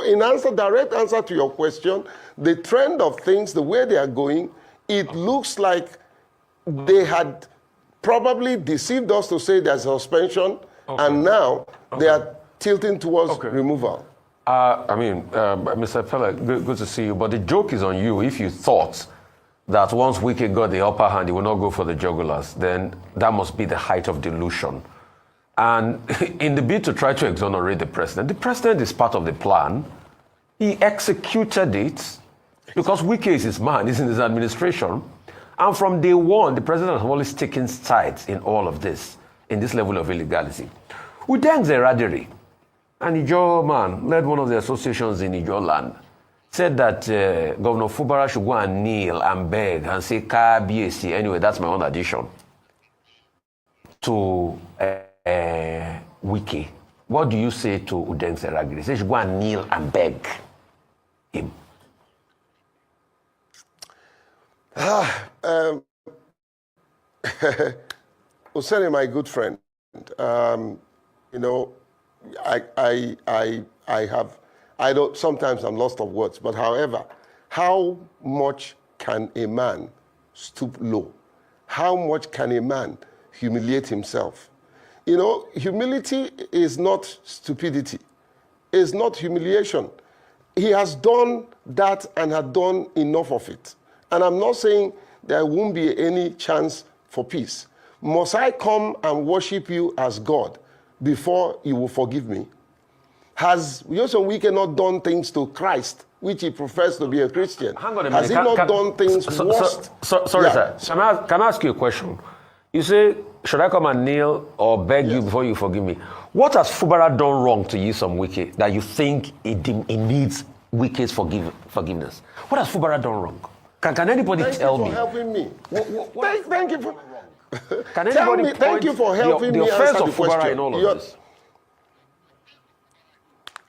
in direct answer to your question, the trend of things, the way they are going, it looks like they had probably deceived us to say there's suspension, and now they are tilting towards removal. Mr. Fella, good to see you. But the joke is on you. If you thought that once Wike got the upper hand, he will not go for the jugglers, then that must be the height of delusion. And in the bid to try to exonerate the president is part of the plan. He executed it because Wike is his man, he's in his administration. And from day one, the president has always taken sides in all of this, in this level of illegality. Udeng Zeradiri, an Ijaw man, led one of the associations in Ijaw land, said that Governor Fubara should go and kneel and beg and say, Kabiyesi. Anyway, that's my own addition to Wike. What do you say to Udeng Zeradiri? He said, should go and kneel and beg him. Oseni, my good friend, sometimes I'm lost of words, but however, how much can a man stoop low? How much can a man humiliate himself? Humility is not stupidity. It's not humiliation. He has done that and had done enough of it. And I'm not saying there won't be any chance for peace. Must I come and worship you as God before you will forgive me? Has Nyesom Wike not done things to Christ, which he professed to be a Christian? Hang on a minute. Has he not done things worse? Sorry, sir. Can I ask you a question? You say, should I come and kneel or beg you before you forgive me? What has Fubara done wrong to Nyesom Wike that you think it needs Wike's forgiveness? What has Fubara done wrong? Can anybody tell me? Thank you for helping me. Thank you for... Can anybody thank you for helping me answer answer the the Fubara question. in all of this?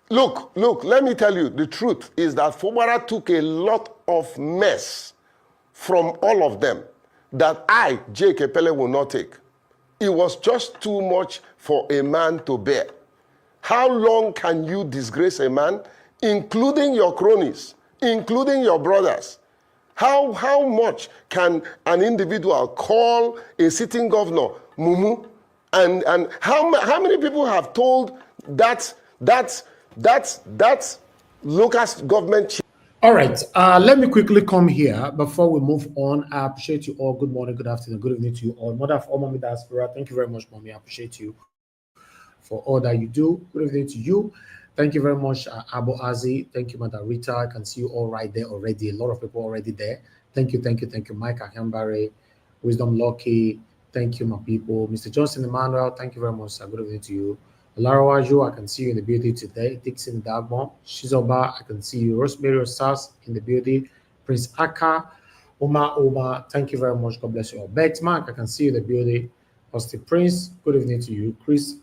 Look, let me tell you, the truth is that Fubara took a lot of mess from all of them that I, J.K. Pele, will not take. It was just too much for a man to bear. How long can you disgrace a man, including your cronies, including your brothers? How much can an individual call a sitting governor Mumu? And how many people have told that local government? All right, let me quickly come here before we move on. I appreciate you all. Good morning, good afternoon, good evening to you all. Mother of all, Mommy Diaspora, thank you very much, Mommy. I appreciate you for all that you do. Good evening to you. Thank you very much, Abo Azi. Thank you, Madam Rita. I can see you all right there already. A lot of people already there. Thank you, Mike Akambare, Wisdom Lucky. Thank you, my people. Mr. Johnson Emmanuel, thank you very much. Good evening to you. Larawajo, I can see you in the building today. Dixon Dagbon, Shizoba, I can see you. Rosemary Osas in the building. Prince Aka, Oma, thank you very much. God bless you all. Bex Mark, I can see you in the building. Austin Prince, good evening to you. Chris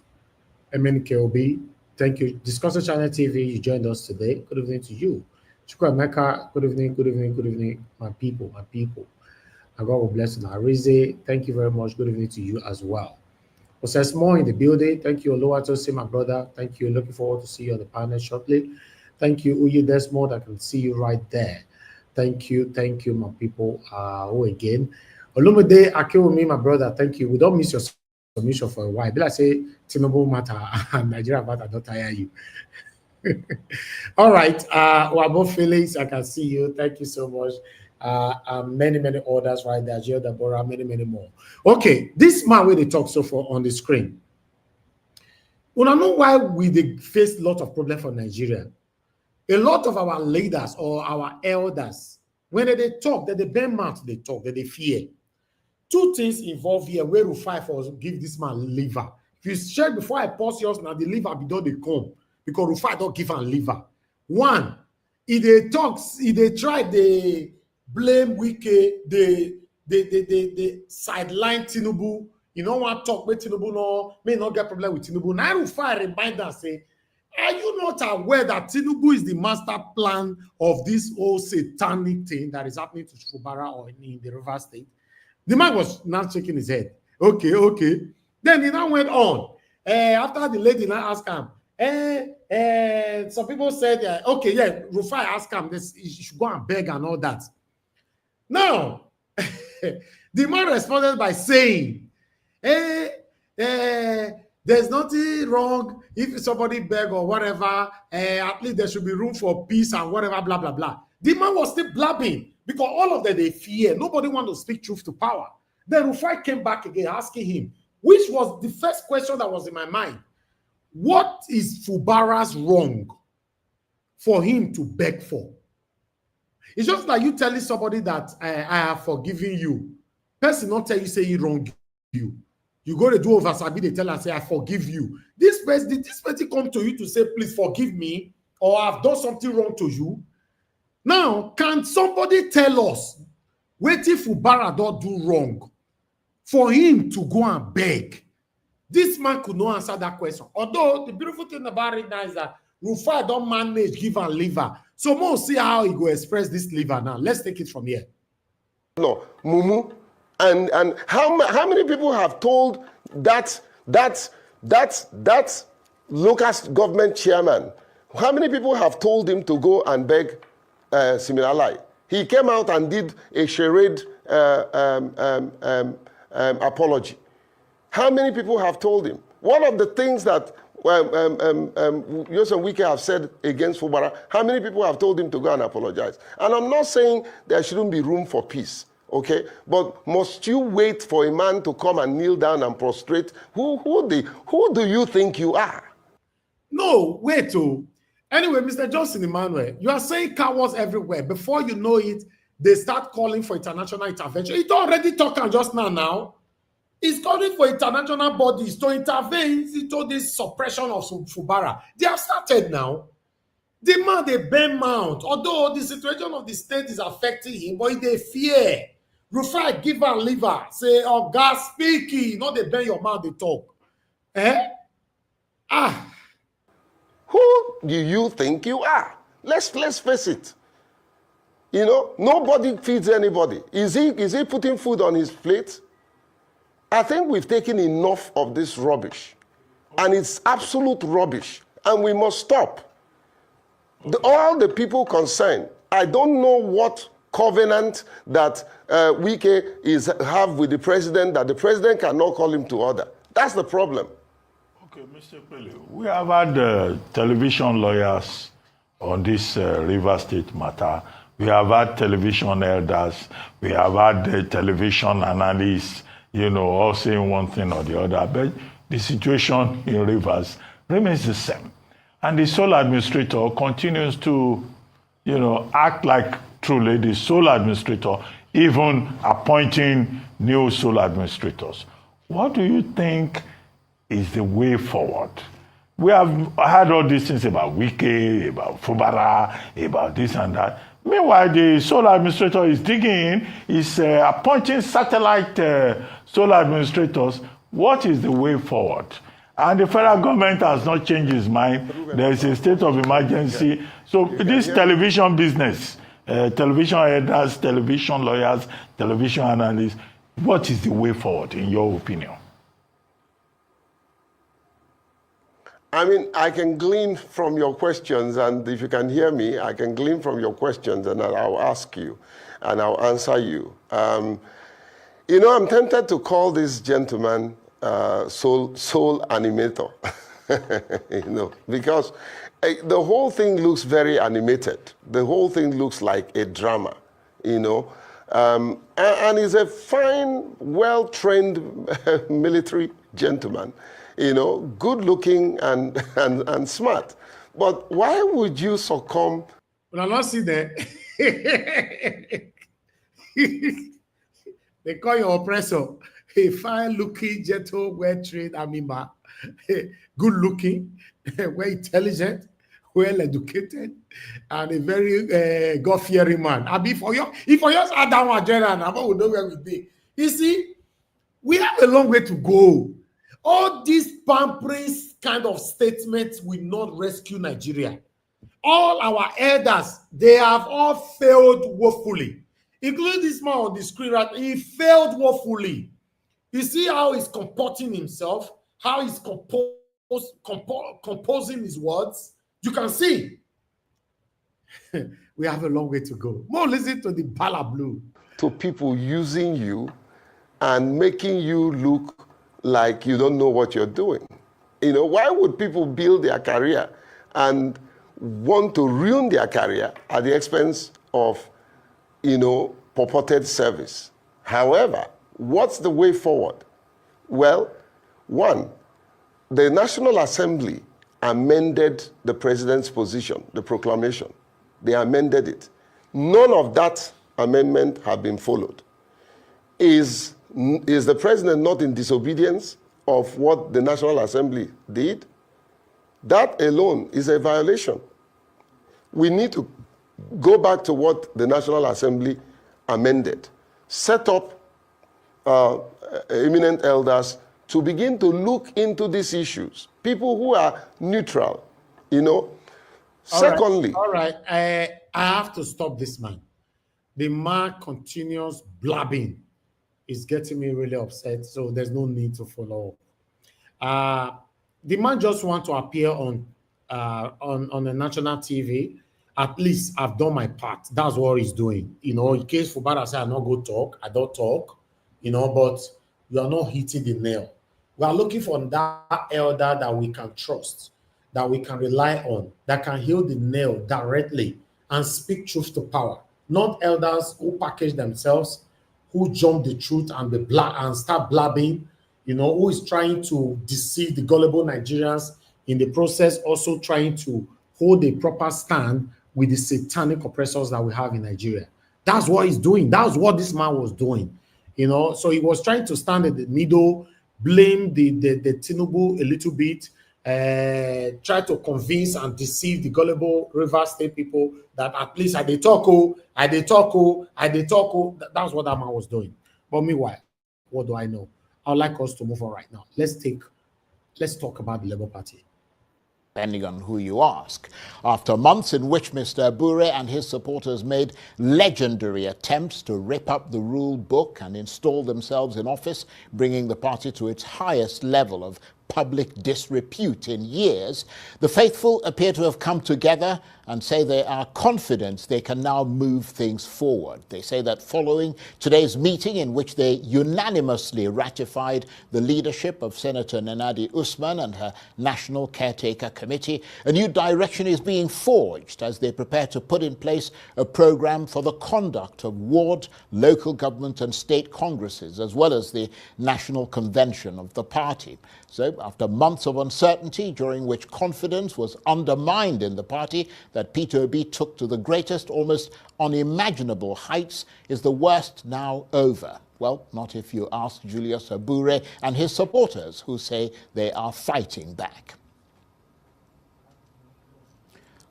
MNKOB, thank you. Discussor Channel TV, you joined us today. Good evening to you. Chukwu Emeka, good evening, my people. And God will bless you. Arize, thank you very much. Good evening to you as well. Process more in the building. Thank you, Oluwatosi, my brother. Thank you. Looking forward to see you on the panel shortly. Thank you, Uyi Desmond. I can see you right there. Thank you, my people. Again, Olumide Akewumi, my brother. Thank you. We don't miss your submission for a while. But I say, Tinubu matter and Nigeria matter don't tire you. All right, Wabo Felix, I can see you. Thank you so much. Many others right there. Gio Deborah, many more. Okay, this man where they talk so far on the screen. We don't know why we face a lot of problems for Nigeria. A lot of our leaders or our elders, when they talk, that they bend mouth, they talk, that they fear. Two things involved here where Rufai for give this man liver. If you check before I pause yours now, the liver be done they come because Rufai don't give am liver. One, if they talk, if they try, they blame Wike, they sideline Tinubu. You don't want to talk with Tinubu, no, may not get problem with Tinubu. Now Rufai remind us, say, are you not aware that Tinubu is the master plan of this whole satanic thing that is happening to Fubara or in the River State? The man was not shaking his head. Okay. Then he now went on. After the lady now asked him, Some people said, okay, yeah, Rufai asked him this, he should go and beg and all that. Now, the man responded by saying, there's nothing wrong if somebody beg or whatever, at least there should be room for peace and whatever, blah, blah, blah. The man was still blabbing because all of them, they fear. Nobody want to speak truth to power. Then Rufai came back again asking him, which was the first question that was in my mind. What is Fubara's wrong for him to beg for? It's just like you telling somebody that I have forgiven you. Person not tell you say he wronged you. You go to do over Sabi, they tell and say, I forgive you. This person, did this person come to you to say, please forgive me, or I've done something wrong to you? Now, can somebody tell us what if Fubara don't do wrong for him to go and beg? This man could not answer that question. Although the beautiful thing about it now is that Rufai don't manage give and liver. So we'll see how he go express this liver now. Let's take it from here. No, Mumu, and how many people have told that local government chairman? How many people have told him to go and beg Similalai? He came out and did a charade apology. How many people have told him? One of the things that Yosef Wike have said against Fubara, how many people have told him to go and apologize? And I'm not saying there shouldn't be room for peace, okay? But must you wait for a man to come and kneel down and prostrate? Who do you think you are? No, wait. Anyway, Mr. Johnson Emmanuel, you are saying cowards everywhere. Before you know it, they start calling for international intervention. It's already talking just now. It's calling for international bodies to intervene into this suppression of Fubara. They have started now. The man, they bend mount. Although the situation of the state is affecting him, but they fear. Rufai, give and liver. Say, oh, God speaking. Not they bend your mouth, they talk. Who do you think you are? Let's face it. You know, nobody feeds anybody. Is he putting food on his plate? I think we've taken enough of this rubbish. And it's absolute rubbish. And we must stop. All the people concerned, I don't know what covenant that Wike have with the president, that the president cannot call him to order. That's the problem. Okay, Mr. Pele, we have had television lawyers on this River State matter. We have had television elders. We have had television analysts, you know, all saying one thing or the other. But the situation in Rivers remains the same. And the sole administrator continues to, you know, act like truly the sole administrator, even appointing new sole administrators. What do you think is the way forward? We have heard all these things about Wike, about Fubara, about this and that. Meanwhile, the sole administrator is digging in, is appointing satellite sole administrators. What is the way forward? And the federal government has not changed its mind. There is a state of emergency. So this television business, television editors, television lawyers, television analysts, what is the way forward in your opinion? I mean, I can glean from your questions, and if you can hear me, I can glean from your questions, and I'll ask you, and I'll answer you. You know, I'm tempted to call this gentleman soul animator, you know, because the whole thing looks very animated. The whole thing looks like a drama, you know, and he's a fine, well-trained military gentleman. You know, good looking and smart. But why would you succumb? When I not see that, they call your oppressor a fine looking, gentle, well trained Amima, good looking, well intelligent, well educated, and a very God fearing man. I mean, if for yours add that one general, I would know where we be. You see, we have a long way to go. All these pampering kind of statements will not rescue Nigeria. All our elders, they have all failed woefully, including this man on the screen, right? He failed woefully. You see how he's comporting himself, how he's composing composing his words, you can see we have a long way to go. More listen to the Bala Blue. To people using you and making you look like you don't know what you're doing. Why would people build their career and want to ruin their career at the expense of, purported service? However, what's the way forward? Well, one, the National Assembly amended the president's position, the proclamation. They amended it. None of that amendment have been followed. Is the president not in disobedience of what the National Assembly did? That alone is a violation. We need to go back to what the National Assembly amended. Set up eminent elders to begin to look into these issues. People who are neutral, Secondly. All right. I have to stop this man. The man continues blabbing. It's getting me really upset, so there's no need to follow up. The man just wants to appear on the national TV. At least I've done my part. That's what he's doing. In case Fubara say I not go talk, I don't talk, but you are not hitting the nail. We are looking for that elder that we can trust, that we can rely on, that can heal the nail directly and speak truth to power. Not elders who package themselves, who jump the truth and start blabbing, who is trying to deceive the gullible Nigerians, in the process also trying to hold a proper stand with the satanic oppressors that we have in Nigeria. That's what he's doing. That's what this man was doing. So he was trying to stand in the middle, blame the Tinubu a little bit, try to convince and deceive the gullible River State people that at least I they talk. That's what that man was doing. But meanwhile, what do I know? I'd like us to move on right now. Let's talk about the Labour Party. Depending on who you ask. After months in which Mr. Abure and his supporters made legendary attempts to rip up the rule book and install themselves in office, bringing the party to its highest level of public disrepute in years, the faithful appear to have come together and say they are confident they can now move things forward. They say that following today's meeting, in which they unanimously ratified the leadership of Senator Nenadi Usman and her National Caretaker Committee, a new direction is being forged as they prepare to put in place a program for the conduct of ward, local government and state congresses, as well as the national convention of the party. So, after months of uncertainty, during which confidence was undermined in the party that Peter Obi took to the greatest, almost unimaginable heights, is the worst now over? Well, not if you ask Julius Abure and his supporters, who say they are fighting back.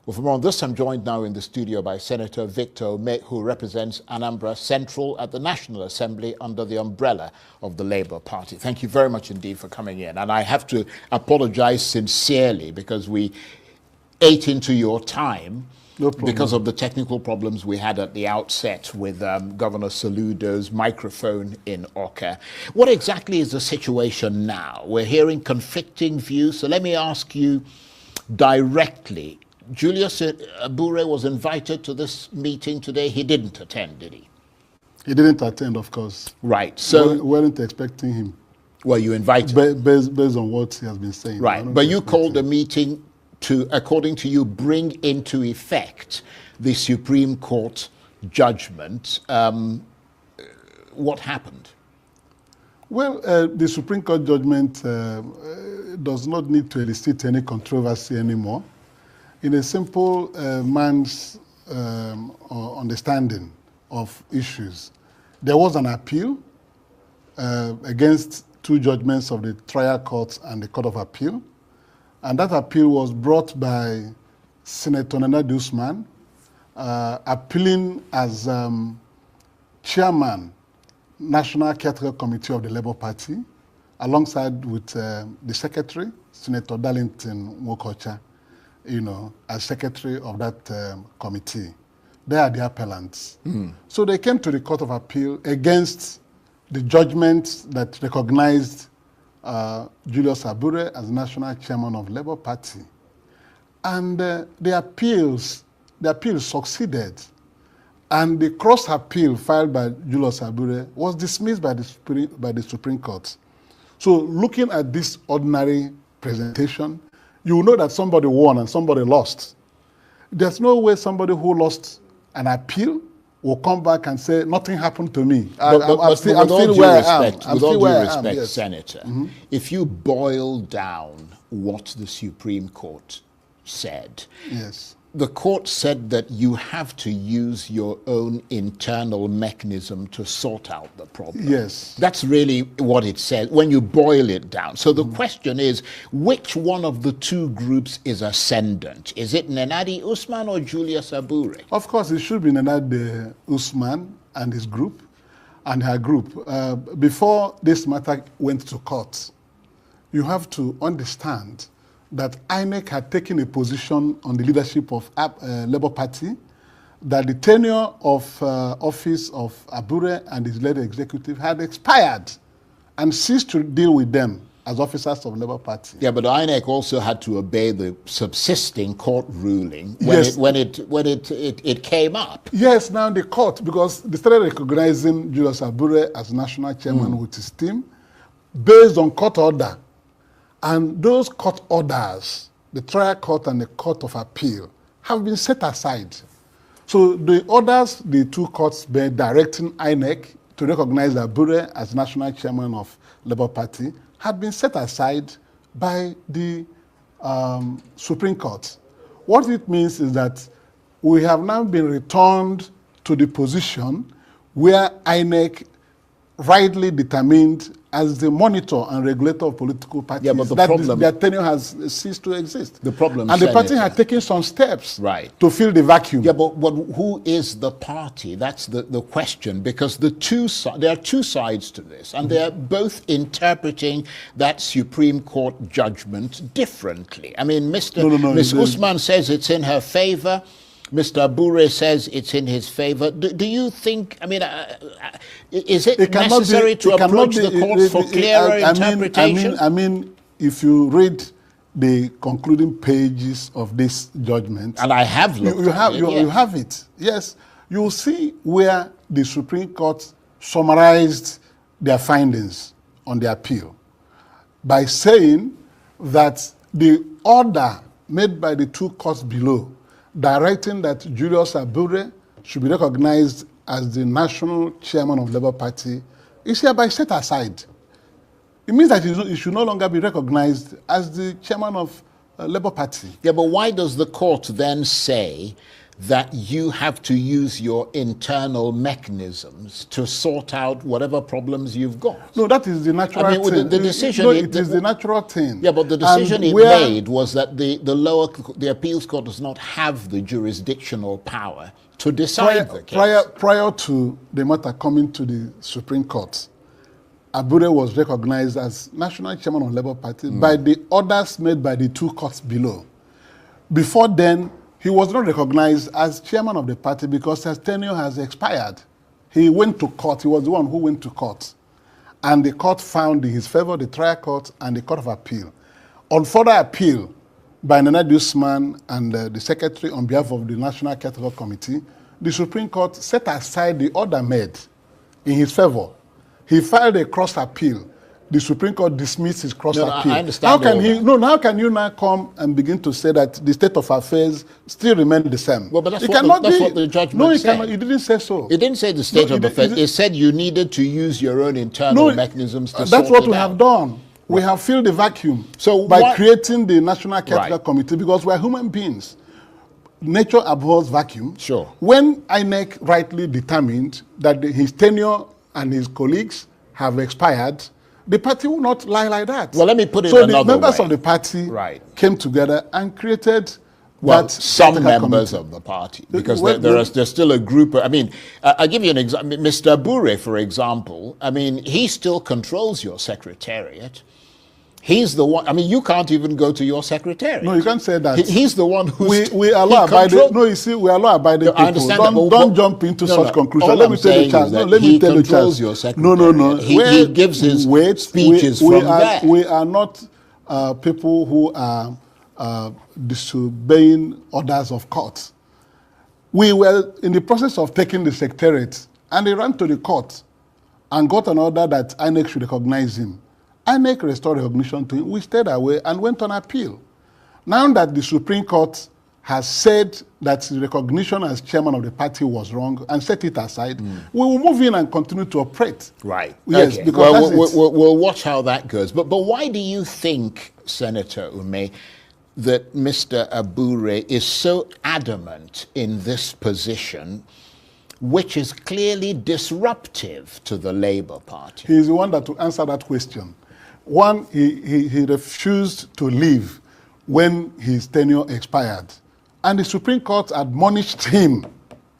Well, for more on this, I'm joined now in the studio by Senator Victor Ome, who represents Anambra Central at the National Assembly under the umbrella of the Labour Party. Thank you very much indeed for coming in. And I have to apologize sincerely because we ate into your time because of the technical problems we had at the outset with Governor Soludo's microphone in Oka. What exactly is the situation now? We're hearing conflicting views. So let me ask you directly. Julius Abure was invited to this meeting today. He didn't attend, did he? He didn't attend, of course. Right. So we weren't expecting him. Well, you invited. Based on what he has been saying. Right. But you called a meeting to, according to you, bring into effect the Supreme Court judgment. What happened? Well, the Supreme Court judgment does not need to elicit any controversy anymore. In a simple man's understanding of issues, there was an appeal against two judgments of the trial court and the Court of Appeal, and that appeal was brought by Senator Nenadi Usman, appealing as chairman, National Caretaker Committee of the Labour Party, alongside with the secretary, Senator Darlington Wokocha, as secretary of that committee. They are the appellants. So they came to the Court of Appeal against the judgment that recognized Julius Abure as national chairman of Labour Party. And the appeal succeeded. And the cross appeal filed by Julius Abure was dismissed by the Supreme Court. So looking at this ordinary presentation, you will know that somebody won and somebody lost. There's no way somebody who lost an appeal will come back and say, nothing happened to me. I'm still where I am. With all due respect, Senator, if you boil down what the Supreme Court said, yes, the court said that you have to use your own internal mechanism to sort out the problem. Yes. That's really what it says when you boil it down. So the question is, which one of the two groups is ascendant? Is it Nenadi Usman or Julius Abure? Of course, it should be Nenadi Usman and his group and her group. Before this matter went to court, you have to understand that INEC had taken a position on the leadership of Labour Party, that the tenure of office of Abure and his led executive had expired and ceased to deal with them as officers of Labour Party. Yeah, but INEC also had to obey the subsisting court ruling when it came up. Yes, now the court, because they started recognizing Julius Abure as national chairman with his team, based on court order. And those court orders, the trial court and the court of appeal, have been set aside. So the orders the two courts made directing INEC to recognize Abure as national chairman of Labour Party had been set aside by the Supreme Court. What it means is that we have now been returned to the position where INEC rightly determined as the monitor and regulator of political parties, yeah, but their tenure has ceased to exist. The problem, and the party Senator, had taken some steps right to fill the vacuum. Yeah, but who is the party? That's the question, because there are two sides to this, and they're both interpreting that Supreme Court judgment differently. I mean, Ms. Usman says it's in her favor. Mr. Abure says it's in his favor. Do you think, I mean, is it necessary to approach the courts for clearer interpretation? I mean, if you read the concluding pages of this judgment, and I have looked you have it. Yes, you'll see where the Supreme Court summarized their findings on the appeal by saying that the order made by the two courts below directing that Julius Abure should be recognized as the national chairman of Labour Party is hereby set aside. It means that he should no longer be recognized as the chairman of Labour Party. Yeah, but why does the court then say that you have to use your internal mechanisms to sort out whatever problems you've got? No, that is the natural thing. The decision... No, it is the natural thing. Yeah, but the decision it made was that the appeals court does not have the jurisdictional power to decide the case. Prior to the matter coming to the Supreme Court, Abure was recognized as national chairman of Labour Party by the orders made by the two courts below. Before then, he was not recognized as chairman of the party because his tenure has expired. He went to court. He was the one who went to court. And the court found in his favor, the trial court and the court of appeal. On further appeal by Nenadi Usman and the secretary on behalf of the National Cathedral Committee, the Supreme Court set aside the order made in his favor. He filed a cross appeal. The Supreme Court dismissed his cross appeal. I understand. How can you now come and begin to say that the state of affairs still remain the same? Well, but that's what the judgment said. No, it didn't say so. It didn't say the state of affairs. It said you needed to use your own internal mechanisms to sort it out. That's what we have done. We have filled the vacuum by creating the National Cathedral Committee because we are human beings. Nature abhors vacuum. Sure. When INEC rightly determined that his tenure and his colleagues have expired, the party will not lie like that. Well, let me put it another way. So the members of the party came together and created some members of the party, because there's still a group. I mean, I'll give you an example. Mr. Abure, for example, I mean, he still controls your secretariat. He's the one. I mean, you can't even go to your secretary. No, you can't say that. He's the one who we are law-abiding. No, you see, we are law-abiding people. I understand don't jump into such conclusion. Let me tell you, Charles. No, let me tell you, Charles. Your secretary. No. He gives his speeches from there. We are not people who are disobeying orders of court. We were in the process of taking the secretariat, and they ran to the court and got an order that INEC should recognize him. INEC restored recognition to him. We stayed away and went on appeal. Now that the Supreme Court has said that the recognition as chairman of the party was wrong and set it aside, we will move in and continue to operate. Right. Yes, okay. because we'll watch how that goes. But why do you think, Senator Ume, that Mr. Abure is so adamant in this position, which is clearly disruptive to the Labour Party? He is the one that will answer that question. One, he refused to leave when his tenure expired. And the Supreme Court admonished him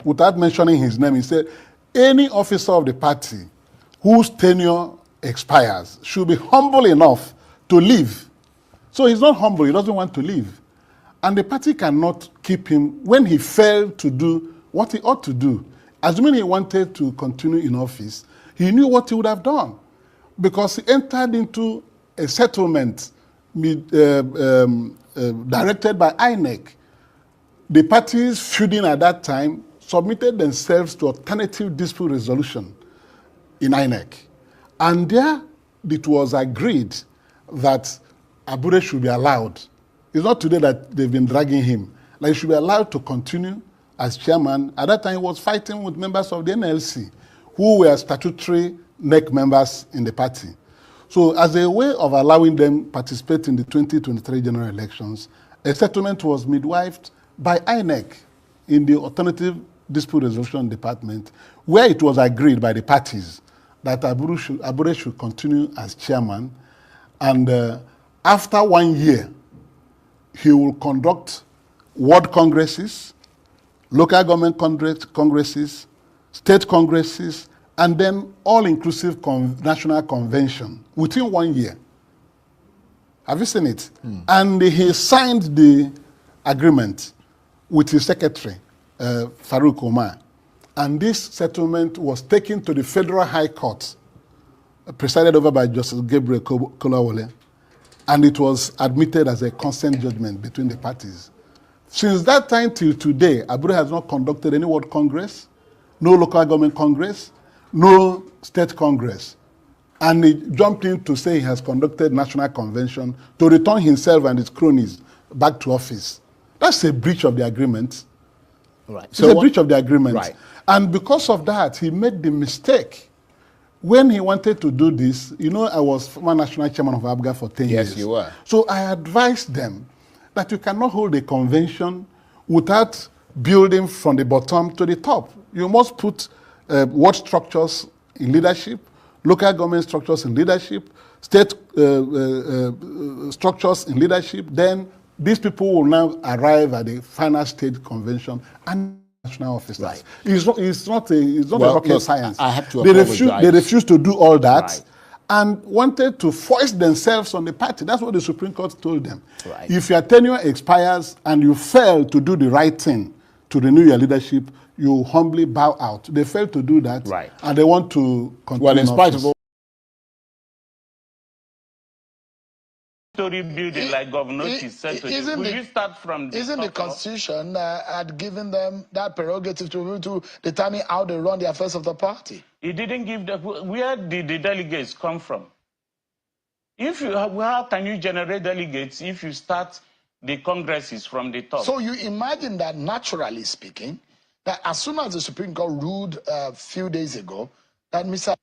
without mentioning his name. He said, any officer of the party whose tenure expires should be humble enough to leave. So he's not humble, he doesn't want to leave. And the party cannot keep him when he failed to do what he ought to do. Assuming he wanted to continue in office, he knew what he would have done, because he entered into a settlement directed by INEC. The parties feuding at that time submitted themselves to alternative dispute resolution in INEC. And there it was agreed that Abure should be allowed. It's not today that they've been dragging him. Like, he should be allowed to continue as chairman. At that time, he was fighting with members of the NLC, who were statutory NEC members in the party. So as a way of allowing them participate in the 2023 general elections, a settlement was midwifed by INEC in the Alternative Dispute Resolution Department, where it was agreed by the parties that Abure should continue as chairman, and after 1 year, he will conduct ward congresses, local government congresses, state congresses, and then all-inclusive national convention within 1 year. Have you seen it? And he signed the agreement with his secretary, Farouk Omar. And this settlement was taken to the Federal High Court, presided over by Justice Gabriel Kolawole, and it was admitted as a consent judgment between the parties. Since that time till today, Abure has not conducted any ward congress, no local government congress, no state congress. And he jumped in to say he has conducted national convention to return himself and his cronies back to office. That's a breach of the agreement. Right. It's a breach of the agreement. Right. And because of that, he made the mistake. When he wanted to do this, you know, I was former national chairman of ABGA for 10 years. Yes, you were. So I advised them that you cannot hold a convention without building from the bottom to the top. You must put ward structures in leadership, local government structures in leadership, state structures in leadership. Then these people will now arrive at the final state convention and national officers. Right. It's not a rocket science. I have to apologize. They refused to do all that. Right. And wanted to foist themselves on the party. That's what the Supreme Court told them. Right. If your tenure expires and you fail to do the right thing to renew your leadership, you humbly bow out. They failed to do that, right, and they want to continue. Well, in spite of all story building like Governor said to you, will you start from the Isn't the Constitution had given them that prerogative to be able to determine how they run the affairs of the party? It didn't give the... Where did the delegates come from? If you how can you generate delegates if you start the congresses from the top? So you imagine that, naturally speaking, that as soon as the Supreme Court ruled a few days ago that Mr.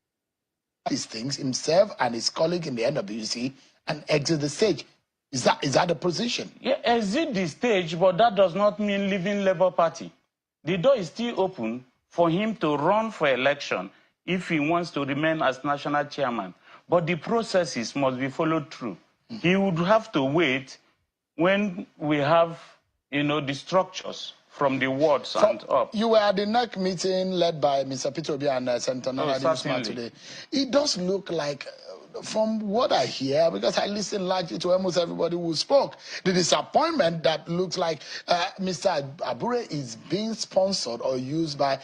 these things himself and his colleague in the NWC and exit the stage. Is that the position? Yeah, exit the stage, but that does not mean leaving Labour Party. The door is still open for him to run for election if he wants to remain as national chairman. But the processes must be followed through. He would have to wait when we have, the structures from the wards and up. You were at the NEC meeting led by Mr. Peter Obi and Senator Nana Usman today. It does look like from what I hear, because I listen largely to almost everybody who spoke, the disappointment that looks like Mr. Abure is being sponsored or used by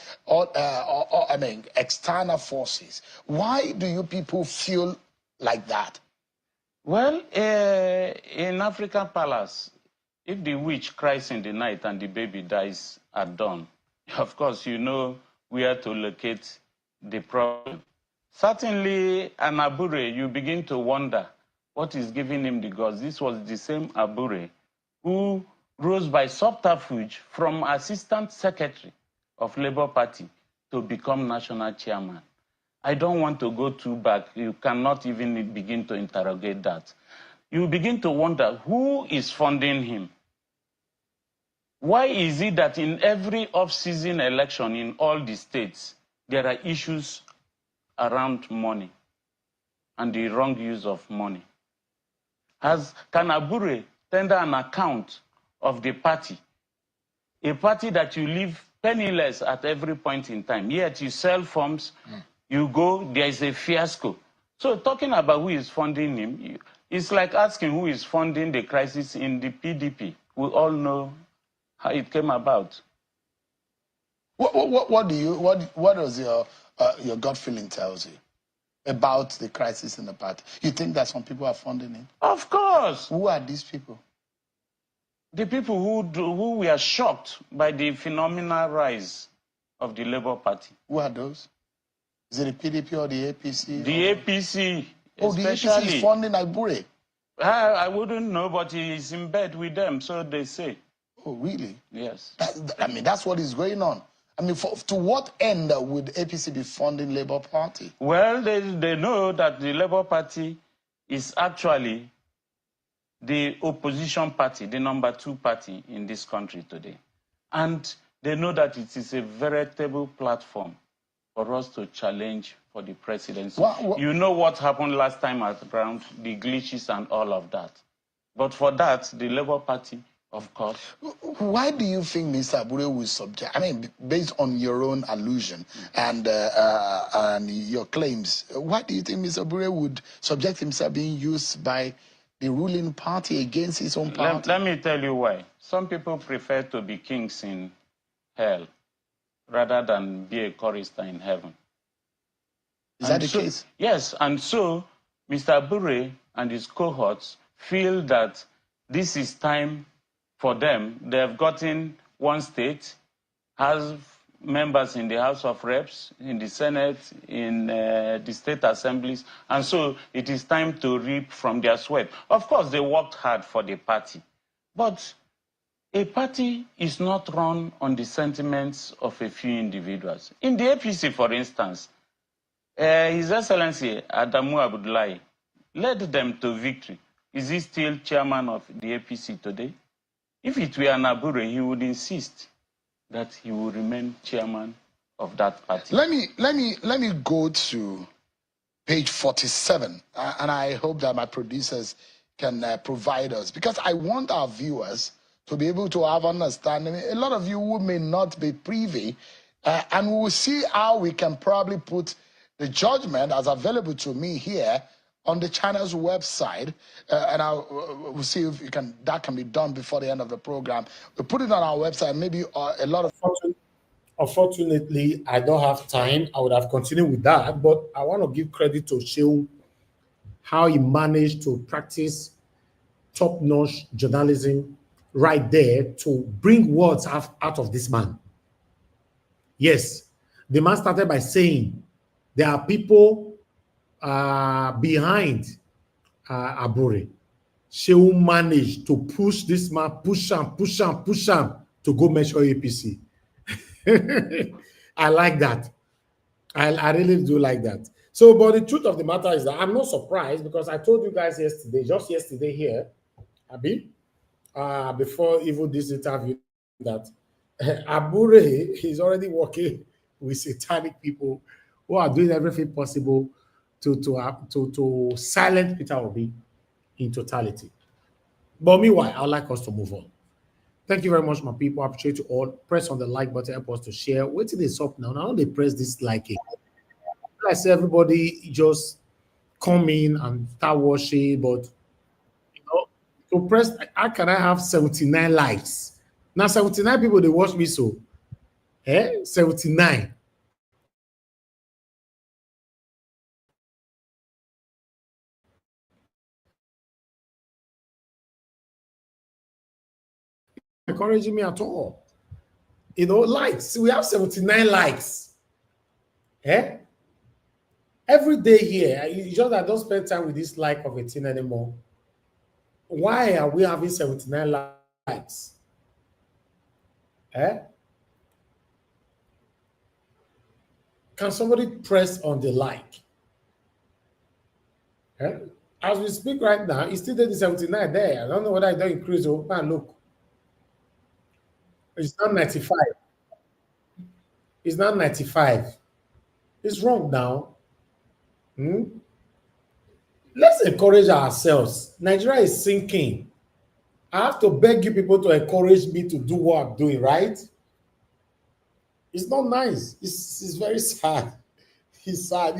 external forces. Why do you people feel like that? Well, in African palace, if the witch cries in the night and the baby dies at dawn, of course, you know where to locate the problem. Certainly, an Abure, you begin to wonder what is giving him the guts. This was the same Abure who rose by subterfuge from Assistant Secretary of Labour Party to become national chairman. I don't want to go too back. You cannot even begin to interrogate that. You begin to wonder who is funding him. Why is it that in every off-season election in all the states, there are issues around money and the wrong use of money? Can Abure tender an account of the party, a party that you leave penniless at every point in time, yet you sell forms, you go, there is a fiasco. So talking about who is funding him, it's like asking who is funding the crisis in the PDP. We all know how it came about. What does your gut feeling tells you about the crisis in the party? You think that some people are funding it? Of course. Who are these people? The people who were shocked by the phenomenal rise of the Labour Party. Who are those? Is it the PDP or the APC? The APC. Oh, the APC is funding Abure. I wouldn't know, but he is in bed with them, so they say. Oh, really? Yes. That's what is going on. To what end would APC be funding Labour Party? Well, they know that the Labour Party is actually the opposition party, the number 2 party in this country today. And they know that it is a veritable platform for us to challenge for the presidency. You know what happened last time around, the glitches and all of that. But for that, the Labour Party, of course. Why do you think Mr. Abure will subject, based on your own allusion and your claims, why do you think Mr. Abure would subject himself being used by the ruling party against his own party? Let me tell you why. Some people prefer to be kings in hell rather than be a chorister in heaven. Is that the case? Yes, and so Mr. Abure and his cohorts feel that this is time for them. They have gotten one state, has members in the House of Reps, in the Senate, in the state assemblies, and so it is time to reap from their sweat. Of course, they worked hard for the party, but a party is not run on the sentiments of a few individuals. In the APC, for instance, His Excellency Adamu Abdullahi led them to victory. Is he still chairman of the APC today? If it were an Abure, he would insist that he will remain chairman of that party. Let me go to page 47, and I hope that my producers can provide us, because I want our viewers to be able to have understanding. A lot of you who may not be privy, and we will see how we can probably put the judgment as available to me here on the channel's website, and we'll see if that can be done before the end of the program. We'll put it on our website. Maybe a lot of. Unfortunately, I don't have time. I would have continued with that, but I want to give credit to Shehu, how he managed to practice top-notch journalism right there to bring words out of this man. Yes, the man started by saying there are people behind Abure. Shehu managed to push this man, push him to go measure APC. I like that. I really do like that. So, but the truth of the matter is that I'm not surprised, because I told you guys just yesterday here, Abi, before even this interview, that Abure is already working with satanic people who are doing everything possible to silence Peter Obi in totality. But meanwhile, I'd like us to move on. Thank you very much, my people. I appreciate you all. Press on the like button, help us to share. Wait till they stop now. Now they press this like it. I say everybody just come in and start watching, but you know, to press, how can I have 79 likes? Now 79 people they watch me so. 79. Encouraging me at all. Likes. We have 79 likes. Every day here, it's just that I don't spend time with this like of a thing anymore. Why are we having 79 likes? Can somebody press on the like? As we speak right now, it's still the 79 there. I don't know whether it don't increase or look. It's not 95. It's not 95. It's wrong now. Let's encourage ourselves. Nigeria is sinking. I have to beg you people to encourage me to do what I'm doing, right? It's not nice. It's very sad. It's sad.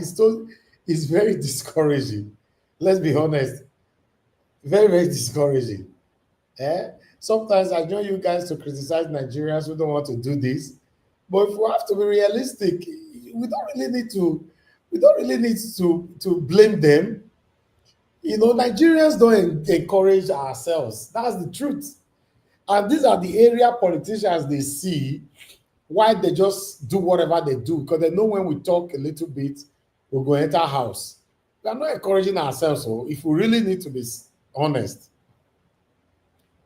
It's very discouraging. Let's be honest. Very, very discouraging. Sometimes I join you guys to criticize Nigerians who don't want to do this. But if we have to be realistic, we don't really need to blame them. Nigerians don't encourage ourselves. That's the truth. And these are the area politicians they see why they just do whatever they do, because they know when we talk a little bit, we'll go enter house. We are not encouraging ourselves. So if we really need to be honest,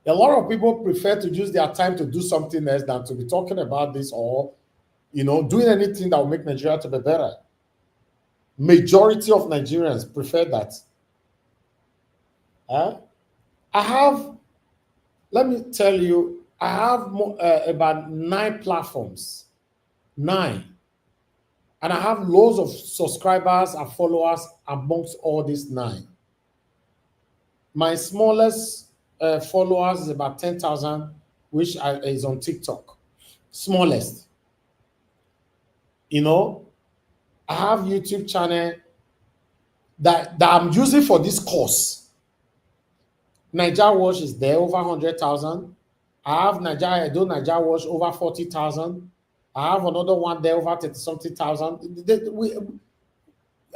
a lot of people prefer to use their time to do something else than to be talking about this or, doing anything that will make Nigeria to be better. Majority of Nigerians prefer that. Let me tell you, I have about 9 platforms. 9. And I have loads of subscribers and followers amongst all these 9. My smallest followers is about 10,000, which is on TikTok. Smallest. I have YouTube channel that I'm using for this course. Nigeria Watch is there, over 100,000. I have Nigeria Watch over 40,000. I have another one there, over 30-something thousand.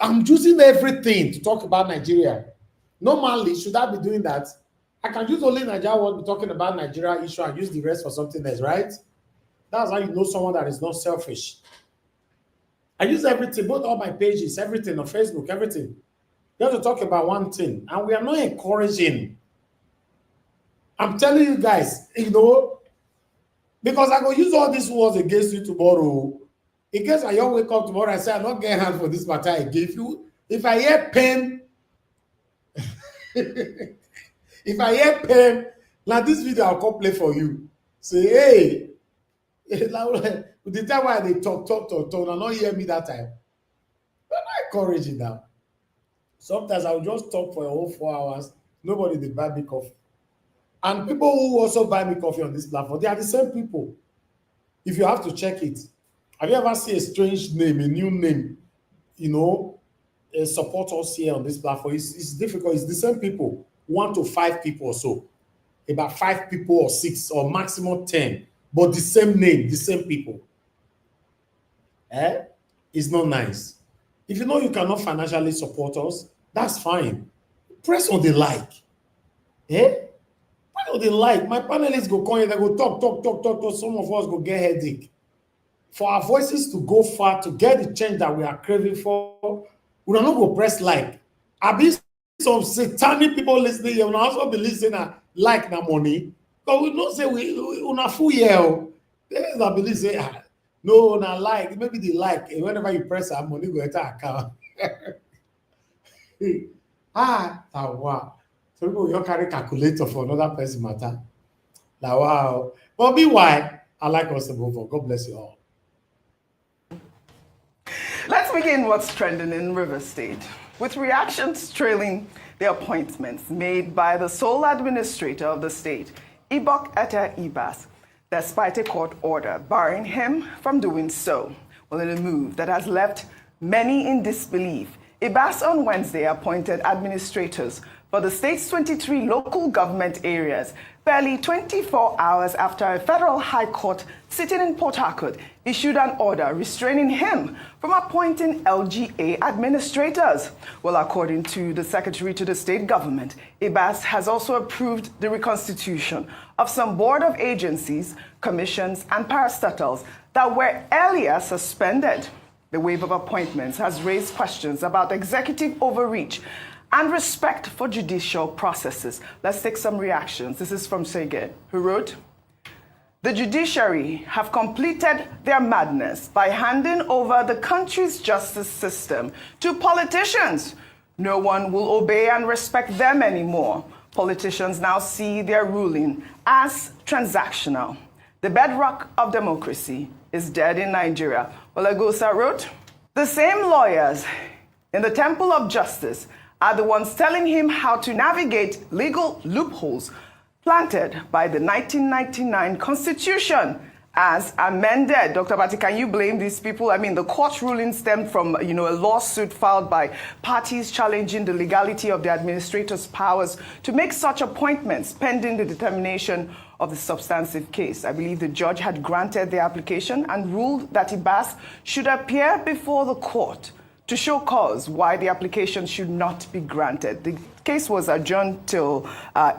I'm using everything to talk about Nigeria. Normally, should I be doing that? I can use only Nigeria Watch, be talking about Nigeria issue and use the rest for something else, right? That's how you know someone that is not selfish. I use everything, both all my pages, everything on Facebook, everything. You have to talk about one thing, and we are not encouraging. I'm telling you guys, because I go use all these words against you tomorrow. In case I don't wake up tomorrow and say I'm not getting hand for this matter again. If I hear pain, if I hear pain, like this video I'll come play for you. Say, hey, the time why they talk, and not hear me that time. But not encouraging now. Sometimes I'll just talk for a whole 4 hours. Nobody will buy me coffee. And people who also buy me coffee on this platform, they are the same people. If you have to check it. Have you ever seen a strange name, a new name, support us here on this platform? It's difficult. It's the same people, 1 to 5 people or so. About 5 people or 6 or maximum 10. But the same name, the same people. It's not nice. If you know you cannot financially support us, that's fine. Press on the like. Press on the like. My panelists go come here, they go talk. Some of us go get headache. For our voices to go far, to get the change that we are craving for, we don't go press like. I be some satanic people listening here. We also be listening like na money. But we don't say we una full year. There is a belief say no, na like, maybe they like, and whenever you press our money, go enter account. Wow. So people will carry calculator for another person matter. Like, wow. But meanwhile, I like us to move on. God bless you all. Let's begin what's trending in River State, with reactions trailing the appointments made by the sole administrator of the state, Ibok Etta Ibas, despite a court order barring him from doing so. Well, in a move that has left many in disbelief, Ibas on Wednesday appointed administrators for the state's 23 local government areas, barely 24 hours after a federal high court sitting in Port Harcourt issued an order restraining him from appointing LGA administrators. Well, according to the secretary to the state government, Ibas has also approved the reconstitution of some board of agencies, commissions, and parastatals that were earlier suspended. The wave of appointments has raised questions about executive overreach and respect for judicial processes. Let's take some reactions. This is from Sege, who wrote, "The judiciary have completed their madness by handing over the country's justice system to politicians. No one will obey and respect them anymore. Politicians now see their ruling as transactional. The bedrock of democracy is dead in Nigeria." Well, Agosa wrote, "The same lawyers in the temple of justice are the ones telling him how to navigate legal loopholes planted by the 1999 Constitution as amended." Dr. Bati, can you blame these people? I mean, the court ruling stemmed from, a lawsuit filed by parties challenging the legality of the administrator's powers to make such appointments pending the determination of the substantive case. I believe the judge had granted the application and ruled that Ibas should appear before the court to show cause why the application should not be granted. The case was adjourned till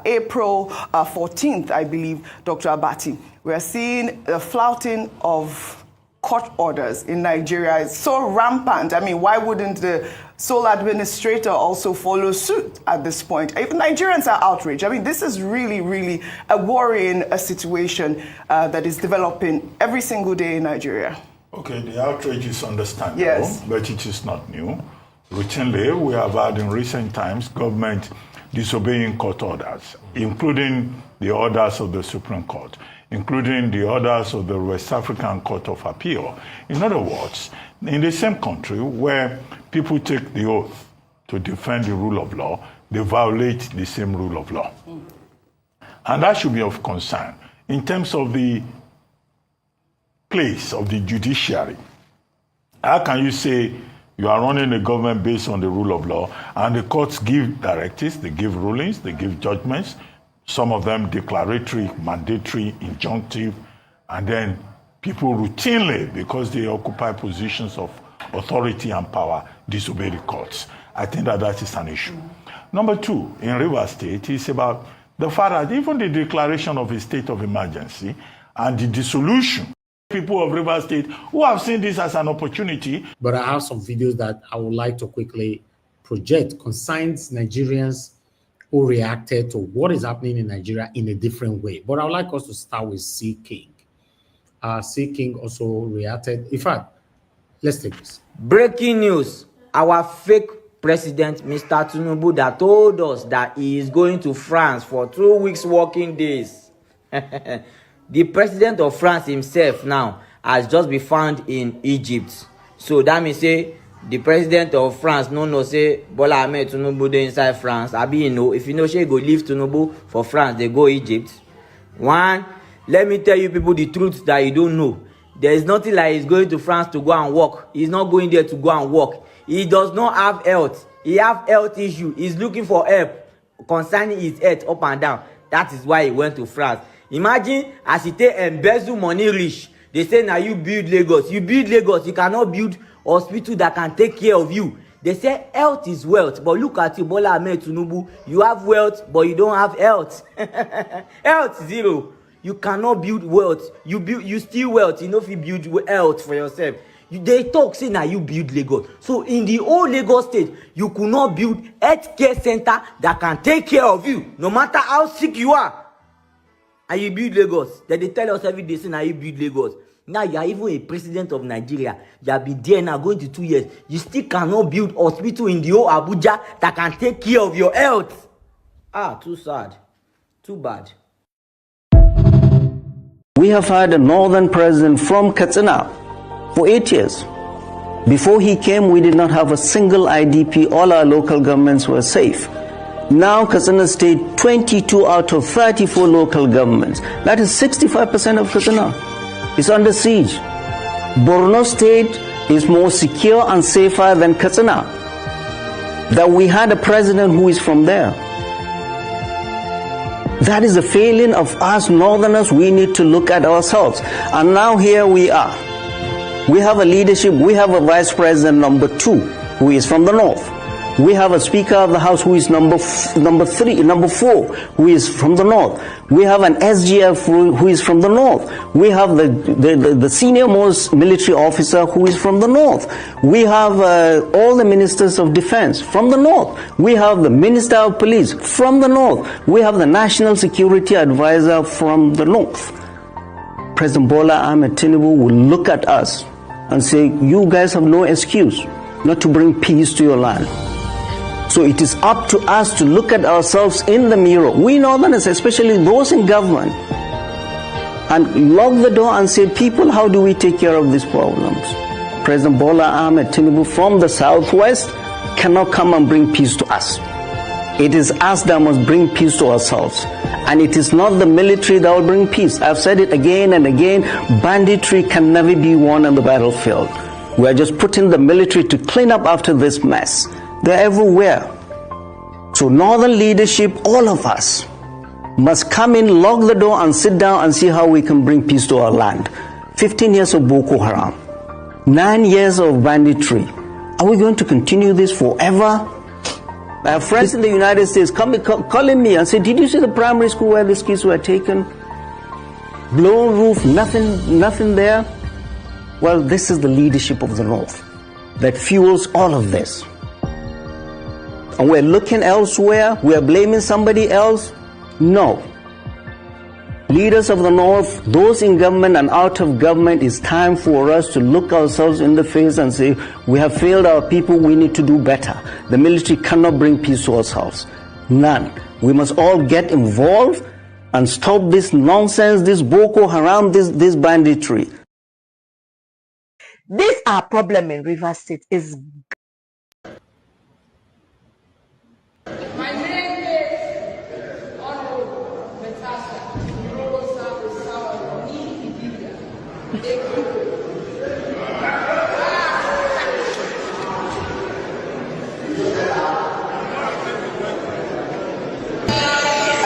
April 14th, I believe, Dr. Abati. We are seeing the flouting of court orders in Nigeria. It's so rampant. I mean, why wouldn't the sole administrator also follow suit at this point? Even Nigerians are outraged. I mean, this is really, really a worrying situation that is developing every single day in Nigeria. Okay, the outrage is understandable, Yes. but it is not new. Routinely, we have had in recent times government disobeying court orders, including the orders of the Supreme Court, including the orders of the West African Court of Appeal. In other words, in the same country where people take the oath to defend the rule of law, they violate the same rule of law. And that should be of concern in terms of the place of the judiciary. How can you say you are running a government based on the rule of law and the courts give directives, they give rulings, they give judgments, some of them declaratory, mandatory, injunctive, and then people routinely, because they occupy positions of authority and power, disobey the courts? I think that is an issue. Number two, in Rivers State, it's about the fact that even the declaration of a state of emergency and the dissolution, people of Rivers State who have seen this as an opportunity. But I have some videos that I would like to quickly project concerns Nigerians who reacted to what is happening in Nigeria in a different way. But I would like us to start with C. King. C. King also reacted. In fact, let's take this. Breaking news. Our fake president, Mr. Tinubu, that told us that he is going to France for 2 weeks working days. The president of France himself now has just been found in Egypt. So that means say the president of France no say Bola Ahmed Tinubu dey inside France. Abi if you know she go leave Tinubu for France, they go Egypt. One, let me tell you people the truth that you don't know. There is nothing like he's going to France to go and work. He's not going there to go and work. He does not have health. He have health issue. He's looking for help concerning his health up and down. That is why he went to France. Imagine as he take embezzle money rich. They say now you build Lagos. You build Lagos. You cannot build hospital that can take care of you. They say health is wealth. But look at you, Bola Ahmed Tinubu. You have wealth, but you don't have health. Health zero. You cannot build wealth. You steal wealth. You know if you build health for yourself. They talk say now you build Lagos. So in the whole Lagos state, you could not build health care center that can take care of you, no matter how sick you are. And you build Lagos. Then they tell us every day, say now you build Lagos. Now you are even a president of Nigeria. You have been there now going to 2 years. You still cannot build hospital in the whole Abuja that can take care of your health. Too sad. Too bad. We have had a northern president from Katsina for 8 years. Before he came, we did not have a single IDP. All our local governments were safe. Now Katsina State, 22 out of 34 local governments, that is 65% of Katsina, is under siege. Borno State is more secure and safer than Katsina. that we had a president who is from there. That is a failing of us Northerners. We need to look at ourselves. And now here we are. We have a leadership, we have a vice president number 2 who is from the North. We have a Speaker of the House who is number 4, who is from the North. We have an SGF who is from the North. We have the senior most military officer who is from the North. We have all the ministers of defense from the North. We have the Minister of Police from the North. We have the National Security Advisor from the North. President Bola Ahmed Tinubu will look at us and say, you guys have no excuse not to bring peace to your land. So it is up to us to look at ourselves in the mirror, we Northerners, especially those in government, and lock the door and say, people, how do we take care of these problems? President Bola Ahmed Tinubu from the Southwest cannot come and bring peace to us. It is us that must bring peace to ourselves. And it is not the military that will bring peace. I've said it again and again, banditry can never be won on the battlefield. We are just putting the military to clean up after this mess. They're everywhere. So Northern leadership, all of us, must come in, lock the door and sit down and see how we can bring peace to our land. 15 years of Boko Haram, 9 years of banditry. Are we going to continue this forever? I have friends in the United States calling me and say, did you see the primary school where these kids were taken? Blown roof, nothing there. Well, this is the leadership of the North that fuels all of this. And we're looking elsewhere, we're blaming somebody else. No. Leaders of the North, those in government and out of government, it's time for us to look ourselves in the face and say, we have failed our people, we need to do better. The military cannot bring peace to ourselves. None. We must all get involved and stop this nonsense, this Boko Haram, this banditry. This our problem in Rivers State is. My name is Honorable Natasha Rosa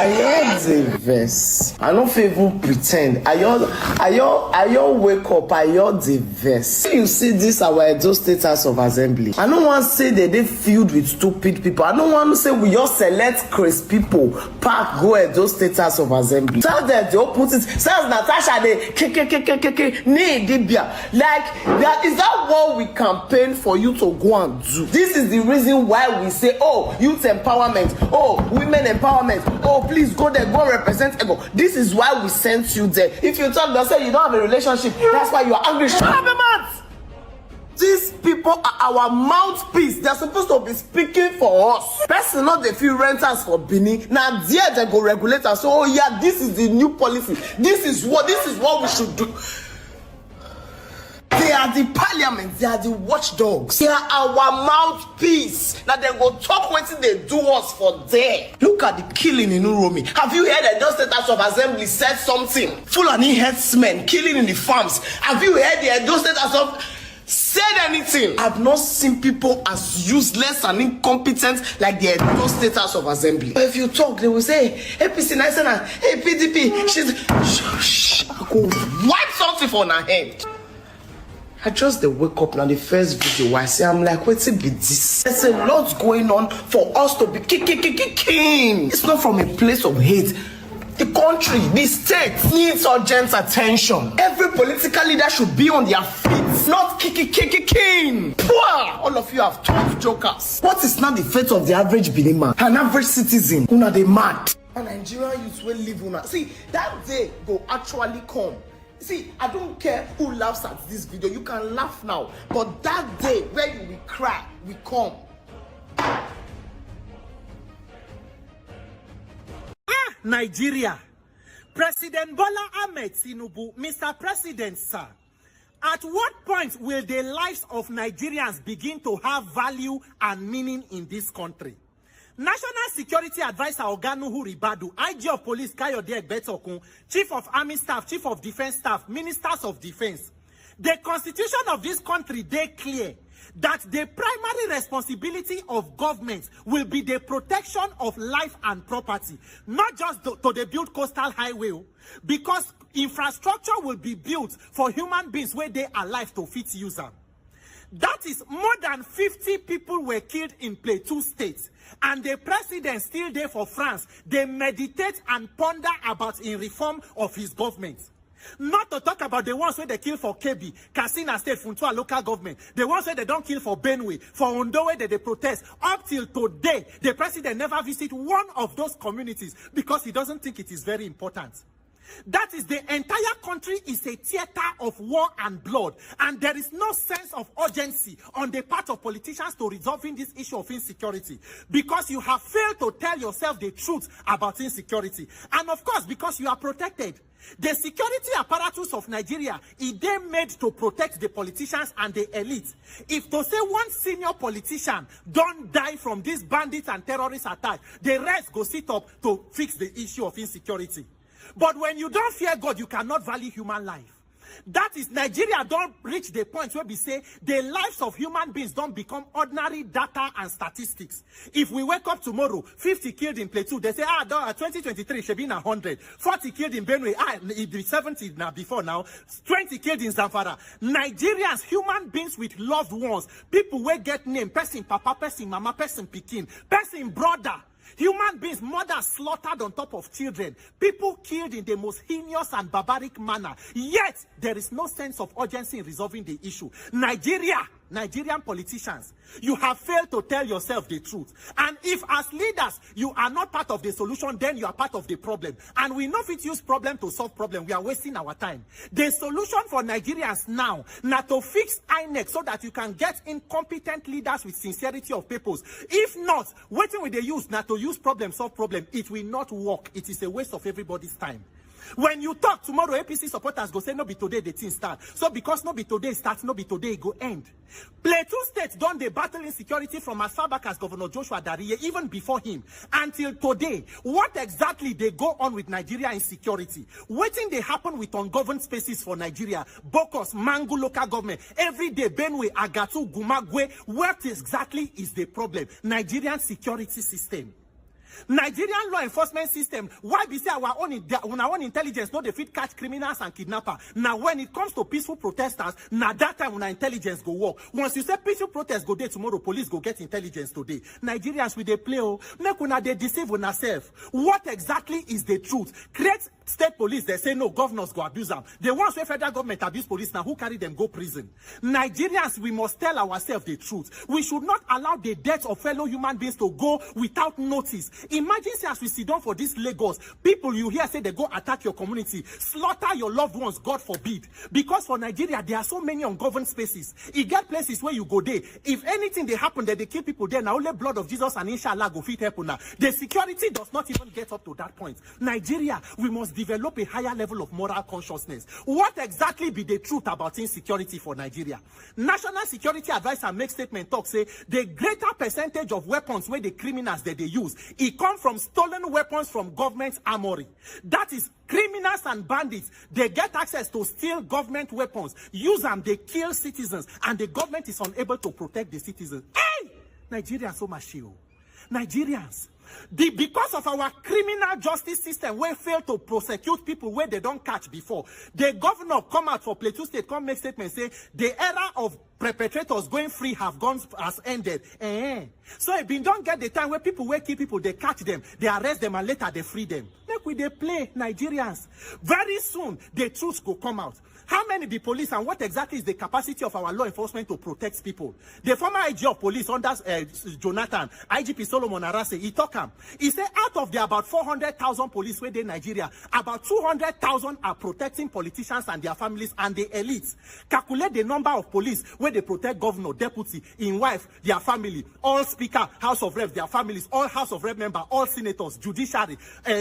I heard the verse. I don't even pretend. I wake up. I heard the verse. You see this our Edo State House of Assembly. I don't want to say that they filled with stupid people. I don't want to say we just select crazy people. Park go Edo State House of Assembly. Tell them the opposite. Says Natasha they need Dibia. Like that is that what we campaign for you to go and do? This is the reason why we say, oh, youth empowerment, oh, women empowerment, oh, please go there, go represent Ego. This is why we sent you there. If you talk, they say you don't have a relationship. That's why you are angry. Shut up, man! These people are our mouthpiece. They're supposed to be speaking for us. Person not the few renters for Bini. Now there they go regulate us. So oh yeah, this is the new policy. This is what we should do. They are the parliament, they are the watchdogs. They are our mouthpiece. Now they go talk when they do us for there. Look at the killing in Uromi. Have you heard that the State House of Assembly said something? Fulani herdsmen killing in the farms. Have you heard the Edo State House of said anything? I've not seen people as useless and incompetent like the Edo State House of Assembly. But if you talk, they will say, hey PC Naisana, hey PDP, she's shh. I go wipe something for her head. I just wake up now the first video I say I'm like, what's it be this? There's a lot going on for us to be king. It's not from a place of hate. The country, the state needs urgent attention. Every political leader should be on their feet, not king. All of you have tough jokers. What is now the fate of the average Benin man? An average citizen? Una they mad. And Nigerian youth will live una. See, that day will actually come. See, I don't care who laughs at this video. You can laugh now. But that day where you will cry, will come. Nigeria. President Bola Ahmed Tinubu, Mr. President, sir. At what point will the lives of Nigerians begin to have value and meaning in this country? National Security Advisor Oganuhu Ribadu, IG of Police Kayode Egbetokun, Chief of Army Staff, Chief of Defense Staff, Ministers of Defense. The constitution of this country, they clear. that the primary responsibility of government will be the protection of life and property, not just to the build coastal highway, because infrastructure will be built for human beings where they are alive to fit user. That is, more than 50 people were killed in Plateau State, and the president still there for France. They meditate and ponder about in reform of his government. Not to talk about the ones where they kill for Kebbi, Katsina State, Funtua local government. The ones where they don't kill for Benue, for Ondo where they protest. Up till today, the president never visit one of those communities because he doesn't think it is very important. That is, the entire country is a theater of war and blood, and there is no sense of urgency on the part of politicians to resolving this issue of insecurity, because you have failed to tell yourself the truth about insecurity, and of course because you are protected. The security apparatus of Nigeria is then made to protect the politicians and the elite. If to say one senior politician don't die from these bandits and terrorist attacks, the rest go sit up to fix the issue of insecurity. But when you don't fear God, you cannot value human life. That is, Nigeria don't reach the point where we say the lives of human beings don't become ordinary data and statistics. If we wake up tomorrow, 50 killed in Plateau, they say, 2023 should be 100. 40 killed in Benue, it be 70 now before now. 20 killed in Zamfara. Nigerians, human beings with loved ones, people will get name, person papa, person mama, person pikin, person brother. Human beings, mothers slaughtered on top of children, people killed in the most heinous and barbaric manner. Yet, there is no sense of urgency in resolving the issue. Nigerian politicians, you have failed to tell yourself the truth. And if as leaders, you are not part of the solution, then you are part of the problem. And we know if it use problem to solve problem, we are wasting our time. The solution for Nigerians now, not to fix INEC so that you can get incompetent leaders with sincerity of purpose. If not, waiting with the use, not to use problem, solve problem, it will not work. It is a waste of everybody's time. When you talk tomorrow, APC supporters go say, no be today the thing start. So because no be today starts, no be today it go end. Plateau State done the battle insecurity from as far back as Governor Joshua Dariye, even before him, until today. What exactly they go on with Nigeria insecurity? Waiting they happen with ungoverned spaces for Nigeria. Bokos, Mangu local government, every day Benue, Agatu, Gumagwe. What exactly is the problem? Nigerian security system. Nigerian law enforcement system, why be say our own intelligence no dey fit catch criminals and kidnappers? Now when it comes to peaceful protesters, now that time when our intelligence go work. Once you say peaceful protest go there tomorrow, police go get intelligence today. Nigerians with they play, make una they deceive on ourselves. What exactly is the truth? Create state police, they say no, governors go abuse them. The ones where federal government abuse police, now who carry them go prison? Nigerians, we must tell ourselves the truth. We should not allow the deaths of fellow human beings to go without notice. Imagine say as we sit down for this Lagos, people you hear say they go attack your community, slaughter your loved ones, God forbid. Because for Nigeria, there are so many ungoverned spaces. You get places where you go there. If anything they happen that they kill people there, now only blood of Jesus and inshallah go fit help now. The security does not even get up to that point. Nigeria, we must develop a higher level of moral consciousness. What exactly be the truth about insecurity for Nigeria? National Security Advisor makes statement talk say the greater percentage of weapons where the criminals that they use, it comes from stolen weapons from government armory. That is, criminals and bandits, they get access to steal government weapons, use them, they kill citizens, and the government is unable to protect the citizens. Hey! Nigerians so much shio. Nigerians. Because of our criminal justice system, we fail to prosecute people where they don't catch before. The governor come out for Plateau State, come make statement say the era of perpetrators going free has ended. So if we don't get the time where people will kill people, they catch them, they arrest them, and later they free them. Make we they play, Nigerians. Very soon the truth will come out. How many be police and what exactly is the capacity of our law enforcement to protect people? The former IG of police under Jonathan, IGP Solomon Arase, he talk him. He said out of the about 400,000 police where they Nigeria, about 200,000 are protecting politicians and their families and the elites. Calculate the number of police where they protect governor, deputy, in wife, their family, all speaker, House of Reps, their families, all House of Rep members, all senators, judiciary,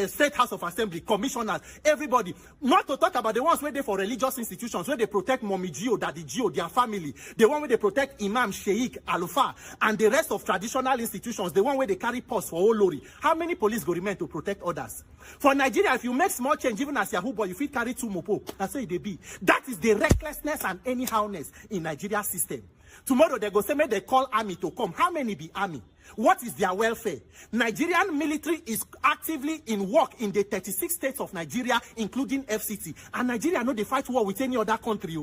State House of Assembly, commissioners, everybody. Not to talk about the ones where they for religious institutions, where they protect Mommy Gio, Daddy Gio, their family, the one where they protect Imam, Sheikh, Alufa, and the rest of traditional institutions, the one where they carry posts for Olori. How many police go remain to protect others? For Nigeria, if you make small change, even as Yahoo boy, you fit carry 2 mopo. That's how they be. That is the recklessness and anyhowness in Nigeria's system. system. Tomorrow they go say, may they call army to come. How many be army? What is their welfare? Nigerian military is actively in work in the 36 states of Nigeria, including FCT. And Nigeria know they fight war with any other country.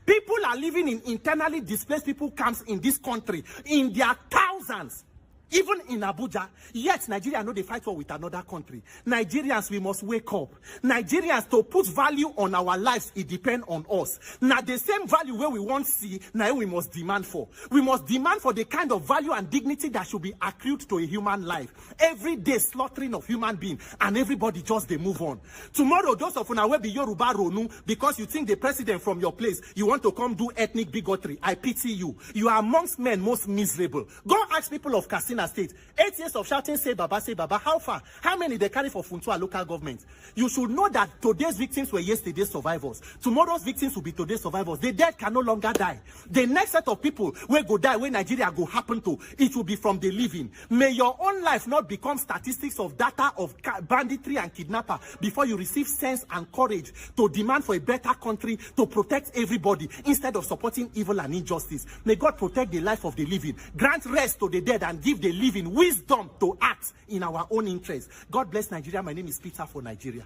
People are living in internally displaced people camps in this country in their thousands. Even in Abuja, yet Nigeria know they fight war with another country. Nigerians, we must wake up. Nigerians, to put value on our lives, it depends on us. Now, the same value where we want to see, now we must demand for. We must demand for the kind of value and dignity that should be accrued to a human life. Every day, slaughtering of human beings, and everybody just they move on. Tomorrow, those of you will be Yoruba Ronu, because you think the president from your place, you want to come do ethnic bigotry. I pity you. You are amongst men most miserable. Go ask people of Katsina State. 8 years of shouting, say Baba, how far? How many they carry for Funtua local government? You should know that today's victims were yesterday's survivors. Tomorrow's victims will be today's survivors. The dead can no longer die. The next set of people will go die when Nigeria go happen to, it will be from the living. May your own life not become statistics of data of banditry and kidnapper before you receive sense and courage to demand for a better country to protect everybody instead of supporting evil and injustice. May God protect the life of the living, grant rest to the dead, and give the living wisdom to act in our own interest. God bless Nigeria. My name is Peter for Nigeria.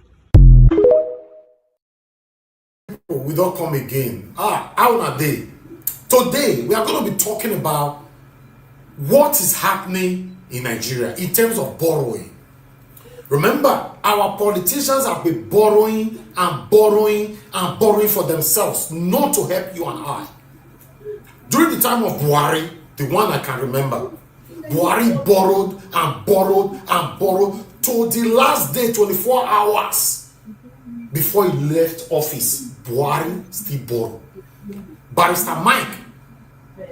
We don't come again. How are they? Today, we are going to be talking about what is happening in Nigeria in terms of borrowing. Remember, our politicians have been borrowing and borrowing and borrowing for themselves, not to help you and I. During the time of Buhari, the one I can remember, Buhari borrowed and borrowed and borrowed to the last day, 24 hours before he left office. Buhari still borrowed. Barrister Mike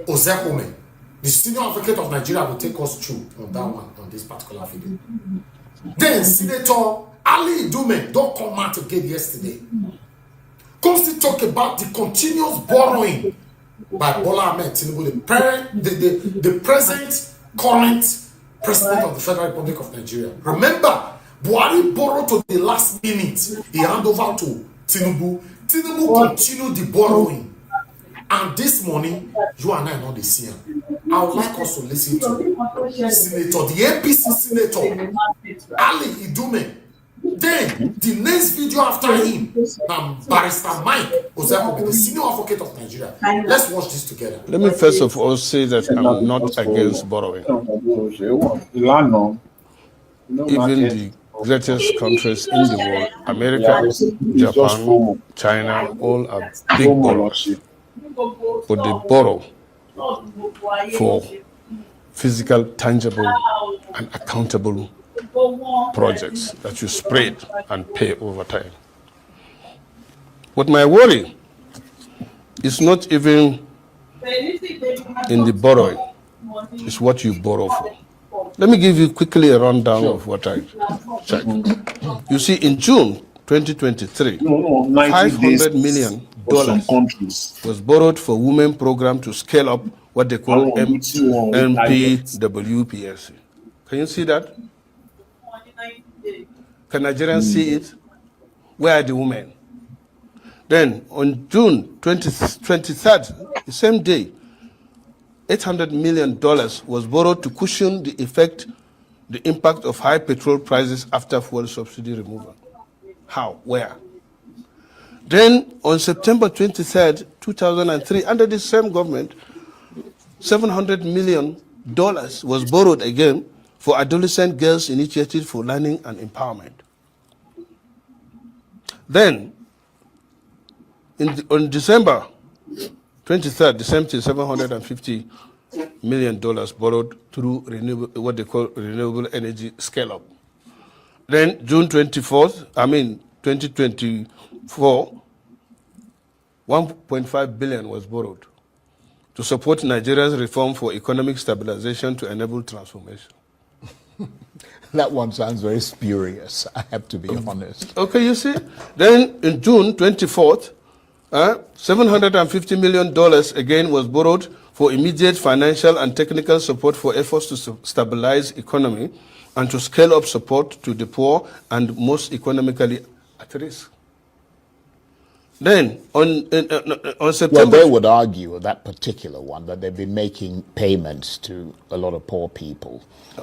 Ozekome, the senior advocate of Nigeria, will take us through on that one, on this particular video. Then Senator Ali Idume don't come out again yesterday. Comes to talk about the continuous borrowing by Bola Ahmed Tinubu, the present current president of the Federal Republic of Nigeria. Remember, Buhari borrowed to the last minute. He handed over to Tinubu. Tinubu continued the borrowing. And this morning, you and I know the same. I would like us to listen to Senator, the APC Senator, Ali Idume. Then, the next video after him, Barrister Mike Ozekome, the senior advocate of Nigeria. Let's watch this together. Let me first of all say that I'm not against borrowing. Even the greatest countries in the world, America, Japan, China, all are big borrowers. But they borrow for physical, tangible, and accountable projects that you spread and pay over time. But my worry is not even in the borrowing, it's what you borrow for. Let me give you quickly a rundown of what I checked. You see, in June 2023, $500 million was borrowed for women program to scale up what they call MPWPSC. Can you see that? Can Nigerians see it? Where are the women? Then on June 23rd, the same day, $800 million was borrowed to cushion the impact of high petrol prices after fuel subsidy removal. How? Where? Then on September 23rd, 2003, under the same government, $700 million was borrowed again for Adolescent Girls Initiative for Learning and Empowerment. Then, on December 23rd, the same thing, $750 million borrowed through what they call renewable energy scale-up. Then, June 24th, 2024, $1.5 billion was borrowed to support Nigeria's reform for economic stabilization to enable transformation. That one sounds very spurious, I have to be honest. Okay, you see? Then in June 24th, $750 million again was borrowed for immediate financial and technical support for efforts to stabilize economy and to scale up support to the poor and most economically at risk. Then on September. Well, they would argue that particular one that they've been making payments to a lot of poor people.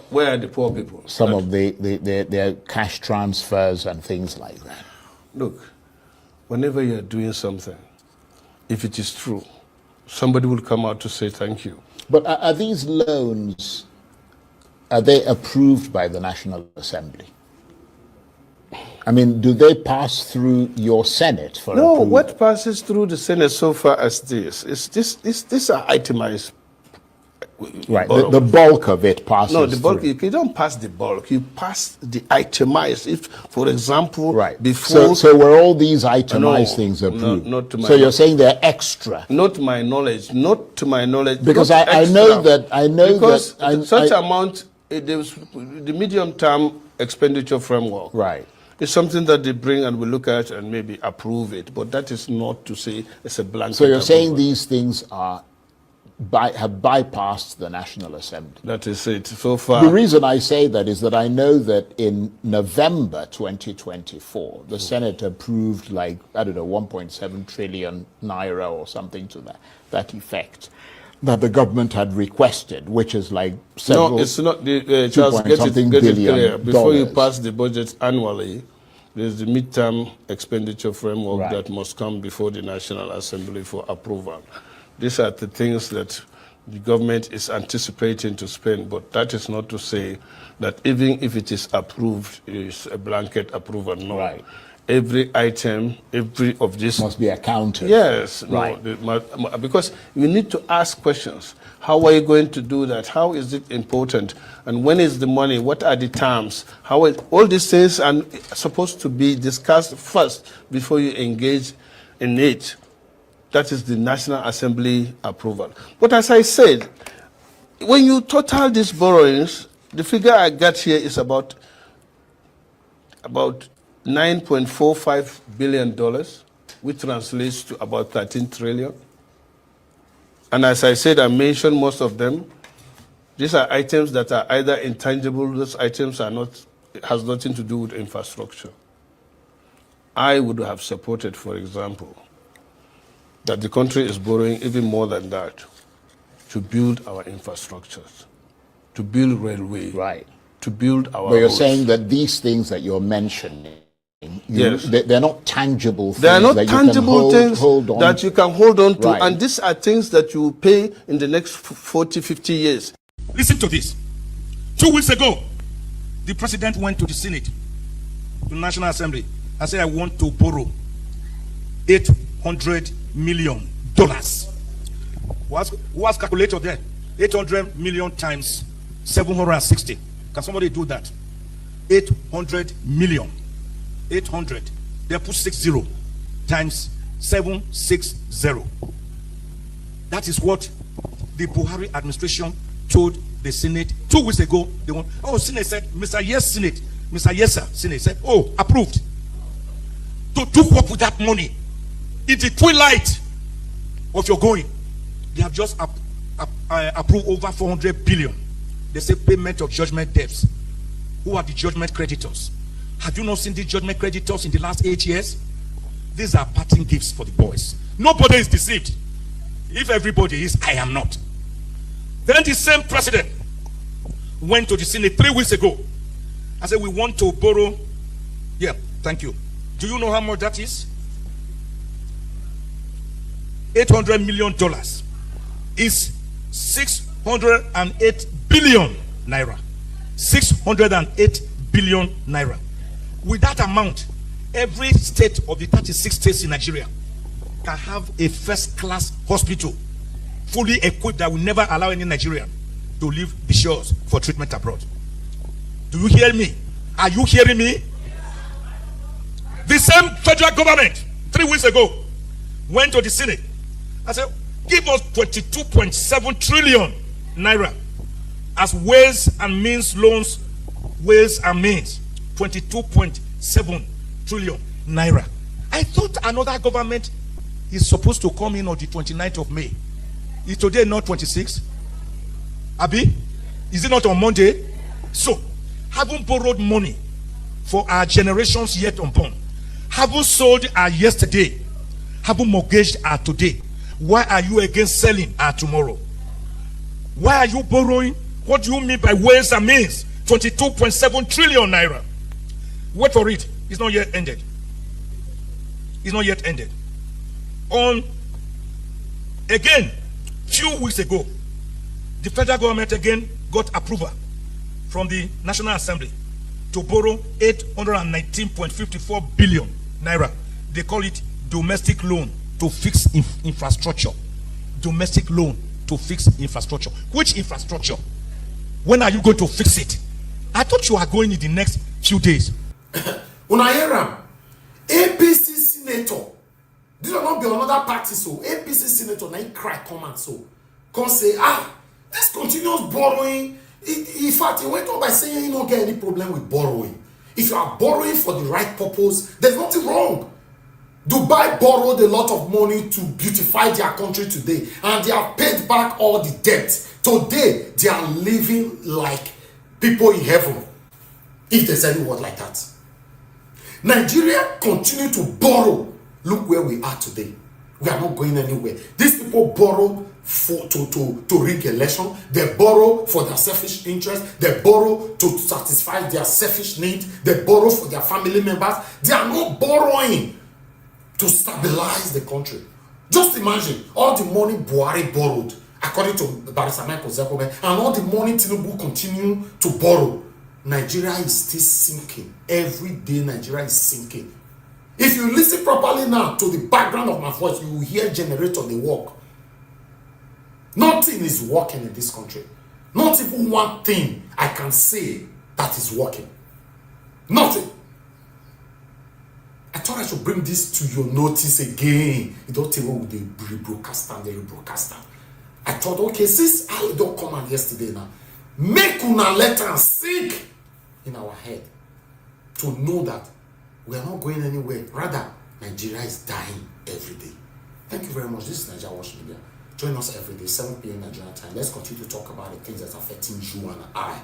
Where are the poor people? Some of their cash transfers and things like that. Look, whenever you're doing something, if it is true, somebody will come out to say thank you. But are these loans, are they approved by the National Assembly? I mean, do they pass through your Senate for No, approval? what passes through the Senate so far as this is these are itemized. Right, the bulk of it passes No, the bulk, through. you don't pass the bulk, you pass the itemized. If, for example, Right. before... So were all these itemized things No, approved? not to my so you're knowledge. saying they're extra? Not to my knowledge, not to my knowledge. Because not I extra. know that Because I, such amount, there was the medium-term expenditure framework. Right. It's something that they bring and we look at and maybe approve it, but that is not to say it's a blanket. So you're saying approval. these things are have bypassed the National Assembly? That is it so far. The reason I say that is that I know that in November 2024, the Senate approved 1.7 trillion naira or something to that effect that the government had requested, which is several... No, it's not. Charles, get it clear. Before you pass the budget annually, there's the midterm expenditure framework that must come before the National Assembly for approval. These are the things that the government is anticipating to spend, but that is not to say that even if it is approved, it is a blanket approval. No. Right. Every item, every of this must be accounted. Yes, right. No, because you need to ask questions. How are you going to do that? How is it important? And when is the money? What are the terms? All these things are supposed to be discussed first before you engage in it. That is the National Assembly approval. But as I said, when you total these borrowings, the figure I got here is about $9.45 billion, which translates to about 13 trillion. And as I said, I mentioned most of them. These are items that are either intangible, those items are not, it has nothing to do with infrastructure. I would have supported, for example, that the country is borrowing even more than that to build our infrastructures, to build railway, right, to build our But you're roads. saying that these things that you're mentioning, Yes. they're not tangible things. They are not that tangible you can things hold on that you can hold on to, Right. and these are things that you will pay in the next 40, 50 years. Listen to this. 2 weeks ago, the president went to the Senate, to the National Assembly, and said, I want to borrow $800 million. Who has calculator there? 800 million times 760. Can somebody do that? 800 million. 800. They put 60 times 760. That is what the Buhari administration told the Senate 2 weeks ago. They want, Senate said, Mr. Yes, Senate. Mr. Yes, sir. Senate said, approved. To do what with that money? In the twilight of your going, they have just approved over 400 billion. They say payment of judgment debts. Who are the judgment creditors? Have you not seen the judgment creditors in the last 8 years? These are parting gifts for the boys. Nobody is deceived. If everybody is, I am not. Then the same president went to the Senate 3 weeks ago and said, we want to borrow. Yeah, thank you. Do you know how much that is? $800 million is 608 billion naira. 608 billion naira. With that amount, every state of the 36 states in Nigeria can have a first-class hospital, fully equipped, that will never allow any Nigerian to leave the shores for treatment abroad. Do you hear me? Are you hearing me? The same federal government 3 weeks ago went to the Senate and said, give us 22.7 trillion naira as ways and means loans, ways and means. 22.7 trillion naira. I thought another government is supposed to come in on the 29th of May. Is today not 26? Abi? Is it not on Monday? So, haven't borrowed money for our generations yet unborn. Haven't sold our yesterday. haven't mortgaged her today, why are you against selling her tomorrow? Why are you borrowing? What do you mean by ways and means? 22.7 trillion naira. Wait for it. It's not yet ended. It's not yet ended. On again, few weeks ago, the federal government again got approval from the National Assembly to borrow 819.54 billion naira. They call it domestic loan to fix infrastructure. Domestic loan to fix infrastructure. Which infrastructure? When are you going to fix it? I thought you are going in the next few days. When I hear him, APC senator, this will not be another party, so APC senator, now he cry, come and so, come say, this continuous borrowing. In fact, he went on by saying you don't get any problem with borrowing. If you are borrowing for the right purpose, there's nothing wrong. Dubai borrowed a lot of money to beautify their country today, and they have paid back all the debt. Today, they are living like people in heaven, if there's any word like that. Nigeria continue to borrow. Look where we are today. We are not going anywhere. These people borrow to rig election. They borrow for their selfish interest. They borrow to satisfy their selfish need. They borrow for their family members. They are not borrowing to stabilize the country. Just imagine all the money Buhari borrowed, according to Barrister Michael Zekobe, and all the money Tinubu continue to borrow. Nigeria is still sinking. Every day Nigeria is sinking. If you listen properly now to the background of my voice, you will hear generator they work. Nothing is working in this country. Not even one thing I can say that is working. Nothing. I thought I should bring this to your notice again. You don't tell me with the rebroadcaster. I thought, okay, since I don't come out yesterday now, make una let us sink in our head to know that we are not going anywhere. Rather, Nigeria is dying every day. Thank you very much. This is Nigeria Watch Media. Join us every day, 7 p.m. Nigerian time. Let's continue to talk about the things that are affecting you and I.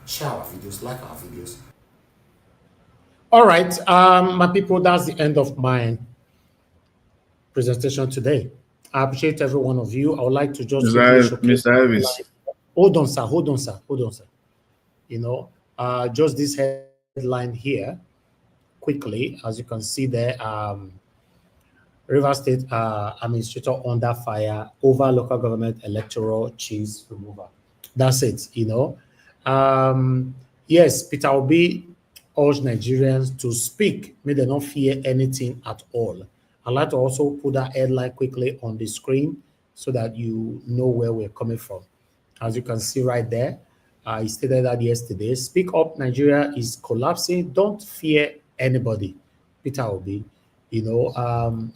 Share our videos, like our videos. All right, my people, that's the end of my presentation today. I appreciate every one of you. I would like to just Mr. Elvis. Hold on, sir. You know, just this headline here, quickly, as you can see there, River State administrator under fire over local government electoral chiefs removal. That's it, you know. Yes, Peter Obi urged Nigerians to speak, may they not fear anything at all. I'd like to also put that headline quickly on the screen so that you know where we're coming from. As you can see right there, I stated that yesterday. Speak up, Nigeria is collapsing. Don't fear anybody. Peter Obi. You know,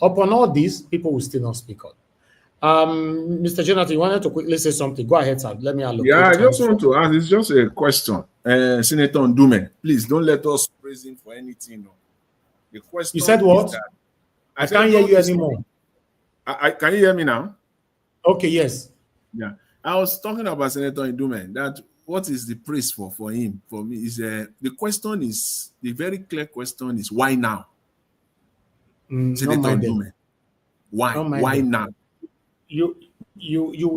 upon all this, people will still not speak up. Mr. Jonathan, you wanted to quickly say something. Go ahead, sir. Let me allocate. Yeah, I just want to ask. It's just a question. Senator Ndume, please don't let us praise him for anything. No. The question. You said what? I can't hear you anymore. Can you hear me now? Okay, yes. Yeah. I was talking about Senator Ndume, that what is the praise for him? For me, is the question is, the very clear question is, why now? Senator Ndume. Why? Why now? You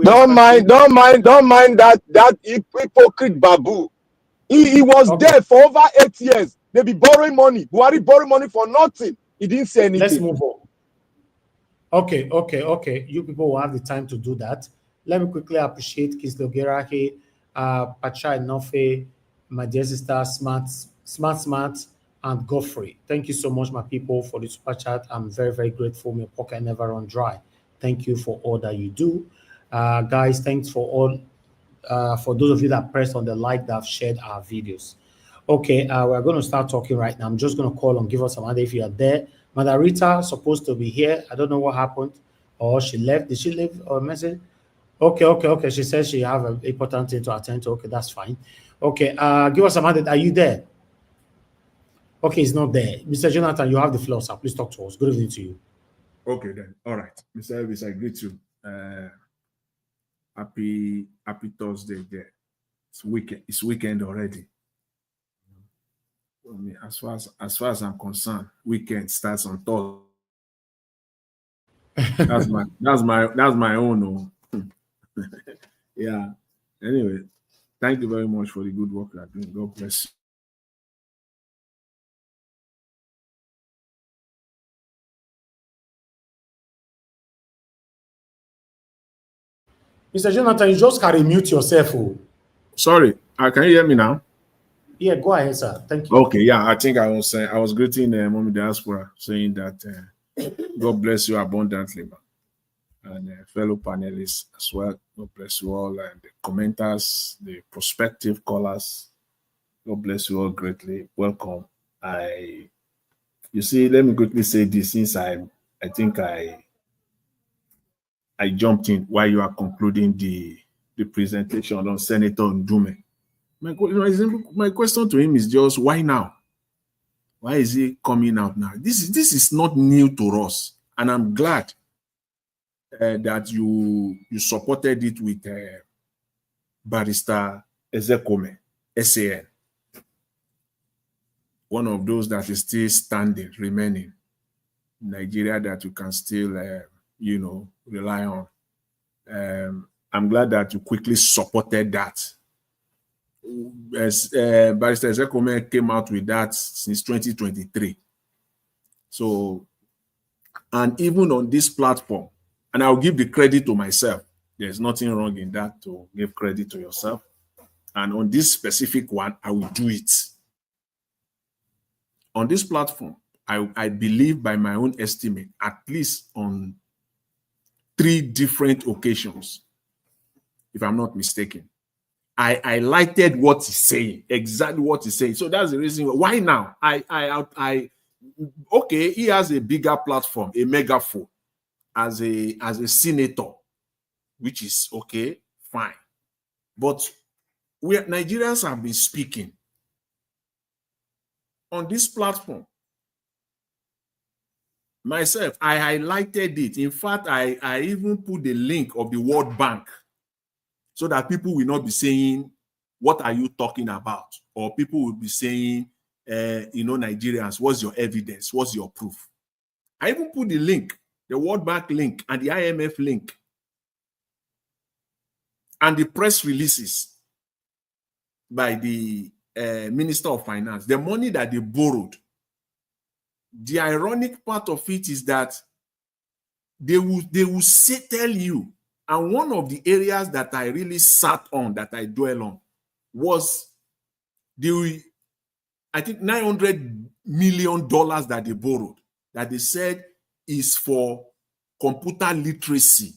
don't mind that hypocrite babu. He was there for over 8 years. They be borrowing money. Buhari borrowed money for nothing. He didn't say anything. Let's move on. Okay. You people will have the time to do that. Let me quickly appreciate Kislo Gerahe, Pacha Enofe, my dear sister, Smart, and Godfrey. Thank you so much, my people, for the super chat. I'm very, very grateful. My pocket never run dry. Thank you for all that you do. Guys, thanks for all, for those of you that pressed on the like, that have shared our videos. Okay, we're going to start talking right now. I'm just going to call on Give Us Some Hand if you are there. Mother Rita supposed to be here. I don't know what happened. Or she left. Did she leave a message? Okay. She says she have an important thing to attend to. Okay, that's fine. Okay, Give Us Some Hand. Are you there? Okay, it's not there. Mr. Jonathan, you have the floor, sir. Please talk to us. Good evening to you. Okay, then. All right. Mr. Elvis, I greet you. Happy Thursday there. It's weekend already. As far as I'm concerned, weekend starts on Thursday. That's my own. Oh. Yeah. Anyway, thank you very much for the good work you are doing. God bless you. Mr. Jonathan, you just can mute yourself. Oh. Sorry, can you hear me now? Yeah, go ahead, sir. Thank you. Okay, yeah, I think I was greeting Mommy Diaspora, saying that God bless you abundantly, man. And fellow panelists as well. God bless you all, and the commenters, the prospective callers. God bless you all greatly. Welcome. You see, let me quickly say this, since I think I jumped in while you are concluding the presentation on Senator Ndume. My question to him is just, why now? Why is he coming out now? This is not new to us, and I'm glad that you supported it with Barrister Ezekome, SAN, one of those that is still standing, remaining in Nigeria that you can still, rely on. I'm glad that you quickly supported that. As Barrister Ezekome came out with that since 2023. So, and even on this platform, and I'll give the credit to myself. There's nothing wrong in that, to give credit to yourself. And on this specific one, I will do it. On this platform, I believe, by my own estimate, at least on 3 different occasions, if I'm not mistaken, I highlighted what he's saying, exactly what he's saying. So that's the reason why now okay, he has a bigger platform, a megaphone, as a senator, which is okay, fine. But Nigerians have been speaking on this platform. Myself, I highlighted it. In fact, I even put the link of the World Bank so that people will not be saying, what are you talking about? Or people will be saying, Nigerians, what's your evidence? What's your proof? I even put the link, the World Bank link and the IMF link and the press releases by the Minister of Finance, the money that they borrowed. The ironic part of it is that they will tell you, and one of the areas that I really sat on, that I dwell on, was I think $900 million that they borrowed, that they said is for computer literacy.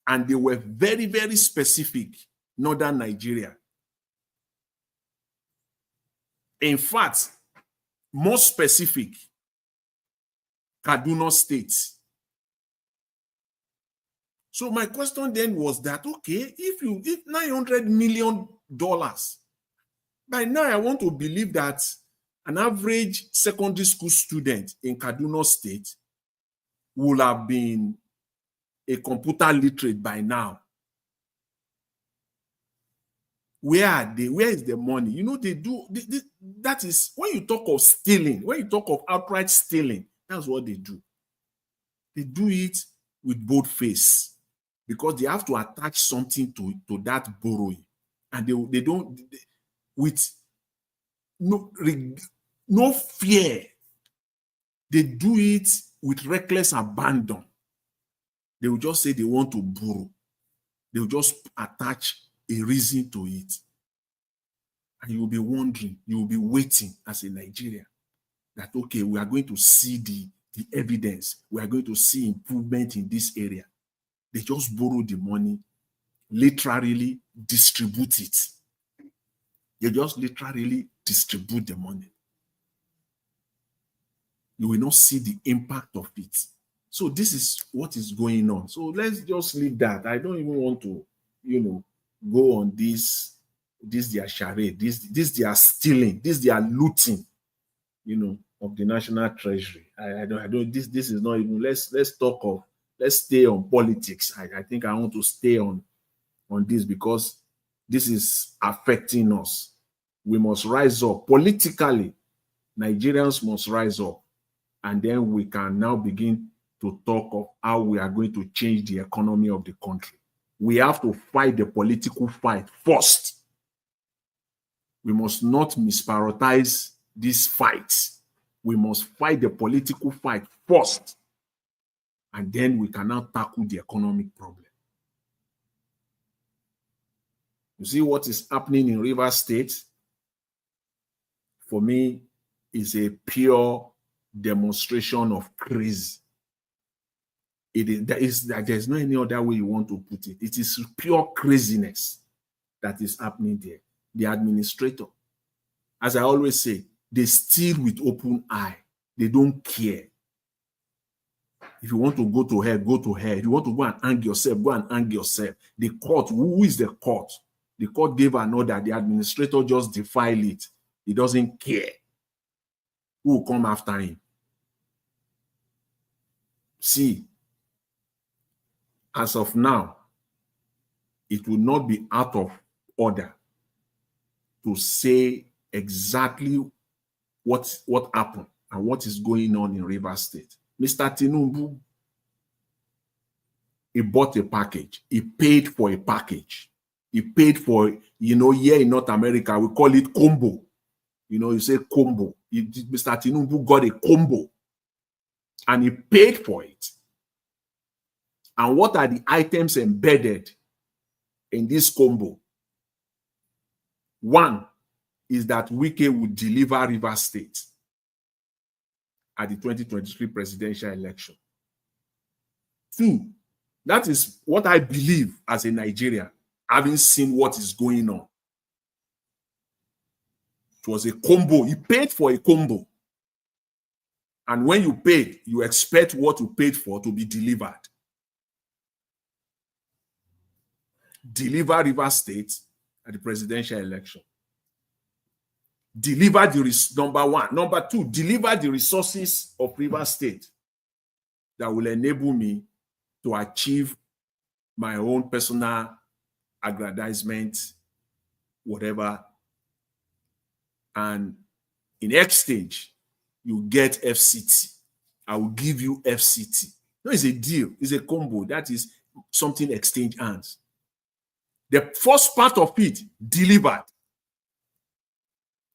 And they were very, very specific, northern Nigeria. In fact, more specific, Kaduna State. So my question then was that, okay, if $900 million, by now I want to believe that an average secondary school student in Kaduna State will have been a computer literate by now. Where are they? Where is the money? That is, when you talk of stealing, when you talk of outright stealing, that's what they do. They do it with both face, because they have to attach something to that borrowing. And they don't, with no fear, they do it with reckless abandon. They will just say they want to borrow. They will just attach a reason to it. And you will be wondering, you will be waiting as a Nigerian that, okay, we are going to see the evidence. We are going to see improvement in this area. They just borrow the money, literally distribute it. They just literally distribute the money. You will not see the impact of it. So this is what is going on. So let's just leave that. I don't even want to, go on this their charade, this they are stealing, this they are looting, of the national treasury. I don't. This is not even. Let's stay on politics. I think I want to stay on this, because this is affecting us. We must rise up politically. Nigerians must rise up, and then we can now begin to talk of how we are going to change the economy of the country. We have to fight the political fight first. We must not misprioritize these fights. We must fight the political fight first, and then we can now tackle the economic problem. You see what is happening in Rivers State? For me, is a pure demonstration of crazy. There's no any other way you want to put it. It is pure craziness that is happening there. The administrator, as I always say, they steal with open eye. They don't care. If you want to go to hell, go to hell. If you want to go and hang yourself, go and hang yourself. The court, who is the court? The court gave an order. The administrator just defile it. He doesn't care. Who will come after him? See, as of now, it will not be out of order to say exactly what happened and what is going on in Rivers State. Mr. Tinubu, he bought a package. He paid for a package. He paid for, here in North America, we call it combo. You say combo. Mr. Tinubu got a combo and he paid for it. And what are the items embedded in this combo? One is that Wike would deliver Rivers State at the 2023 presidential election. Two, that is what I believe as a Nigerian, having seen what is going on. It was a combo. He paid for a combo. And when you paid, you expect what you paid for to be delivered. Deliver Rivers State at the presidential election. Deliver number one. Number two, deliver the resources of Rivers State that will enable me to achieve my own personal aggrandizement, whatever. And in exchange, you get FCT. I will give you FCT. No, it's a deal. It's a combo. That is something exchange hands. The first part of it delivered.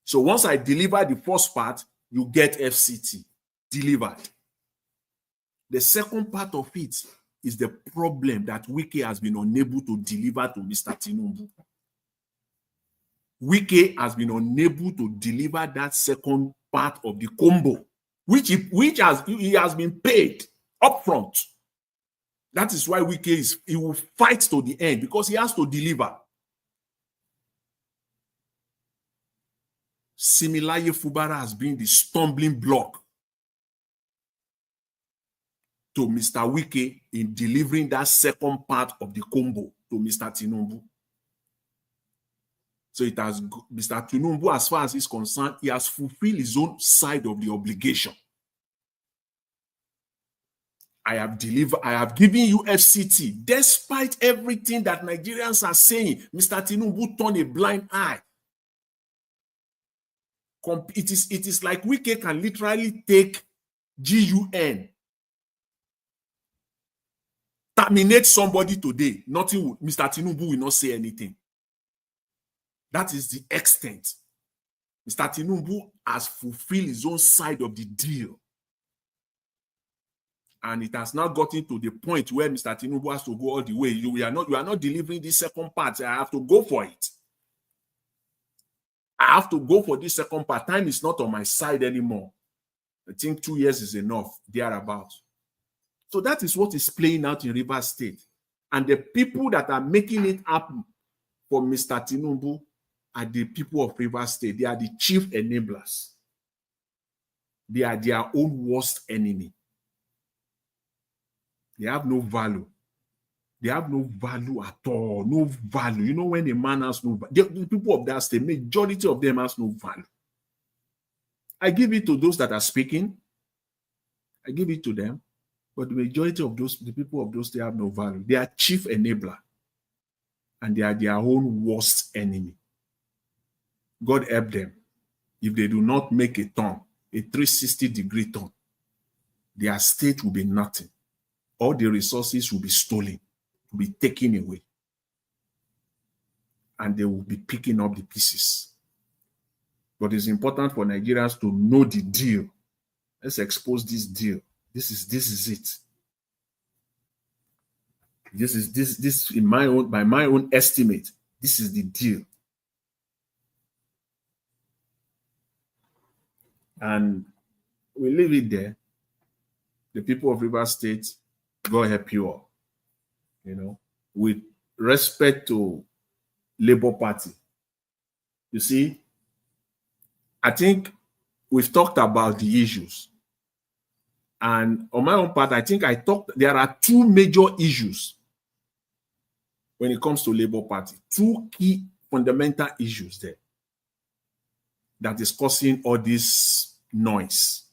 So once I deliver the first part, you get FCT delivered. The second part of it is the problem that Wike has been unable to deliver to Mr. Tinubu. Wike has been unable to deliver that second part of the combo, which he has been paid upfront. That is why he will fight to the end, because he has to deliver. Similaye Fubara has been the stumbling block to Mr. Wike in delivering that second part of the combo to Mr. Tinubu. So it has, Mr. Tinubu, as far as he's concerned, he has fulfilled his own side of the obligation. I have given you FCT, despite everything that Nigerians are saying. Mr. Tinubu turned a blind eye. It is like Wike can literally take GUN, terminate somebody today. Mr. Tinubu will not say anything. That is the extent. Mr. Tinubu has fulfilled his own side of the deal. And it has now gotten to the point where Mr. Tinubu has to go all the way. You are not delivering this second part. I have to go for it. I have to go for this second part. Time is not on my side anymore. I think 2 years is enough, thereabouts. So that is what is playing out in Rivers State. And the people that are making it happen for Mr. Tinubu are the people of Rivers State. They are the chief enablers. They are their own worst enemy. They have no value. They have no value at all. No value. You know, when a man has no value, the people of that state, majority of them has no value. I give it to those that are speaking. I give it to them. But the majority of the people of those states have no value. They are chief enabler. And they are their own worst enemy. God help them. If they do not make a turn, a 360-degree turn, their state will be nothing. all the resources will be stolen, will be taken away. And they will be picking up the pieces. But it's important for Nigerians to know the deal. Let's expose this deal. This is it. This in my own, by my own estimate, this is the deal. And we leave it there. The people of Rivers State, God help you all. You know, with respect to Labour Party. You see, I think we've talked about the issues. And on my own part, I think there are two major issues when it comes to Labour Party. Two key fundamental issues there that is causing all this noise.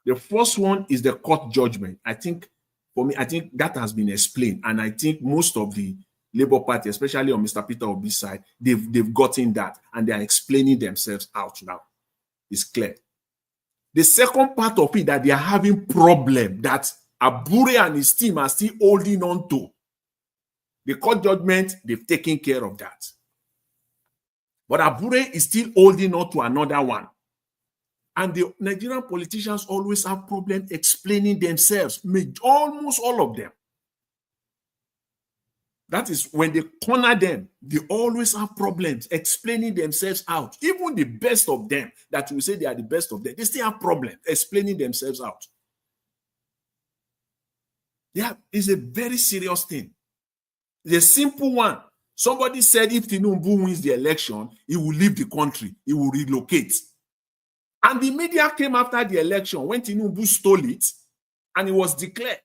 The first one is the court judgment. I think, for me, I think that has been explained. And I think most of the Labour Party, especially on Mr. Peter Obi's side, they've gotten that and they are explaining themselves out now. It's clear. The second part of it that they are having problem that Abure and his team are still holding on to. The court judgment, they've taken care of that. But Abure is still holding on to another one. And the Nigerian politicians always have problems explaining themselves, almost all of them. That is when they corner them, they always have problems explaining themselves out. Even the best of them, that we say they are the best of them, they still have problems explaining themselves out. Yeah, it's a very serious thing. The simple one. Somebody said if Tinubu wins the election, he will leave the country, he will relocate. And the media came after the election when Tinubu stole it and he was declared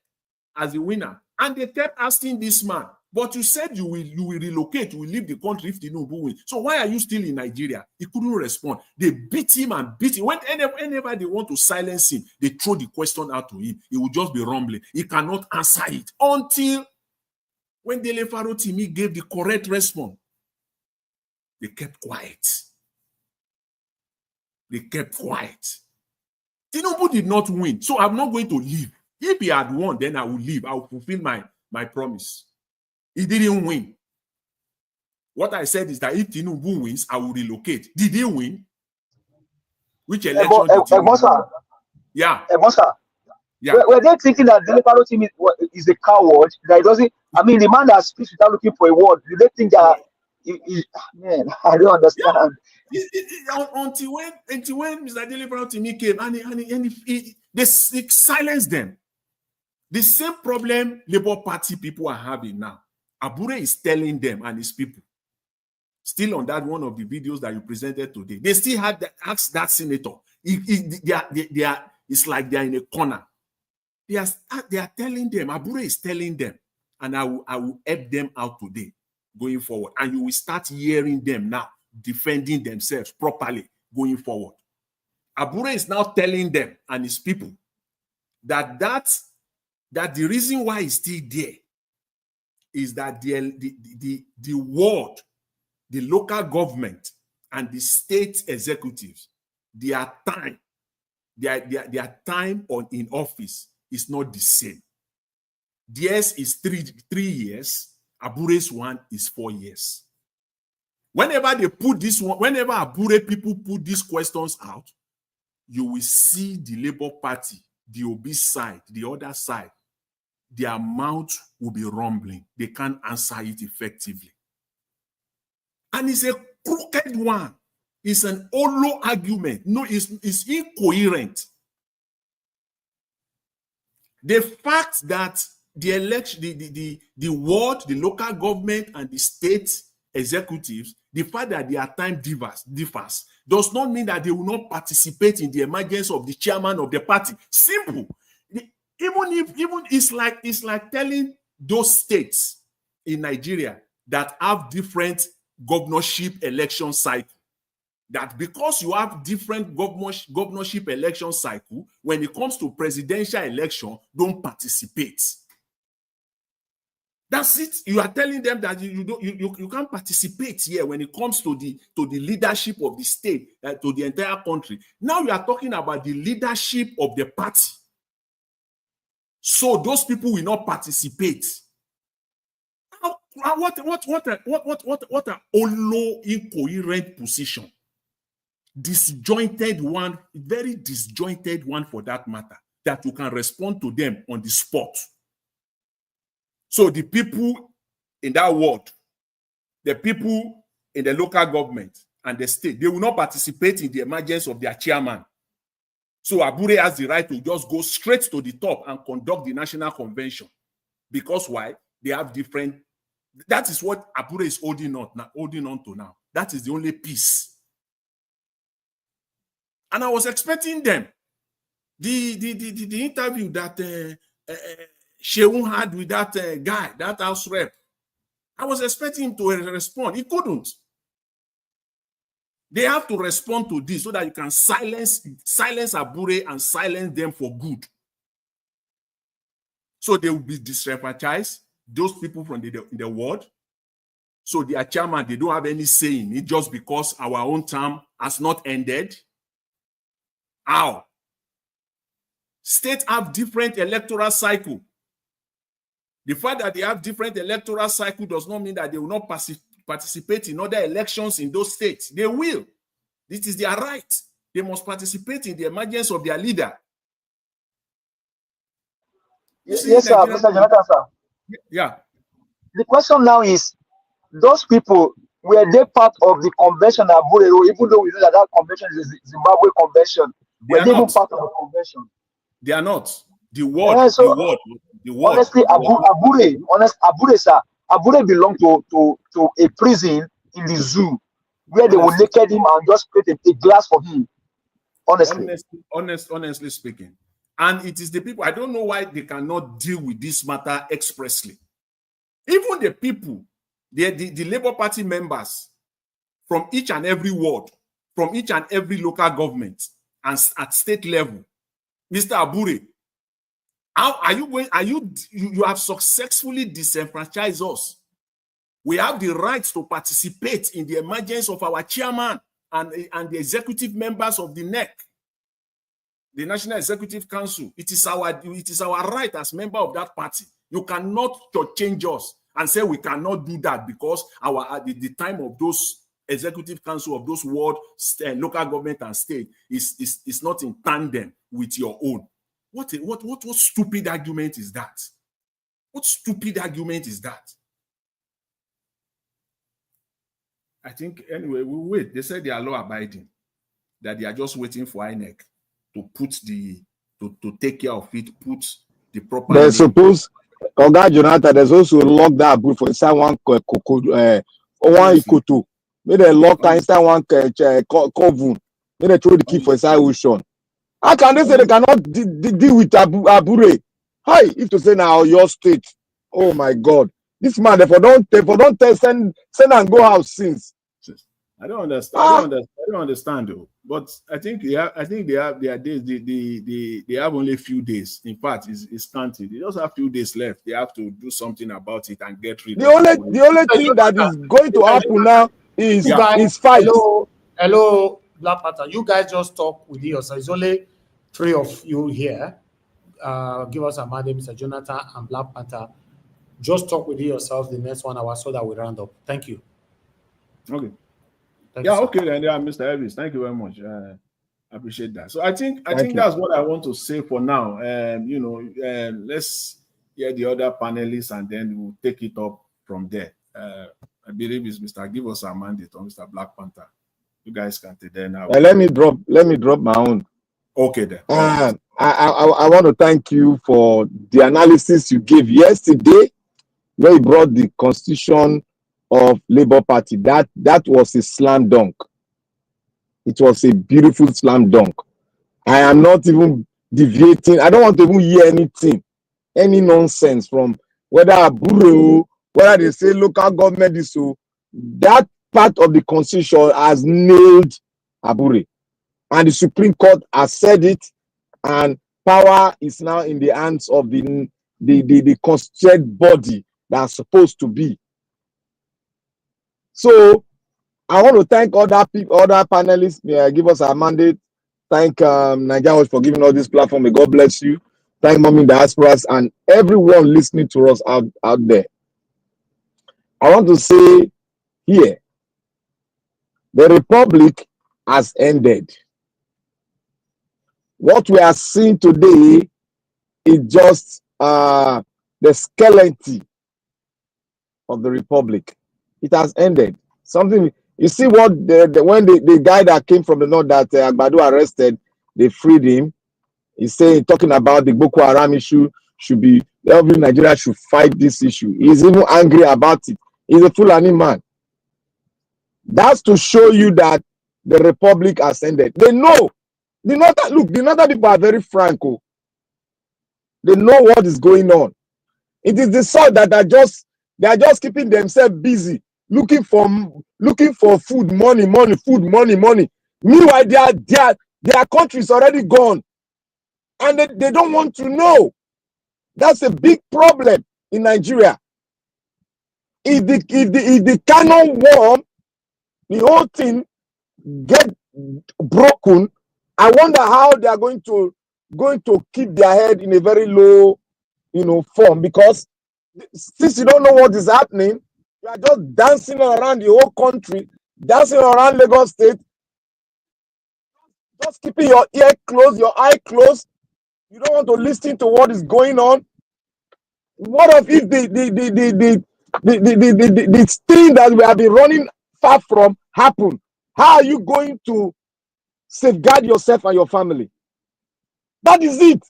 as the winner. And they kept asking this man, but you said you will relocate, you will leave the country if Tinubu wins. So why are you still in Nigeria? He couldn't respond. They beat him and beat him. Whenever they want to silence him, they throw the question out to him. He will just be rumbling. He cannot answer it until when Dele Farotimi gave the correct response. They kept quiet. They kept quiet. Tinubu did not win, so I'm not going to leave. If he had won, then I will leave. I will fulfill my promise. He didn't win. What I said is that if Tinubu wins, I will relocate. Did he win? Which election did he win? Yeah. Yeah. Were they thinking that the Liberal team is a coward? That it doesn't. I mean, the man that speaks without looking for a word. Do they think that? Man, I don't understand. Yeah. Until when Mr. Deliberate to me came and they silenced them. The same problem Labour Party people are having now. Abure is telling them and his people. Still on that one of the videos that you presented today, they still had asked that senator. It's like they are in a corner. They are telling them, Abure is telling them, and I will help them out today, going forward. And you will start hearing them now defending themselves properly going forward. Abure is now telling them and his people that the reason why he's still there is that the ward, the local government, and the state executives, their time in office is not the same. Theirs is three years. Abure's one is 4 years. Whenever they put this one, whenever Abure people put these questions out, you will see the Labour Party, the Obi side, the other side, their mouth will be rumbling. They can't answer it effectively. And it's a crooked one. It's an hollow argument. No, it's incoherent. The fact that the election, the ward, the local government, and the state executives, the fact that their time differs does not mean that they will not participate in the emergence of the chairman of the party. Simple. Even it's like telling those states in Nigeria that have different governorship election cycle, that because you have different governorship election cycle, when it comes to presidential election, don't participate. That's it. You are telling them that you can't participate here when it comes to the leadership of the state, to the entire country. Now you are talking about the leadership of the party. So those people will not participate. What an hollow, incoherent position. Disjointed one, very disjointed one for that matter, that you can respond to them on the spot. So the people in that ward, the people in the local government and the state, they will not participate in the emergence of their chairman. So Abure has the right to just go straight to the top and conduct the national convention. Because why? They have different. That is what Abure is holding on to now. That is the only piece. And I was expecting them. The interview that Sheun had with that guy, that house rep, I was expecting him to respond. He couldn't. They have to respond to this so that you can silence Abure and silence them for good. So they will be disenfranchised, those people from the world. So their chairman, they don't have any say in it just because our own term has not ended. How? States have different electoral cycle. The fact that they have different electoral cycle does not mean that they will not participate in other elections in those states. They will. This is their right. They must participate in the emergence of their leader. Yes, sir, Mr. Jonathan, sir. Yeah. The question now is, those people, were they part of the convention at Burero, even though we know that that convention is a Zimbabwe convention? Were they even part of the convention? They are not. The word, the word. Honestly, Abure, sir, Abure belonged to a prison in the zoo where they would naked him and just create a glass for him. Honestly speaking. And it is the people, I don't know why they cannot deal with this matter expressly. Even the people, the Labour Party members from each and every ward, from each and every local government and at state level, Mr. Abure, how are you going? You have successfully disenfranchised us. We have the right to participate in the emergence of our chairman and the executive members of the NEC, the National Executive Council. It is our right as member of that party. You cannot change us and say we cannot do that because the time of those executive council of those ward, local government and state is not in tandem with your own. What stupid argument is that? What stupid argument is that? I think anyway, we'll wait. They said they are law abiding, that they are just waiting for INEC to put to take care of it, put the proper. They're supposed, Oga Jonathan, there's also lock that boot for inside one one ikoto. Maybe they lock inside one coven. Maybe they throw the key for inside ocean. How can they say they cannot deal with Abure? Hi, if to say now your state. Oh my God. This man, therefore don't send and go out since. I don't understand. I don't understand though. But I think they have their days. They have only a few days. In fact, it's scanty. They just have a few days left. They have to do something about it and get rid of it. The only thing that is going to happen now is fight. Hello, Black Panther. You guys just talk with yourself. It's only 3 of you here. Give us a mandate, Mr. Jonathan and Black Panther. Just talk with yourself the next 1 hour so that we round up. Thank you. Okay. Thank you, okay then. Yeah, Mr. Elvis. Thank you very much. I appreciate that. So I think that's what I want to say for now. Let's hear the other panelists and then we'll take it up from there. I believe it's Mr. Give us a mandate or Mr. Black Panther. You guys can take that now. Let me drop my own. Okay then. I want to thank you for the analysis you gave yesterday, where you brought the constitution of Labour Party. That was a slam dunk. It was a beautiful slam dunk. I am not even deviating. I don't want to even hear anything, any nonsense from whether Abure, whether they say local government is so. That part of the constitution has nailed Abure. And the Supreme Court has said it, and power is now in the hands of the constituted body that's supposed to be. So I want to thank other people, other panelists. May I give us a mandate. Thank Nigerians for giving us this platform. May God bless you. thank Mommy Diasporas and everyone listening to us out there. I want to say here, the Republic has ended. What we are seeing today is just the skeleton of the Republic. It has ended. Something, you see what when the guy that came from the north that Agbado arrested, they freed him. He's saying, talking about the Boko Haram issue, should be, every Nigeria should fight this issue. He's even angry about it. He's a Fulani man. That's to show you that the Republic has ended. They know. The northern people are very franco. They know what is going on. It is the South that they are just keeping themselves busy, looking for food, money. Meanwhile, their country is already gone. And they don't want to know. That's a big problem in Nigeria. If the cannon worm, the whole thing get broken, I wonder how they are going to keep their head in a very low, form, because since you don't know what is happening, you are just dancing around the whole country, dancing around Lagos State, just keeping your ear closed, your eye closed. You don't want to listen to what is going on. What if the thing that we have been running far from happen? How are you going to safeguard yourself and your family? That is it.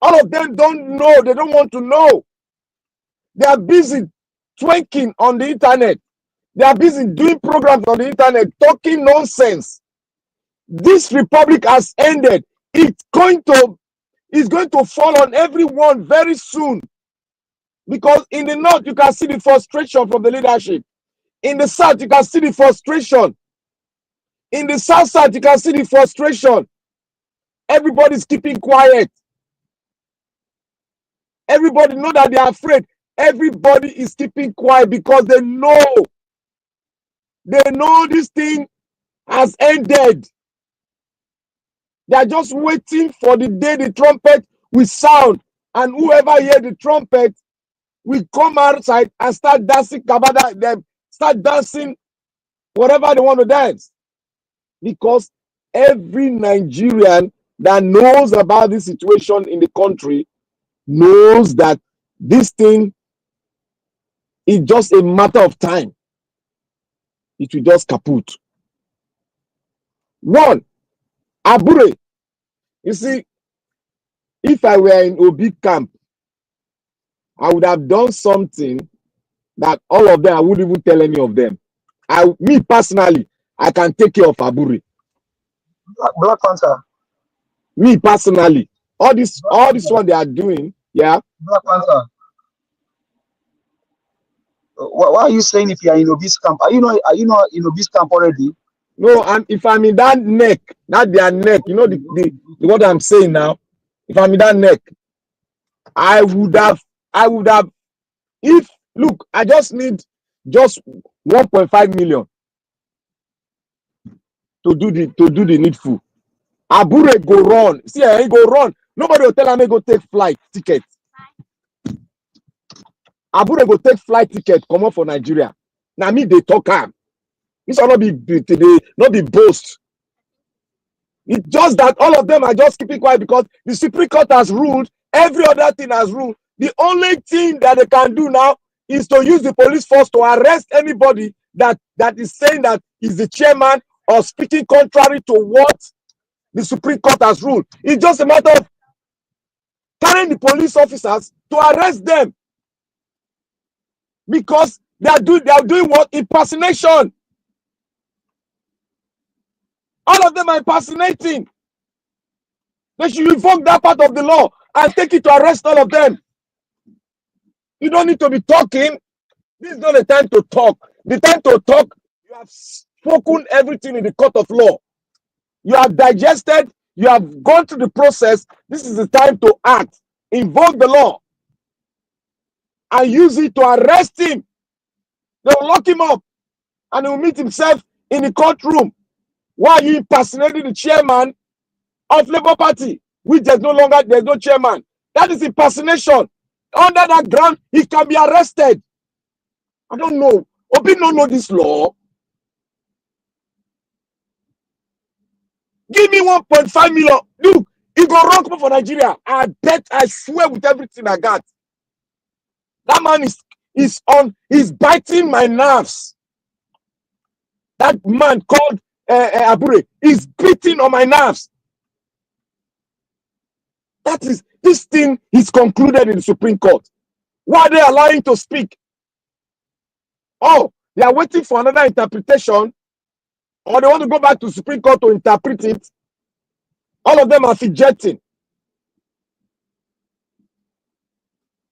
All of them don't know. They don't want to know. They are busy twerking on the internet. They are busy doing programs on the internet, talking nonsense. This Republic has ended. It's going to fall on everyone very soon. Because in the north, you can see the frustration from the leadership. In the south, you can see the frustration. In the south side, you can see the frustration. Everybody's keeping quiet. Everybody know that they are afraid. Everybody is keeping quiet because they know this thing has ended. They are just waiting for the day the trumpet will sound, and whoever hear the trumpet will come outside and start dancing kabada, them start dancing whatever they want to dance. Because every Nigerian that knows about this situation in the country knows that this thing is just a matter of time. It will just kaput. One, Abure. You see, if I were in Obi camp, I would have done something that all of them, I wouldn't even tell any of them. Me personally, I can take care of Abure. Black Panther. Me personally, all this one they are doing, yeah. Black Panther. Why are you saying if you are in Obi's camp? Are you not in Obi's camp already? No, and if I'm in that neck, not their neck, you know the what I'm saying now. If I'm in that neck, I would have. If look, I just need just 1.5 million to do the needful. Abure go run. See, he go run. Nobody will tell him go take flight ticket. Abure go take flight ticket, come on for Nigeria. Now me they talk am. This will not be boast. It's just that all of them are just keeping quiet because the Supreme Court has ruled, every other thing has ruled. The only thing that they can do now is to use the police force to arrest anybody that is saying that is the chairman or speaking contrary to what the Supreme Court has ruled. It's just a matter of carrying the police officers to arrest them because they are doing what? Impersonation. All of them are impersonating. They should invoke that part of the law and take it to arrest all of them. You don't need to be talking. This is not the time to talk. The time to talk, you have spoken everything in the court of law. You have digested, you have gone through the process. This is the time to act. Invoke the law and use it to arrest him. They will lock him up and he will meet himself in the courtroom. Why are you impersonating the chairman of Labour Party, which there's no chairman? That is impersonation. Under that ground, he can be arrested. I don't know. Obi don't know this law. Give me 1.5 million. Look, he go run come for Nigeria. I bet, I swear with everything I got. That man is biting my nerves. That man called Abure is beating on my nerves. That is, this thing is concluded in the Supreme Court. Why are they allowing to speak? Oh, they are waiting for another interpretation, or they want to go back to Supreme Court to interpret it. All of them are fidgeting.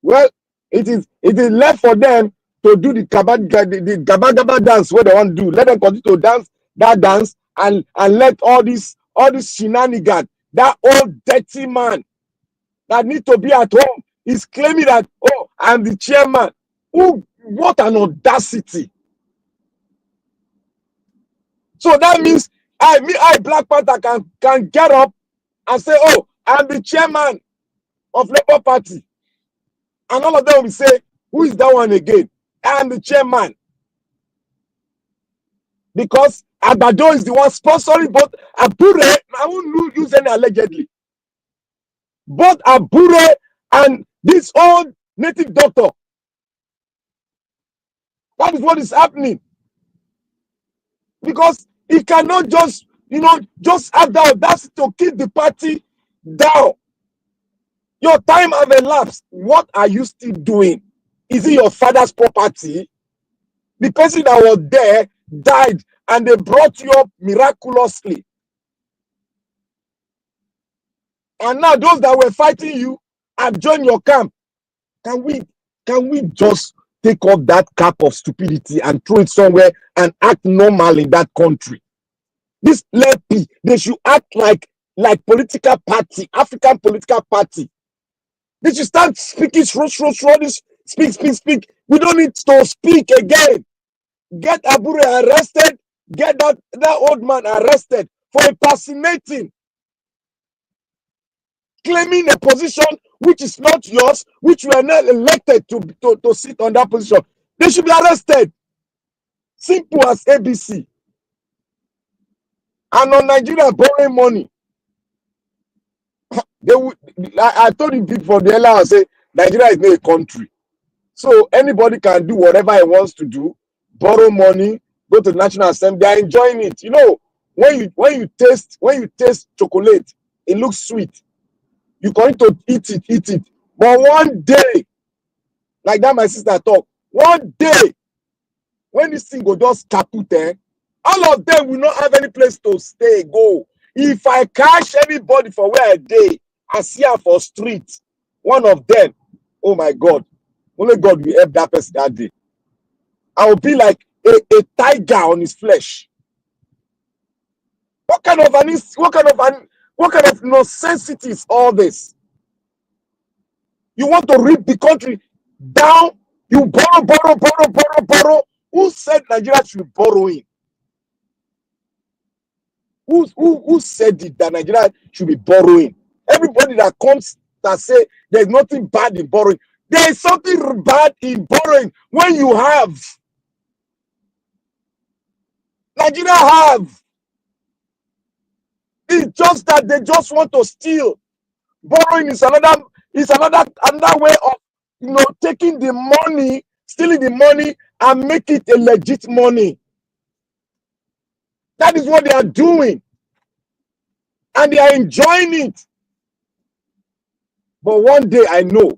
Well, it is left for them to do the gaba dance where they want to do. Let them continue to dance that dance and let all this shenanigans, that old dirty man that need to be at home is claiming that, oh, I'm the chairman. What an audacity. So that means I Black Panther can get up and say, oh, I'm the chairman of Labour Party. And all of them will say, who is that one again? I'm the chairman. Because Abado is the one sponsoring both Abure, I won't use any allegedly. Both Abure and this old native doctor. That is what is happening. Because he cannot just, just have the audacity to keep the party down. Your time have elapsed. What are you still doing? Is it your father's property? The person that was there died and they brought you up miraculously. And now those that were fighting you have joined your camp. Can we just take off that cap of stupidity and throw it somewhere and act normal in that country? This LP, they should act like political party, African political party. They should start speaking, speak. We don't need to speak again. Get Abure arrested, get that old man arrested for impersonating, claiming a position which is not yours, which you are not elected to sit on that position. They should be arrested. Simple as ABC. And on Nigeria borrowing money, I told you before the earlier, I say Nigeria is not a country. So anybody can do whatever he wants to do, borrow money, go to the National Assembly. They are enjoying it. When you taste chocolate, it looks sweet. You're going to eat it. But one day, like that my sister talk, one day, when this thing go just kaput, all of them will not have any place to stay, go. If I catch anybody for where I dey, I see her for street, one of them, oh my God, only God will help that person that day. I will be like a tiger on his flesh. What kind of nonsensity is all this? You want to rip the country down? You borrow. Who said Nigeria should be borrowing? Who said it that Nigeria should be borrowing? Everybody that comes that say there's nothing bad in borrowing. There is something bad in borrowing when you have. Nigeria have. It's just that they just want to steal. Borrowing is another way of taking the money, stealing the money, and make it a legit money. That is what they are doing. And they are enjoying it. But one day I know,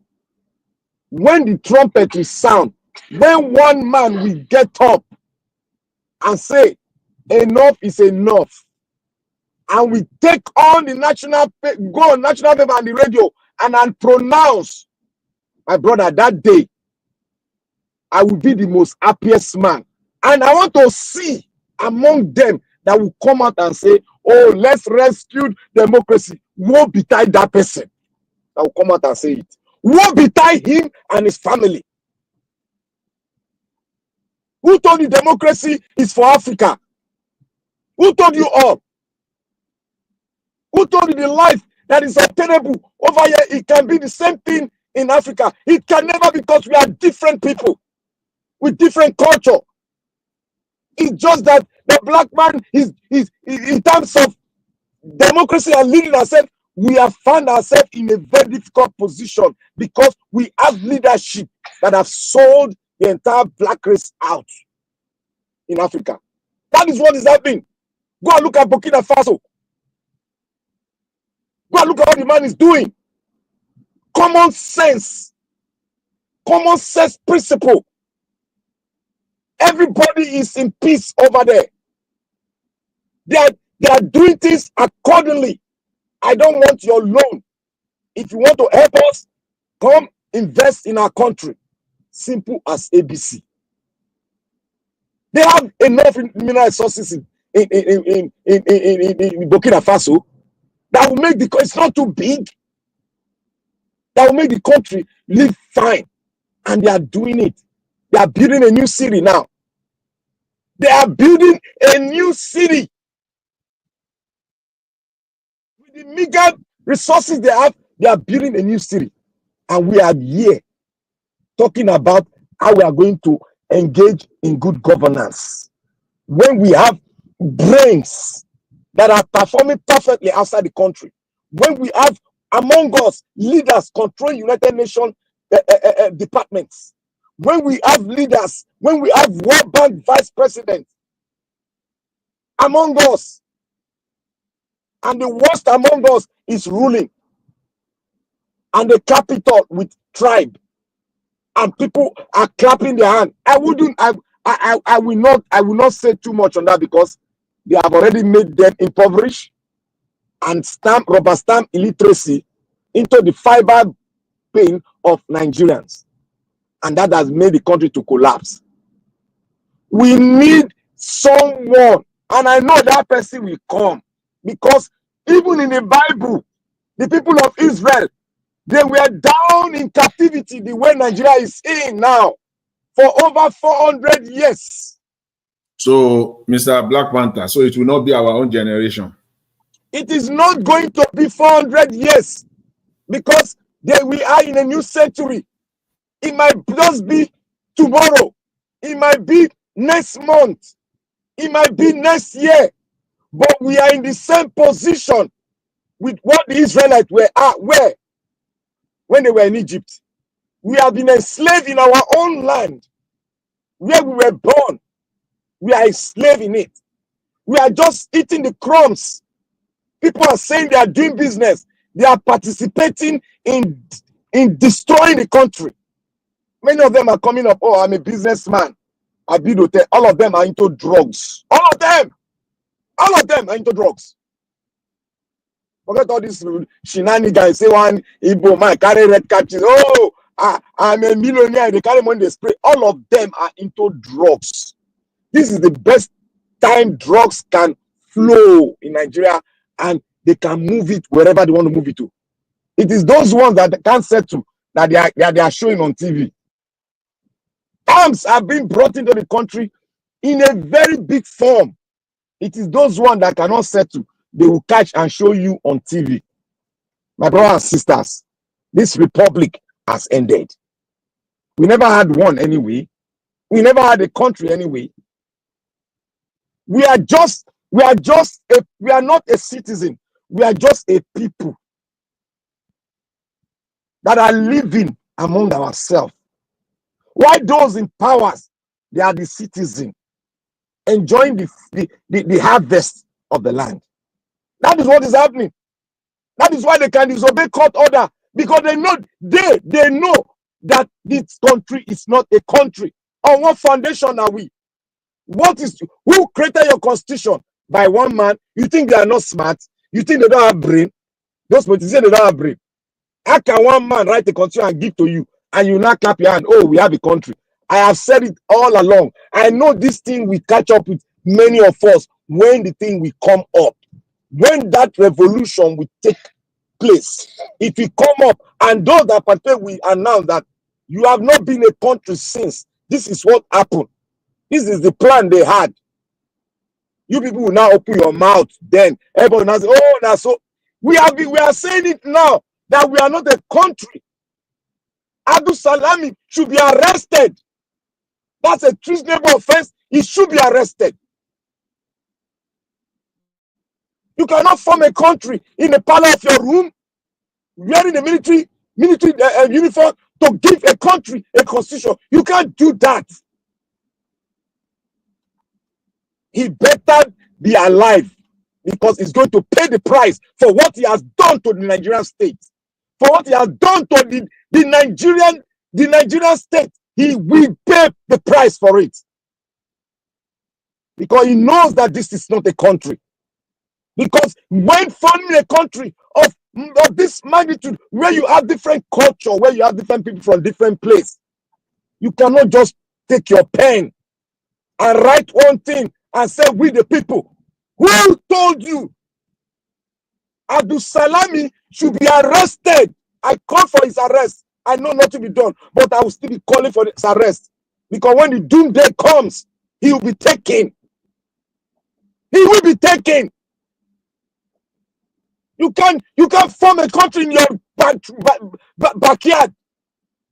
when the trumpet will sound, when one man will get up and say, enough is enough, and we take on the national paper and the radio and pronounce, my brother, that day, I will be the most happiest man. And I want to see among them that will come out and say, oh, let's rescue democracy. Woe betide that person that will come out and say it. Woe betide him and his family. Who told you democracy is for Africa? Who told you all? Who told you the life that is obtainable over here, it can be the same thing in Africa. It can never, because we are different people with different culture. It's just that the black man is in terms of democracy and leading ourselves, we have found ourselves in a very difficult position because we have leadership that have sold the entire black race out in Africa. That is what is happening. Go and look at Burkina Faso. Go and look at what the man is doing. Common sense principle. Everybody is in peace over there. They are doing things accordingly. I don't want your loan. If you want to help us, come invest in our country. Simple as ABC. They have enough mineral resources in Burkina Faso that will make it's not too big. That will make the country live fine. And they are doing it. They are building a new city now. They are building a new city. With the meager resources they have, they are building a new city. And we are here talking about how we are going to engage in good governance. When we have brains that are performing perfectly outside the country. When we have among us leaders controlling United Nations departments. When we have leaders, when we have World Bank vice presidents among us, and the worst among us is ruling, and the capital with tribe, and people are clapping their hand. I will not say too much on that because they have already made them impoverished and rubber stamp illiteracy into the fiber pain of Nigerians. And that has made the country to collapse. We need someone, and I know that person will come, because even in the Bible, the people of Israel, they were down in captivity the way Nigeria is in now for over 400 years. So, Mr. Black Panther, so it will not be our own generation. It is not going to be 400 years because we are in a new century. It might just be tomorrow. It might be next month. It might be next year. But we are in the same position with what the Israelites were when they were in Egypt. We have been enslaved in our own land where we were born. We are enslaved in it. We are just eating the crumbs. People are saying they are doing business. They are participating in destroying the country. Many of them are coming up, oh, I'm a businessman. I build hotel. All of them are into drugs. All of them are into drugs. Forget all this shenanigans. Say one Igbo man carry red catches. Oh, I'm a millionaire. They carry money, they spray. All of them are into drugs. This is the best time drugs can flow in Nigeria, and they can move it wherever they want to move it to. It is those ones that can't settle that they are showing on TV. Arms are being brought into the country in a very big form. It is those ones that cannot settle. They will catch and show you on TV. My brothers and sisters, this republic has ended. We never had one anyway. We never had a country anyway. We are not a citizen. We are just a people that are living among ourselves. Why those in powers, they are the citizen enjoying the harvest of the land. That is what is happening. That is why they can disobey court order, because they know that this country is not a country. On what foundation are we? Who created your constitution? By one man? You think they are not smart? You think they don't have brain? Those politicians, they don't have brain. How can one man write a constitution and give to you, and you now clap your hand? Oh, we have a country. I have said it all along. I know this thing will catch up with many of us when the thing will come up. When that revolution will take place, it will come up, and those that partake will announce that you have not been a country since. This is what happened. This is the plan they had. You people will now open your mouth. Then everyone will now say, oh, now so We are saying it now that we are not a country. Abdul Salami should be arrested. That's a treasonable offense. He should be arrested. You cannot form a country in the parlor of your room, wearing a military uniform to give a country a constitution. You can't do that. He better be alive, because he's going to pay the price for what he has done to the Nigerian state. For what he has done to the Nigerian state. He will pay the price for it. Because he knows that this is not a country. Because when forming a country of this magnitude, where you have different culture, where you have different people from different places, you cannot just take your pen and write one thing and say, we the people. Who told you Abdul Salami should be arrested? I call for his arrest. I know not to be done, but I will still be calling for his arrest. Because when the doomsday comes, he will be taken. He will be taken. You can't form a country in your backyard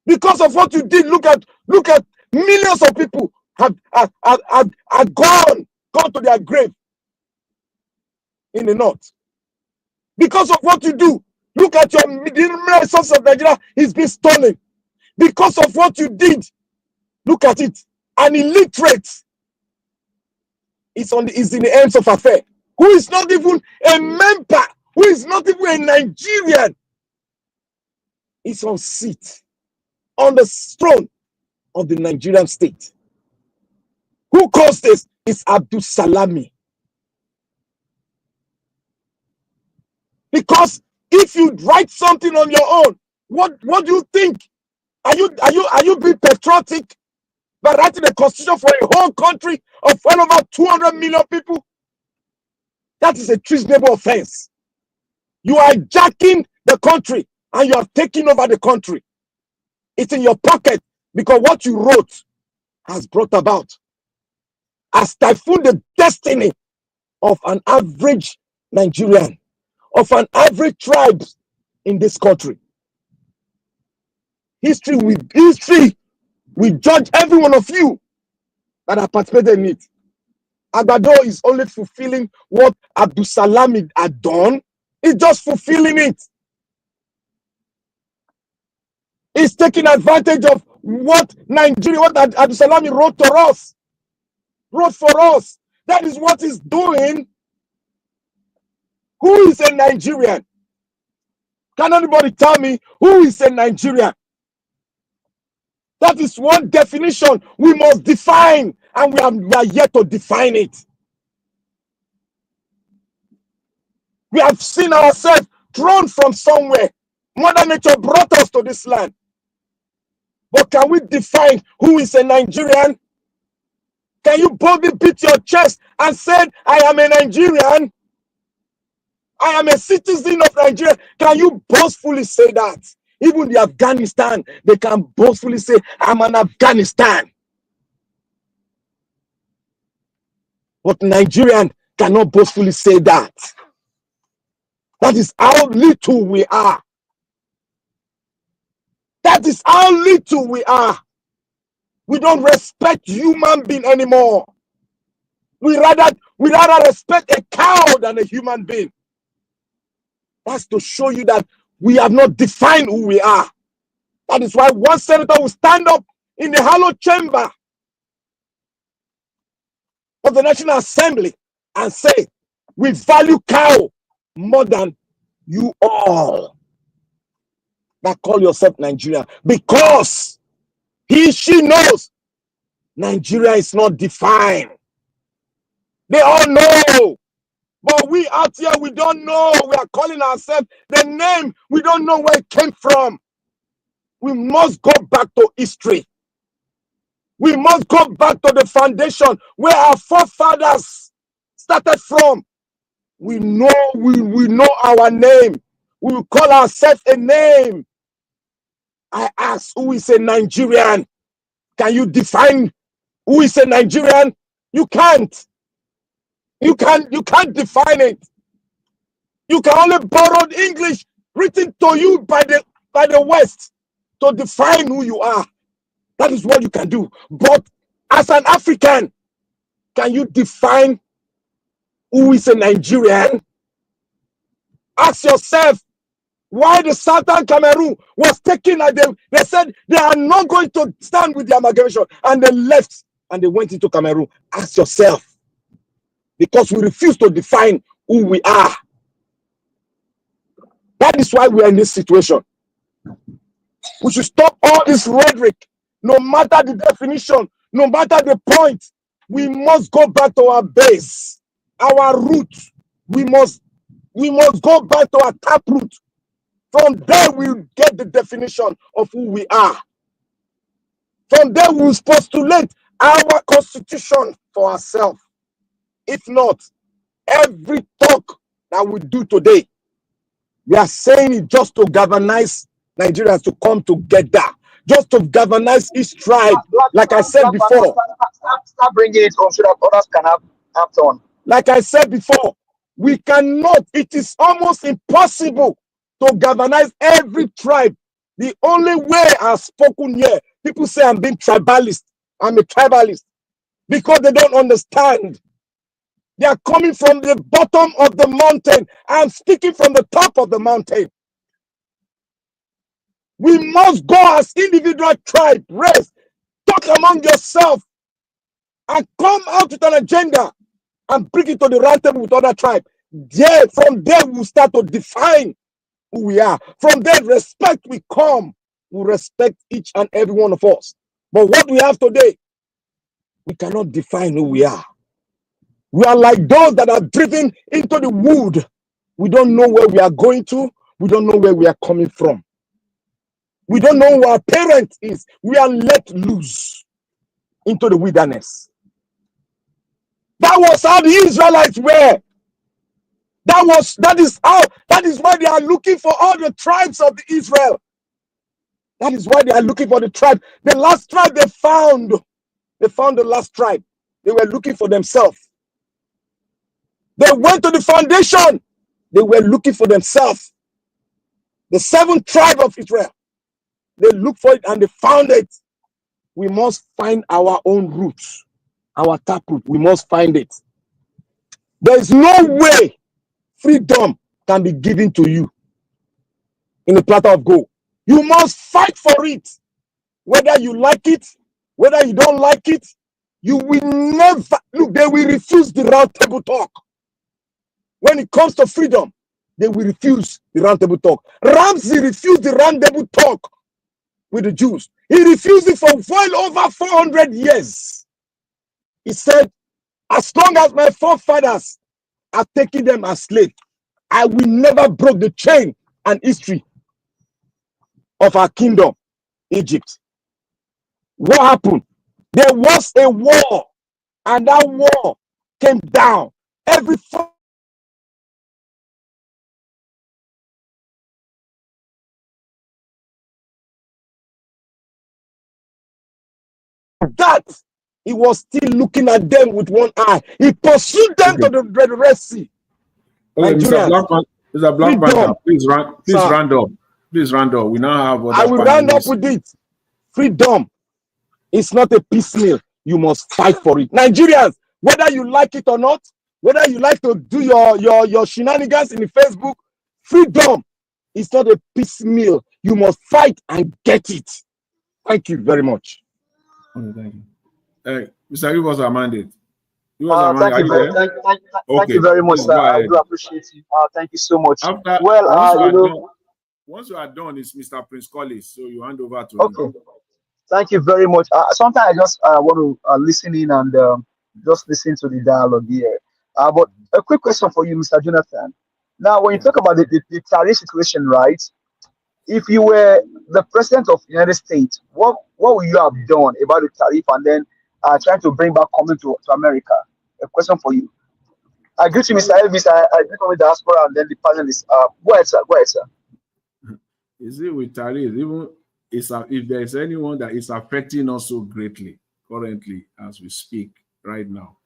because of what you did. Look at millions of people have gone to their grave in the north because of what you do. Look at the resources of Nigeria is being stolen because of what you did. Look at it. An illiterate is in the ends of affair, who is not even a member, who is not even a Nigerian, is on seat on the throne of the Nigerian state. Who caused this? It's Abdul Salami. Because if you write something on your own, what do you think? Are you being patriotic by writing a constitution for a whole country of well over 200 million people? That is a treasonable offense. You are hijacking the country and you are taking over the country. It's in your pocket because what you wrote has brought about, has typhooned the destiny of an average Nigerian, of an average tribe in this country. History will judge every one of you that have participated in it. Agbado is only fulfilling what Abdul Salami had done. He's just fulfilling it. He's taking advantage of what Abdul Salami wrote for us. That is what he's doing. Who is a Nigerian? Can anybody tell me who is a Nigerian? That is one definition we must define, and we are yet to define it. We have seen ourselves thrown from somewhere. Mother Nature brought us to this land. But can we define who is a Nigerian? Can you boldly beat your chest and say, I am a Nigerian? I am a citizen of Nigeria. Can you boastfully say that? Even the Afghanistan, they can boastfully say, I'm an Afghanistan. But Nigerian cannot boastfully say that. That is how little we are. That is how little we are. We don't respect human being anymore. We rather respect a cow than a human being. That's to show you that we have not defined who we are. That is why one senator will stand up in the hallowed chamber of the National Assembly and say, we value cow more than you all that call yourself Nigeria, because she knows Nigeria is not defined. They all know. But we out here, we don't know. We are calling ourselves the name. We don't know where it came from. We must go back to history. We must go back to the foundation where our forefathers started from. We know our name. We will call ourselves a name. I ask, who is a Nigerian? Can you define who is a Nigerian? You can't. You can't define it. You can only borrow English written to you by the West to define who you are. That is what you can do. But as an African, can you define who is a Nigerian? Ask yourself why the Southern Cameroon was taken at them. They said they are not going to stand with the amalgamation, and they left and they went into Cameroon. Ask yourself, because we refuse to define who we are. That is why we are in this situation. We should stop all this rhetoric. No matter the definition, no matter the point, we must go back to our base, our roots. We must go back to our taproot. From there, we'll get the definition of who we are. From there, we'll postulate our constitution for ourselves. If not, every talk that we do today, we are saying it just to galvanize Nigerians to come together, just to galvanize each tribe. Like I said before, stop bringing it on so that others can have turn. Like I said before, we cannot, it is almost impossible to galvanize every tribe. The only way I've spoken here, people say I'm being tribalist. I'm a tribalist because they don't understand. They are coming from the bottom of the mountain. I'm speaking from the top of the mountain. We must go as individual tribe, race, talk among yourself, and come out with an agenda and bring it to the round table with other tribes. There, from there, we'll start to define who we are. From there, respect will come. We respect each and every one of us. But what we have today, we cannot define who we are. We are like those that are driven into the wood. We don't know where we are going to. We don't know where we are coming from. We don't know who our parent is. We are let loose into the wilderness. That was how the Israelites were. That is why they are looking for all the tribes of Israel. That is why they are looking for the tribe. The last tribe they found the last tribe. They were looking for themselves. They went to the foundation. They were looking for themselves. The seventh tribe of Israel. They looked for it and they found it. We must find our own roots, our taproot. We must find it. There is no way freedom can be given to you in a platter of gold. You must fight for it. Whether you like it, whether you don't like it, you will never, look, they will refuse the round table talk. When it comes to freedom, they will refuse the round table talk. Ramsey refused the round table talk with the Jews. He refused it for well over 400 years. He said, as long as my forefathers are taking them as slaves, I will never break the chain and history of our kingdom, Egypt. What happened? There was a war, and that war came down. Every that he was still looking at them with one eye. He pursued them to the Red Sea. Okay, Mr. Black Panther, please round up. Please round up. We now have. I will round up with it. Freedom is not a piecemeal. You must fight for it. Nigerians, whether you like it or not, whether you like to do your shenanigans in the Facebook, freedom is not a piecemeal. You must fight and get it. Thank you very much. Okay, thank you. Mr. You was mandate. Thank you very much, sir. I do appreciate you. Thank you so much. Once you are done, it's Mr. Prince Collis, so you hand over to him. Okay. Thank you very much. Sometimes I just want to listen in and just listen to the dialogue here. But a quick question for you, Mr. Jonathan. Now, when you talk about the tariff situation, right? If you were the president of the United States, what would you have done about the tariff and then trying to bring back coming to America? A question for you. I greet you, Mr. Elvis. I greet you with the diaspora and then the panelists. Go ahead, sir. Go ahead, sir. You see, with tariff, even if there is anyone that is affecting us so greatly currently as we speak right now,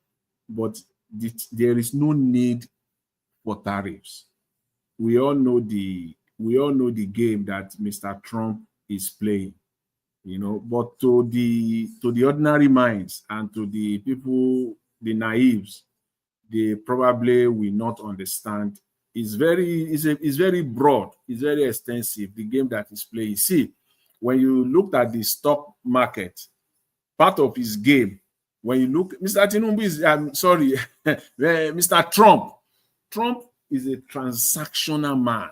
but there is no need for tariffs. we all know the game that Mr. Trump is playing, you know. But to the ordinary minds and to the people, the naives, they probably will not understand. It's very broad, it's very extensive, the game that is playing. See, when you look at the stock market, part of his game, when you look, Mr. Tinubu is, I'm sorry, Mr. Trump is a transactional man.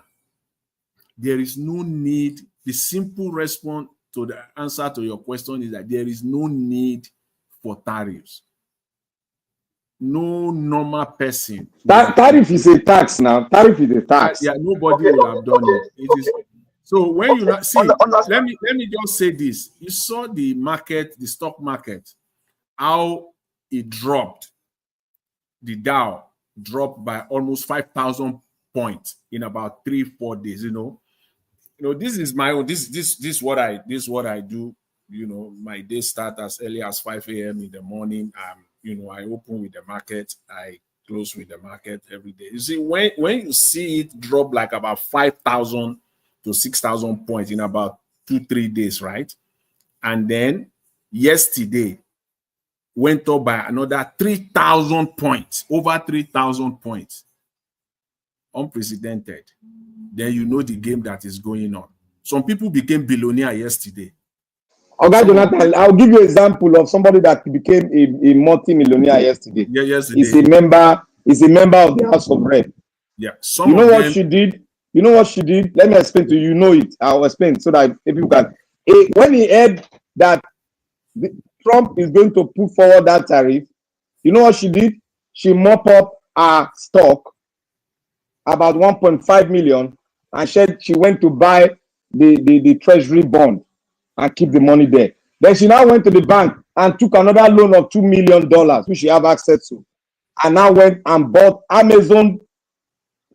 There is no need. The simple response to the answer to your question is that there is no need for tariffs. No normal person. Tariff is a tax now. Tariff is a tax. Yeah, nobody will have done it. It is. So when you not see, let me just say this. You saw the market, the stock market, how it dropped. The Dow dropped by almost 5,000 points in about 3-4 days. You know, this is my own. This what I do. You know, my day start as early as 5 a.m. in the morning. You know, I open with the market, I close with the market every day. You see, when you see it drop like about 5,000 to 6,000 points in about 2-3 days, right? And then yesterday went up by another 3,000 points, over 3,000 points. Unprecedented. Then you know the game that is going on. Some people became billionaire yesterday. Okay, Jonathan, I'll give you an example of somebody that became a multi-millionaire yesterday. Yeah, yesterday. He's a member of the House of Rep. Yeah. You know what she did? You know what she did? Let me explain to you. You know it. I'll explain so that people can. When he heard that Trump is going to put forward that tariff, you know what she did? She mop up her stock, about 1.5 million, and she went to buy the treasury bond and keep the money there. Then she now went to the bank and took another loan of $2 million, which she have access to, and now went and bought Amazon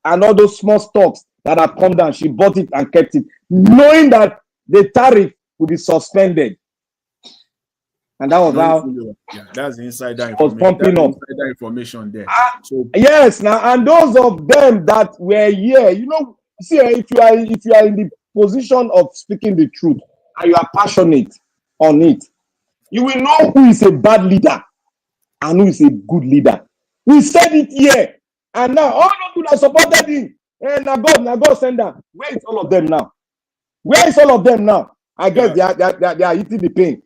and all those small stocks that have come down. She bought it and kept it, knowing that the tariff would be suspended. And that was how. Yeah, that's the insider was pumping up. Insider information there. So yes, now, and those of them that were here, you know, see, if you are in the position of speaking the truth and you are passionate on it, you will know who is a bad leader and who is a good leader. We said it here, and now all those people that supported him, and now God send them. Where is all of them now? Where is all of them now? I guess they are eating the pain.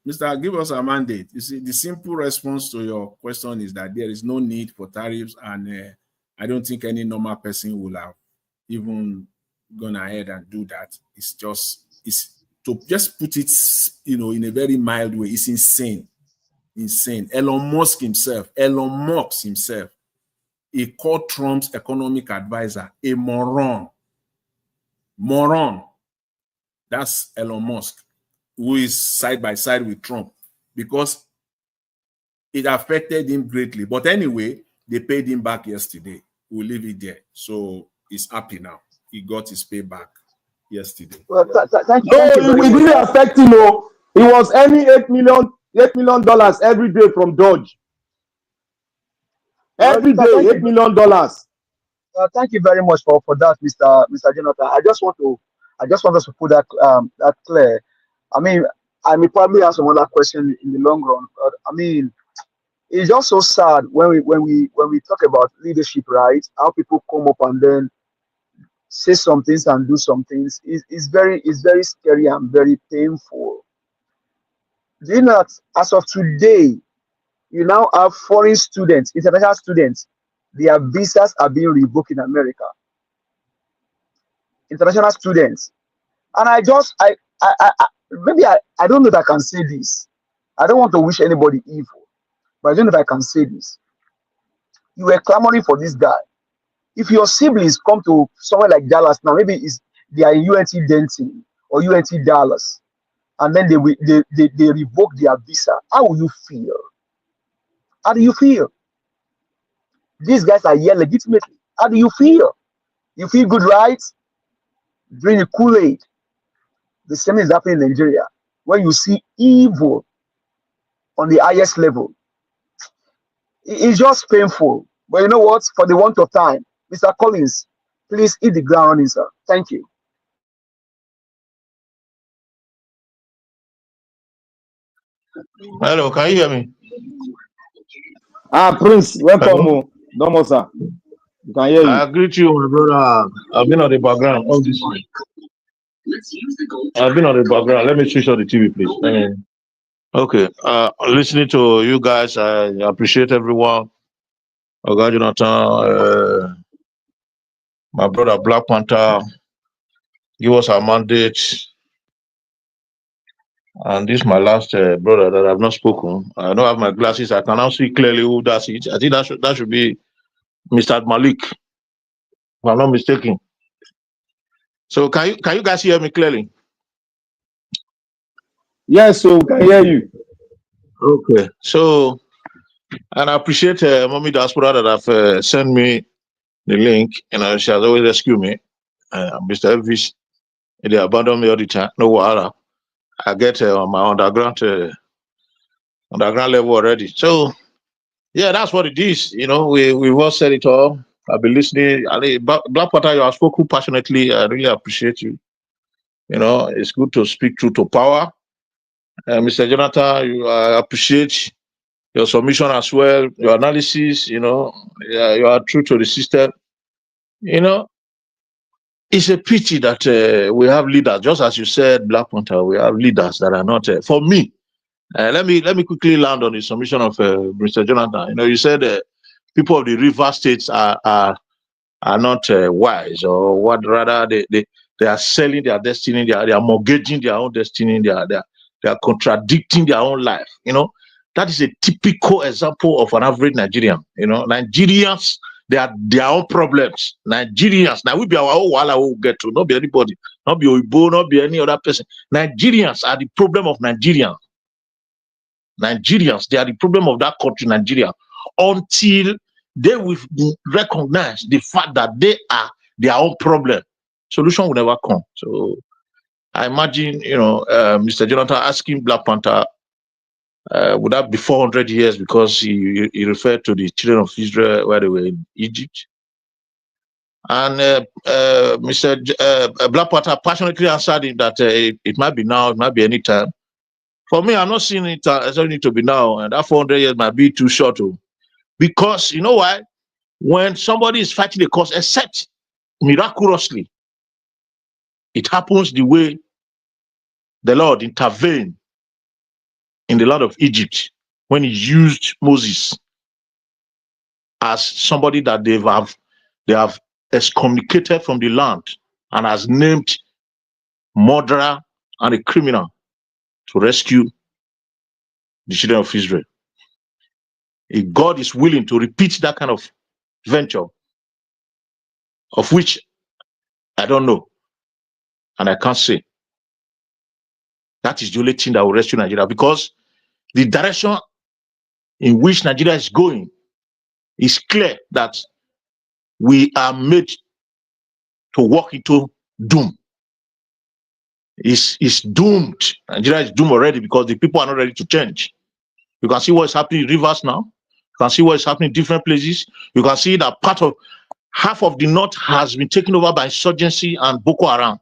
Mr. Give us a mandate. You see, the simple response to your question is that there is no need for tariffs, and I don't think any normal person will have even gone ahead and do that. It's to just put it, you know, in a very mild way. It's insane. Elon Musk himself, he called Trump's economic advisor a moron. That's Elon Musk, who is side by side with Trump, because it affected him greatly. But anyway, they paid him back yesterday. We'll leave it there. So he's happy now. He got his payback yesterday. Well, thank you. No, it didn't affect him. No. He was earning $8 million every day from Dodge. Every day, $8 million. Thank you very much for that, Mr. Jonathan. I just want us to put that clear. I mean, I may probably have some other question in the long run, but I mean, it's just so sad when we talk about leadership, right? How people come up and then say some things and do some things. It's very scary and very painful. Do you know that as of today, you now have foreign students, international students, their visas are being revoked in America. International students. And I don't know if I can say this. I don't want to wish anybody evil, but I don't know if I can say this. You were clamoring for this guy. If your siblings come to somewhere like Dallas now, maybe they are in UNT Denton or UNT Dallas, and then they revoke their visa, how will you feel? How do you feel? These guys are here legitimately. How do you feel? You feel good, right? Drink the Kool-Aid. The same is happening in Nigeria. When you see evil on the highest level, it's just painful. But you know what? For the want of time, Mr. Collins, please hit the ground running, sir. Thank you. Hello, can you hear me? Prince, welcome. Hello? No sir. You can hear I you. greet you, my brother. I've been on the background all this way. I've been on the background. Let me switch on the TV, please. Okay. Listening to you guys, I appreciate everyone. Oga Jonathan, my brother Black Panther, give us our mandate. And this is my last brother that I've not spoken. I don't have my glasses. I can now see clearly who does it. I think that should be Mr. Malik, if I'm not mistaken. So can you guys hear me clearly? Yes, so we can hear you. Okay. So, and I appreciate Mommy Diaspora that have sent me the link. You know, she has always rescued me. Mr. Elvis, they abandon me all the time. No wahala. I get on my underground level already. So yeah, that's what it is. You know, we've all said it all. I've been listening. Black Panther, you have spoken passionately. I really appreciate you. You know, it's good to speak truth to power. Mr. Jonathan, I appreciate your submission as well, your analysis. You know, you are true to the system. You know, it's a pity that we have leaders, just as you said, Black Panther. We have leaders that are not. For me, let me quickly land on the submission of Mr. Jonathan. You know, you said people of the river states are not wise, or what rather they are selling their destiny, they are mortgaging their own destiny, they are contradicting their own life. You know, that is a typical example of an average Nigerian. You know, Nigerians, they are their own problems. Nigerians, now we be our own wahala we will get to, not be anybody, not be Oibo, not be any other person. Nigerians are the problem of Nigerians. Nigerians, they are the problem of that country, Nigeria, until they will recognize the fact that they are their own problem. Solution will never come. So I imagine, you know, Mr. Jonathan asking Black Panther, would that be 400 years, because he referred to the children of Israel where they were in Egypt. And Mr. Black Panther passionately answered him that it might be now, it might be any time. For me, I'm not seeing it as only to be now, and that 400 years might be too short. Because you know why? When somebody is fighting a cause, except miraculously, it happens the way the Lord intervened in the land of Egypt when he used Moses as somebody that they have excommunicated from the land and has named murderer and a criminal to rescue the children of Israel. If God is willing to repeat that kind of venture, of which I don't know, and I can't say, that is the only thing that will rescue Nigeria, because the direction in which Nigeria is going is clear that we are made to walk into doom. It's doomed. Nigeria is doomed already because the people are not ready to change. You can see what is happening in rivers now. You can see what is happening in different places. You can see that half of the north has been taken over by insurgency and Boko Haram.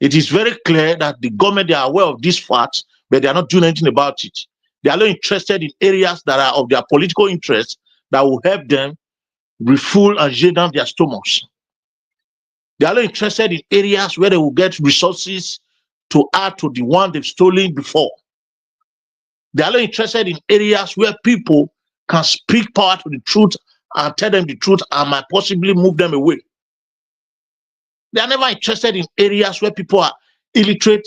It is very clear that the government, they are aware of these facts, but they are not doing anything about it. They are not interested in areas that are of their political interest that will help them refuel and lay down their stomachs. They are not interested in areas where they will get resources to add to the one they've stolen before. They are not interested in areas where people can speak power to the truth and tell them the truth and might possibly move them away. They are never interested in areas where people are illiterate.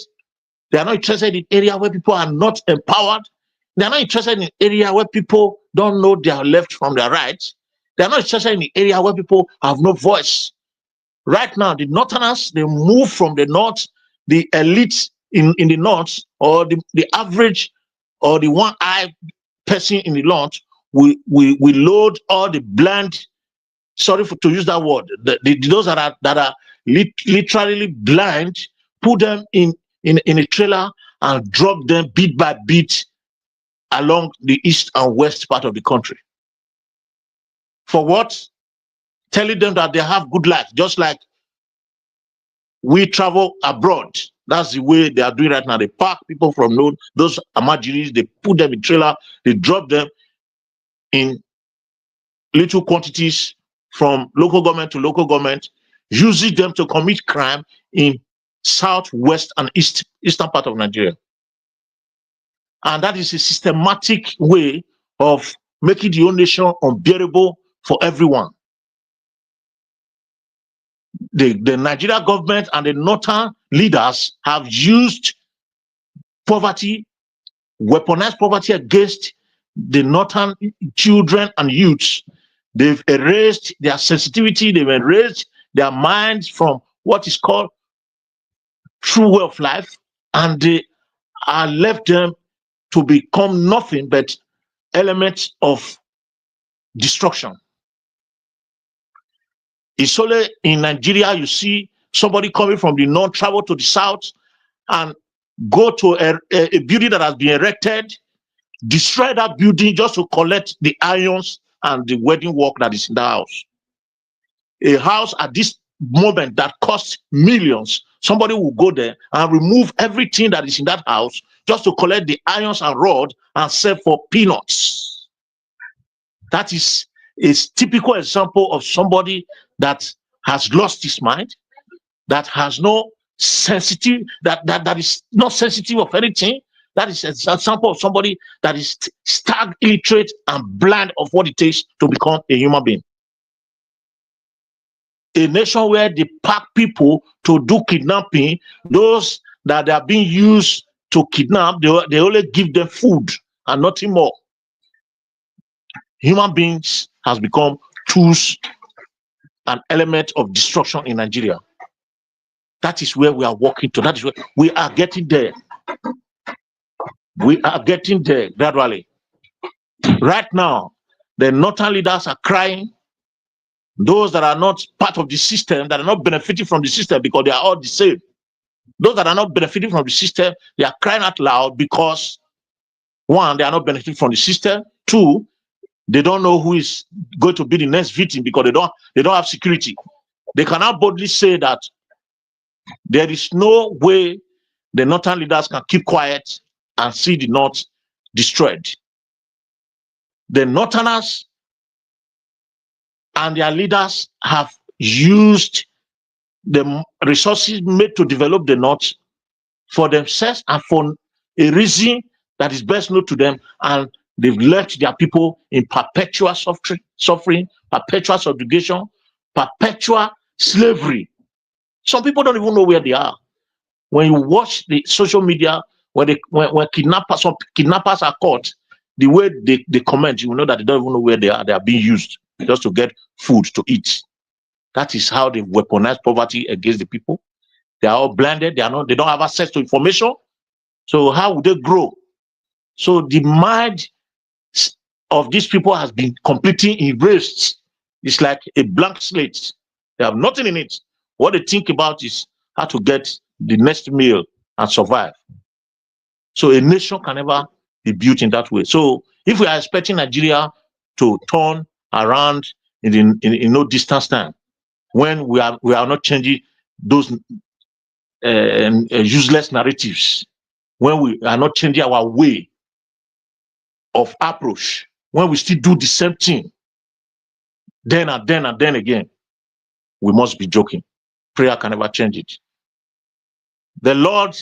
They are not interested in areas where people are not empowered. They are not interested in area where people don't know their left from their right. They are not interested in the area where people have no voice. Right now, the Northerners, they move from the north, the elites in the north, or the average or the one-eyed person in the north, we load all the blind, sorry to use that word, those that are literally blind, put them in a trailer and drop them bit by bit along the east and west part of the country. For what? telling them that they have good life, just like we travel abroad. That's the way they are doing right now. They park people from those Amajiris, they put them in trailer, they drop them in little quantities from local government to local government, using them to commit crime in southwest and eastern part of Nigeria. And that is a systematic way of making the whole nation unbearable for everyone. The Nigeria government and the northern leaders have used poverty, weaponized poverty against the northern children and youths. They've erased their sensitivity, they've erased their minds from what is called true way of life, and they are left them to become nothing but elements of destruction. It's only in Nigeria you see somebody coming from the north, travel to the south, and go to a building that has been erected, destroy that building just to collect the irons and the wedding work that is in the house. A house at this moment that costs millions, somebody will go there and remove everything that is in that house just to collect the irons and rod and sell for peanuts. That is a typical example of somebody that has lost his mind, that has no sensitive, that is not sensitive of anything. That is an example of somebody that is stark, illiterate, and blind of what it takes to become a human being. A nation where they pack people to do kidnapping, those that are being used to kidnap, they only give them food and nothing more. Human beings has become tools, an element of destruction in Nigeria. That is where we are walking to. That is where we are getting there. We are getting there gradually. Right now, the northern leaders are crying. Those that are not part of the system, that are not benefiting from the system because they are all the same. Those that are not benefiting from the system, they are crying out loud because, one, they are not benefiting from the system. Two, they don't know who is going to be the next victim because they don't have security. They cannot boldly say that there is no way the northern leaders can keep quiet and see the north destroyed. The northerners and their leaders have used the resources made to develop the north for themselves and for a reason that is best known to them, and they've left their people in perpetual suffering, perpetual subjugation, perpetual slavery. Some people don't even know where they are. When you watch the social media, when some kidnappers are caught, the way they comment, you will know that they don't even know where they are. They are being used just to get food to eat. That is how they weaponize poverty against the people. They are all blinded. They don't have access to information. So how would they grow? So the mind of these people has been completely erased. It's like a blank slate. They have nothing in it. What they think about is how to get the next meal and survive. So a nation can never be built in that way. So if we are expecting Nigeria to turn around in no distance time, when we are not changing those useless narratives, when we are not changing our way of approach, when we still do the same thing, then again, we must be joking. Prayer can never change it. The Lord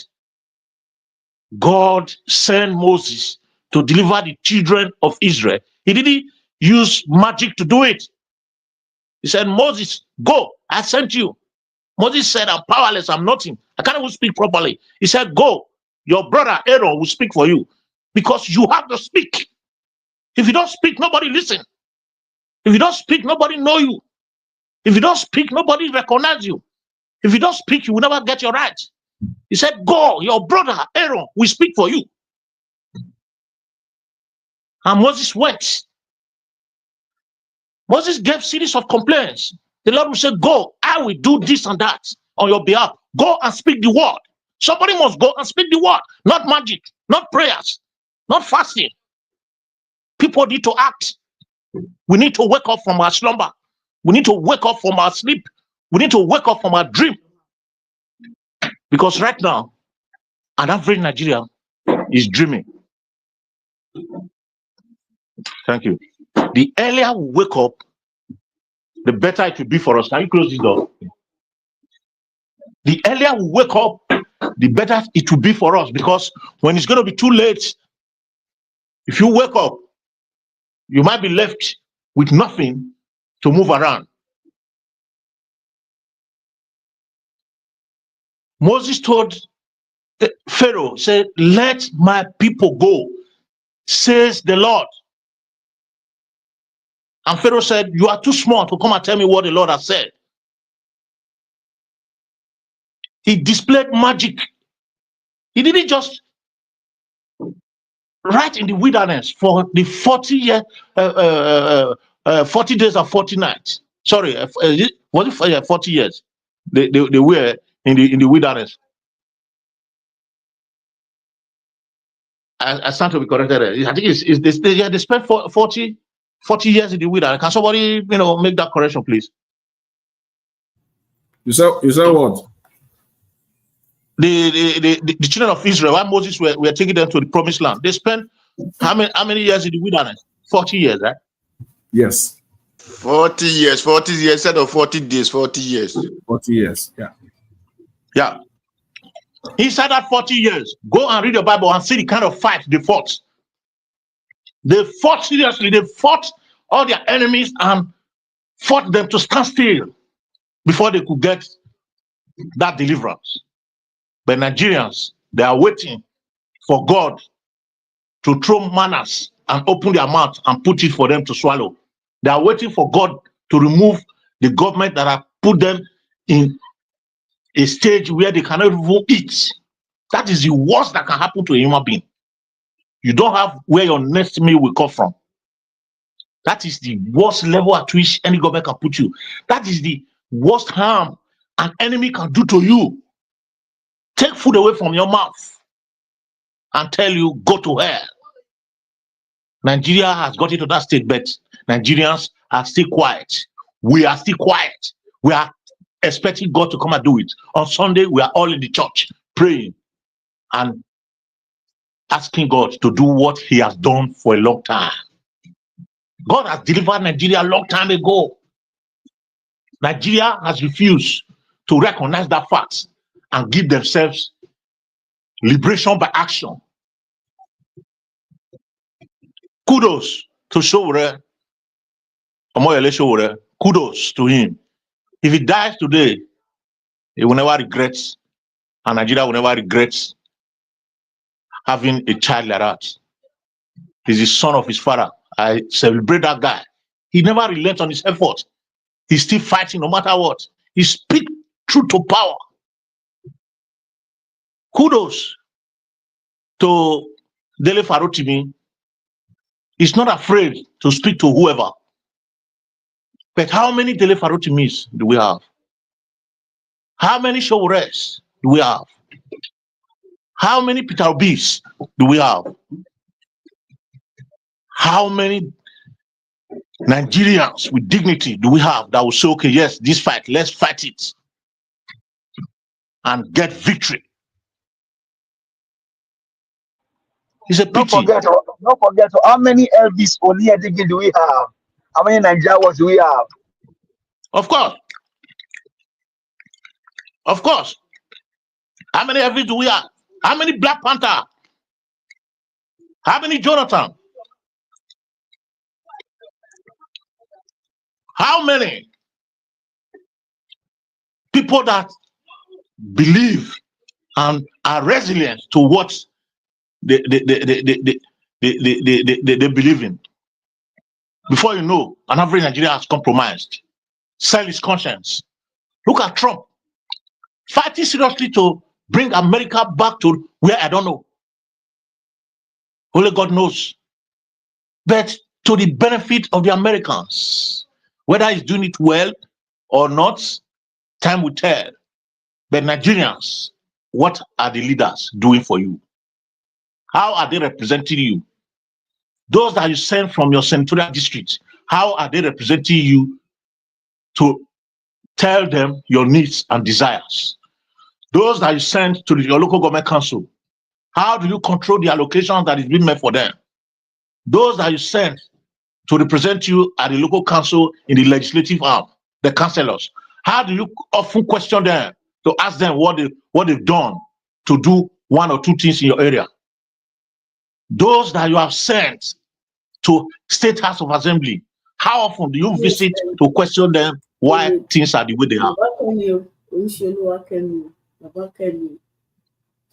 God sent Moses to deliver the children of Israel. He didn't use magic to do it. He said, Moses, go, I sent you. Moses said, I'm powerless, I'm nothing. I can't even speak properly. He said, go, your brother Aaron will speak for you because you have to speak. If you don't speak, nobody listen. If you don't speak, nobody know you. If you don't speak, nobody recognize you. If you don't speak, you will never get your rights. He said, go, your brother Aaron will speak for you. And Moses went. Moses gave series of complaints. The Lord will say, go, I will do this and that on your behalf. Go and speak the word. Somebody must go and speak the word. Not magic, not prayers, not fasting. People need to act. We need to wake up from our slumber. We need to wake up from our sleep. We need to wake up from our dream. Because right now, an average Nigerian is dreaming. Thank you. The earlier we wake up, the better it will be for us. Can you close this door? The earlier we wake up, the better it will be for us, because when it's going to be too late, if you wake up, you might be left with nothing to move around. Moses told Pharaoh, said, "Let my people go, says the Lord." And Pharaoh said, "You are too small to come and tell me what the Lord has said." He displayed magic. He didn't just right in the wilderness for the 40 days and 40 nights. Sorry, was it 40 years? They were in the wilderness. I stand to be corrected. I think they spent 40 years in the wilderness. Can somebody make that correction, please? You said what? The children of Israel, while Moses were taking them to the promised land, they spent how many years in the wilderness? 40 years, right? Yes. 40 years instead of 40 days, 40 years. 40 years, yeah. Yeah. Inside that 40 years, go and read your Bible and see the kind of fight they fought. They fought seriously. They fought all their enemies and fought them to stand still before they could get that deliverance. But Nigerians, they are waiting for God to throw manners and open their mouth and put it for them to swallow. They are waiting for God to remove the government that have put them in a stage where they cannot even eat. That is the worst that can happen to a human being. You don't have where your next meal will come from. That is the worst level at which any government can put you. That is the worst harm an enemy can do to you. Take food away from your mouth and tell you, go to hell. Nigeria has got into that state, but Nigerians are still quiet. We are still quiet. We are expecting God to come and do it. On Sunday, we are all in the church praying and asking God to do what he has done for a long time. God has delivered Nigeria a long time ago. Nigeria has refused to recognize that fact and give themselves liberation by action. Kudos to Showore, Omoyele Showore. Kudos to him. If he dies today, he will never regret, and Nigeria will never regret having a child like that. He's the son of his father. I celebrate that guy. He never relents on his effort. He's still fighting no matter what. He speaks truth to power. Kudos to Dele Farotimi. He's not afraid to speak to whoever. But how many Dele Farotimis do we have? How many Showores do we have? How many Peter Obis do we have? How many Nigerians with dignity do we have that will say, okay, yes, this fight, let's fight it and get victory? It's a pity. Don't forget how many Elvis Onyedigi do we have? How many Nigerians do we have? Of course. Of course. How many Elvis do we have? How many Black Panther? How many Jonathan? How many people that believe and are resilient to what they believe in? Before you know, an average Nigeria has compromised, sell his conscience. Look at Trump fighting seriously to bring America back to where I don't know. Only God knows. But to the benefit of the Americans, whether he's doing it well or not, time will tell. But Nigerians, what are the leaders doing for you? How are they representing you? Those that you send from your senatorial district, how are they representing you to tell them your needs and desires. Those that you send to your local government council, how do you control the allocation that is being made for them? Those that you send to represent you at the local council in the legislative arm, the councillors, how do you often question them to ask them what they've done to do one or two things in your area? Those that you have sent to State House of Assembly, how often do you visit to question them why things are the way they are?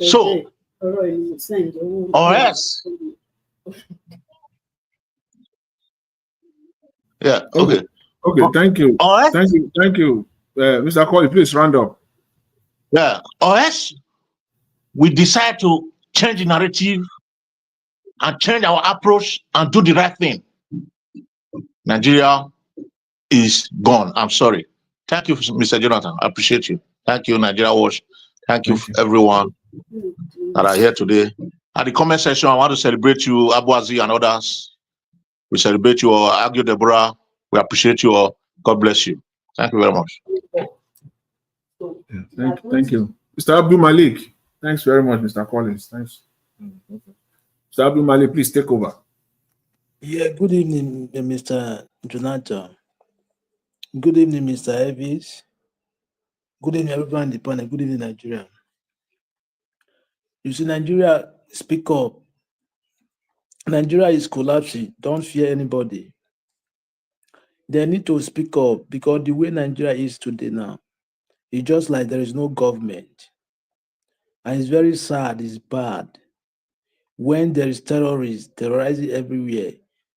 So, or else, yeah, okay. Okay, thank you. Thank you. Mr. Colley, please round up. Yeah, or else we decide to change the narrative and change our approach and do the right thing. Nigeria is gone. I'm sorry. Thank you, Mr. Jonathan. I appreciate you. Thank you, Nigeria Watch. Thank you, everyone that are here today. At the comment section, I want to celebrate you, Abuazi and others. We celebrate you all. Agio Deborah. We appreciate you all. God bless you. Thank you very much. Thank you. Mr. Abdul Malik. Thanks very much, Mr. Collins. Thanks. Mr. Abdul Malik, please take over. Yeah, good evening, Mr. Jonathan. Good evening, Mr. Evis. Good evening, everyone in the panel. Good evening, Nigeria. You see, Nigeria, speak up. Nigeria is collapsing. Don't fear anybody. They need to speak up because the way Nigeria is today now, it's just like there is no government. And it's very sad, it's bad. When there is terrorists terrorizing everywhere,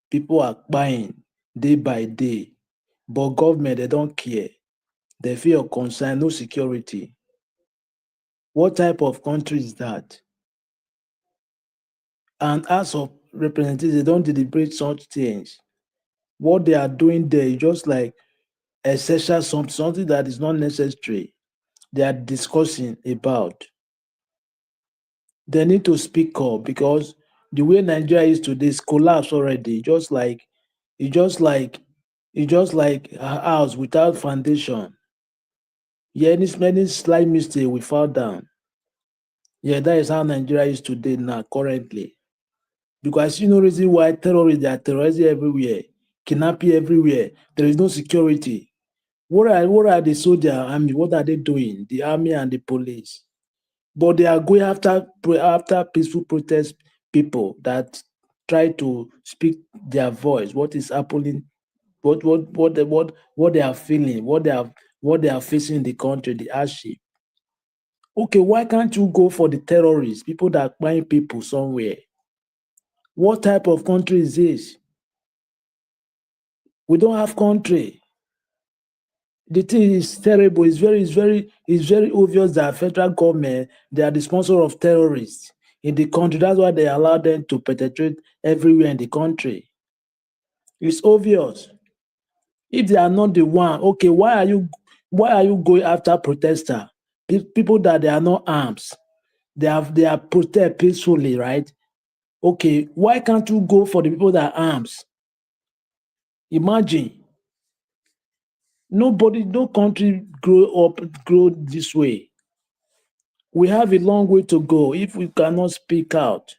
people are buying day by day. But government, they don't care. They feel concerned, no security. What type of country is that? And as of representatives, they don't deliberate such things. What they are doing there is just like essential something that is not necessary. They are discussing about. They need to speak up because the way Nigeria is today is collapsed already. It's just like a house without foundation. Yeah, any slight mistake we fall down. Yeah, that is how Nigeria is today now, currently. Because I see no reason why terrorists are terrorizing everywhere, kidnapping everywhere. There is no security. What are the soldier army? What are they doing? The army and the police. But they are going after peaceful protest people that try to speak their voice. What is happening? What they are feeling? What they are facing in the country? The hardship. Okay, why can't you go for the terrorists? People that are buying people somewhere. What type of country is this? We don't have country. The thing is terrible. It's very obvious that federal government, they are the sponsor of terrorists in the country. That's why they allow them to penetrate everywhere in the country. It's obvious. If they are not the one, okay, why are you going after protesters? People that they are not arms. They are protest peacefully, right? Okay, why can't you go for the people that are arms? Imagine. No country grow this way. We have a long way to go if we cannot speak out.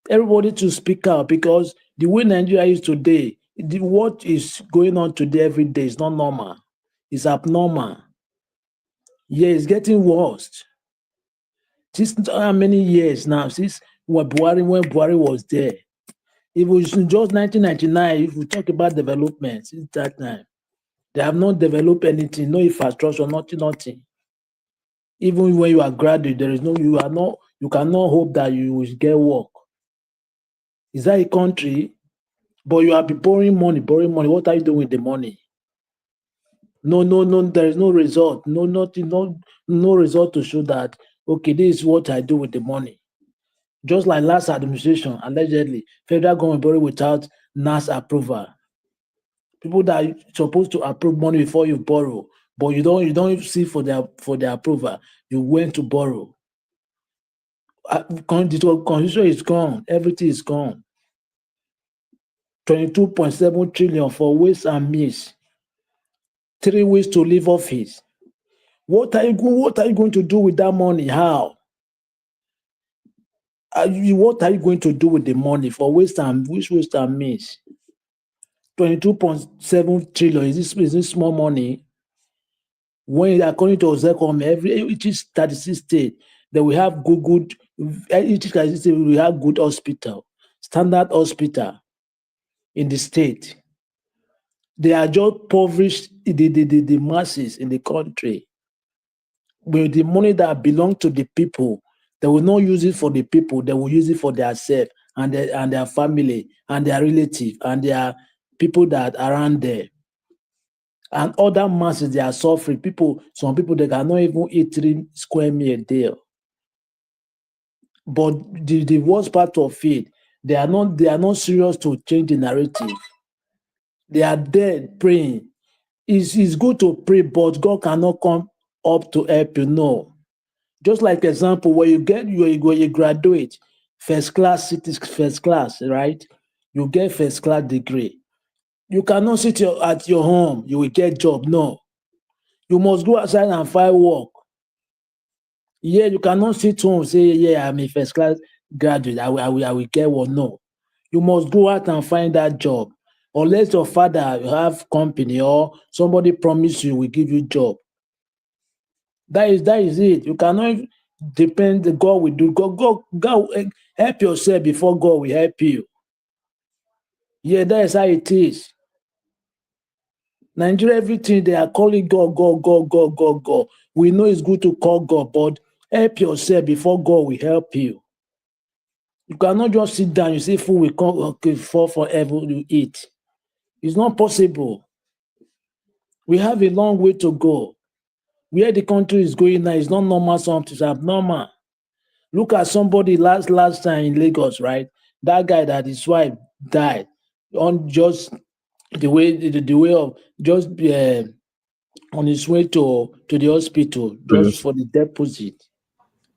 Everybody to speak out because the way Nigeria is today, what is going on today every day is not normal. It's abnormal. Yeah, it's getting worse. Since how many years now? Since when Buhari was there. It was just 1999, if we talk about development, since that time. They have not developed anything, no infrastructure, nothing. Even when you are graduate, you cannot hope that you will get work. Is that a country? But you are borrowing money. What are you doing with the money? No, there is no result. No result to show that, okay, this is what I do with the money. Just like last administration, allegedly, federal government borrowed without NAS approval. People that are supposed to approve money before you borrow, but you don't see for their approval. You went to borrow. The constitution is gone. Everything is gone. 22.7 trillion for waste and means. 3 weeks to leave office. What are you going to do with that money? How? What are you going to do with the money for waste and means? 22.7 trillion. Is this small money? When according to Ozekom, each 36 state, that we have good each 36 state we have good hospital, standard hospital in the state. They are just impoverished the masses in the country. With the money that belongs to the people, they will not use it for the people, they will use it for themselves and their family and their relative and their people that are around there. And other masses, they are suffering. Some people, they cannot even eat 3 square meals a day. But the worst part of it, they are not serious to change the narrative. They are there praying. It's good to pray, but God cannot come up to help you. No. Just like example, when you graduate, first class, right? You get first class degree. You cannot sit at your home, you will get job. No. You must go outside and find work. Yeah, you cannot sit home say, yeah, I'm a first class graduate. I will get one. No. You must go out and find that job. Unless your father have company or somebody promise you will give you job. That is it. You cannot depend. God will do. God help yourself before God will help you. Yeah, that is how it is. Nigeria, everything they are calling God. We know it's good to call God, but help yourself before God will help you. You cannot just sit down. You say food will come, fall forever. You eat. It's not possible. We have a long way to go. Where the country is going now is not normal. Something is abnormal. Look at somebody last time in Lagos, right? That guy that his wife died on just the way of just on his way to the hospital just for the deposit.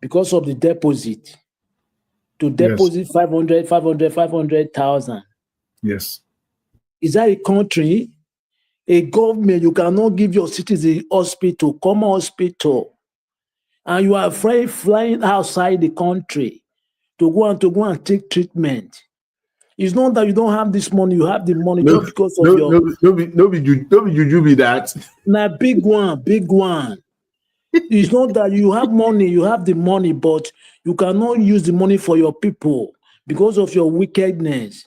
Because of the deposit, to deposit 500,000. Yes. Is that a country? A government, you cannot give your citizen hospital, common hospital, and you are flying outside the country to go and take treatment. It's not that you don't have this money, you have the money just because of your... No be juju be that. Now, big one. It's not that you have money, you have the money, but you cannot use the money for your people because of your wickedness.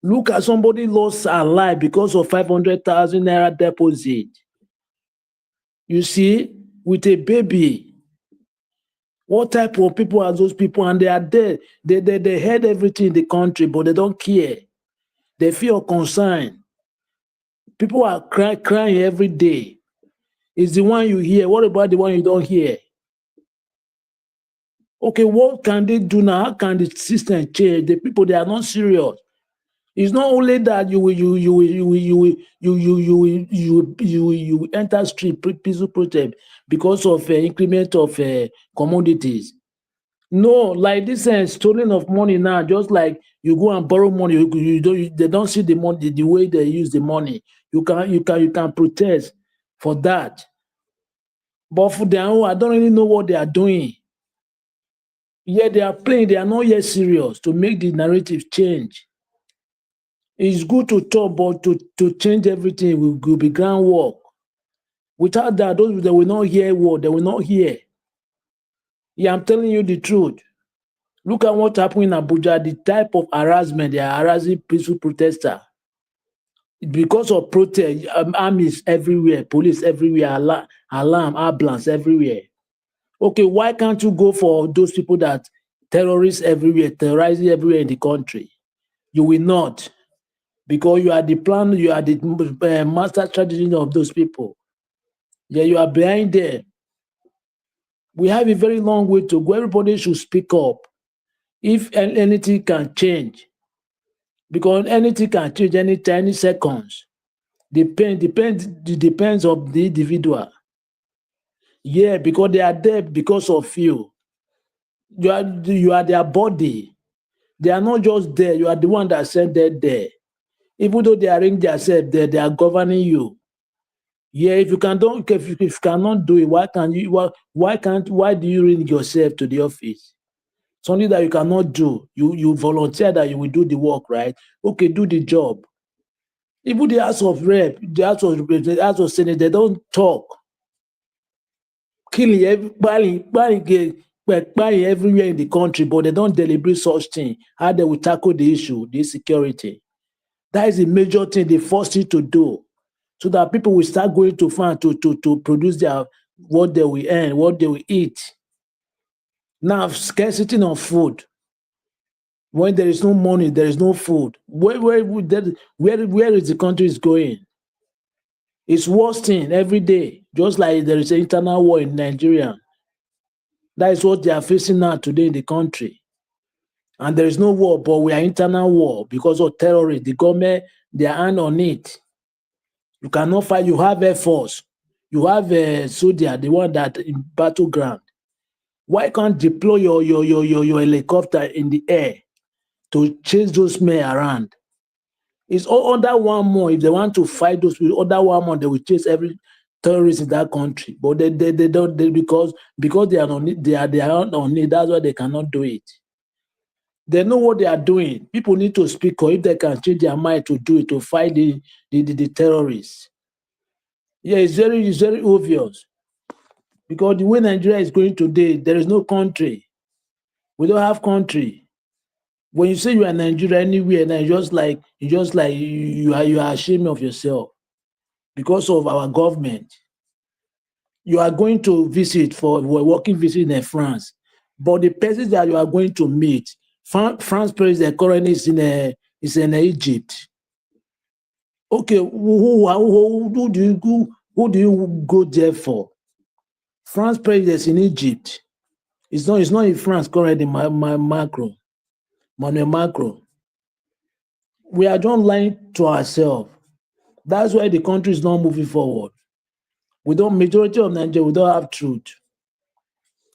Look at somebody lost her life because of 500,000 naira deposit. You see, with a baby. What type of people are those people? And they are there. They heard everything in the country, but they don't care. They feel concerned. People are crying every day. It's the one you hear. What about the one you don't hear? Okay, what can they do now? How can the system change? The people, they are not serious. It's not only that you will enter street peaceful protest because of increment of commodities. No, like this stealing of money now, just like you go and borrow money, they don't see the money, the way they use the money. You can protest for that. But for their own, I don't really know what they are doing. Yeah, they are playing, they are not yet serious to make the narrative change. It's good to talk, but to change everything will be groundwork. Without that, those that will not hear what they will not hear. Yeah, I'm telling you the truth. Look at what happened in Abuja, the type of harassment they are harassing peaceful protesters. Because of protest, armies everywhere, police everywhere, alarm, ambulance everywhere. Okay, why can't you go for those people that terrorists everywhere, terrorizing everywhere in the country? You will not. Because you are the plan, you are the master strategist of those people. Yeah, you are behind them. We have a very long way to go. Everybody should speak up. If anything can change, because anything can change anytime, any seconds. Depends on the individual. Yeah, because they are there because of you. You are their body. They are not just there. You are the one that sent them there. Even though they arrange themselves there, they are governing you. Yeah, if you if you cannot do it, why do you ring yourself to the office? Something that you cannot do, you volunteer that you will do the work, right? Okay, do the job. Even the House of Rep, the House of Representatives, the House of Senate, they don't talk. Killing everybody, everywhere in the country, but they don't deliberate such thing. How they will tackle the issue, the security. That is a major thing they force you to do, so that people will start going to farm to produce their what they will earn, what they will eat. Now, scarcity of food. When there is no money, there is no food. Where is the country is going? It's worsening every day, just like there is an internal war in Nigeria. That is what they are facing now today in the country. And there is no war, but we are internal war because of terrorists. The government, their hand on it. You cannot fight. You have Air Force. You have a soldier, the one that in battleground. Why can't deploy your helicopter in the air to chase those men around? It's all under one month. If they want to fight those people, under one month, they will chase every terrorist in that country. But they don't because they are on it, they are on it. That's why they cannot do it. They know what they are doing. People need to speak, or if they can change their mind to do it, to fight the terrorists. Yeah, it's very obvious. Because the way Nigeria is going today, there is no country. We don't have country. When you say you are Nigeria anywhere, then you are ashamed of yourself because of our government. You are going to visit for a working visit in France, but the persons that you are going to meet, France president currently is in Egypt. Okay, who do you go there for? France president is in Egypt. It's not in France currently. Manuel Macron. We are just lying to ourselves. That's why the country is not moving forward. Majority of Nigeria, we don't have truth.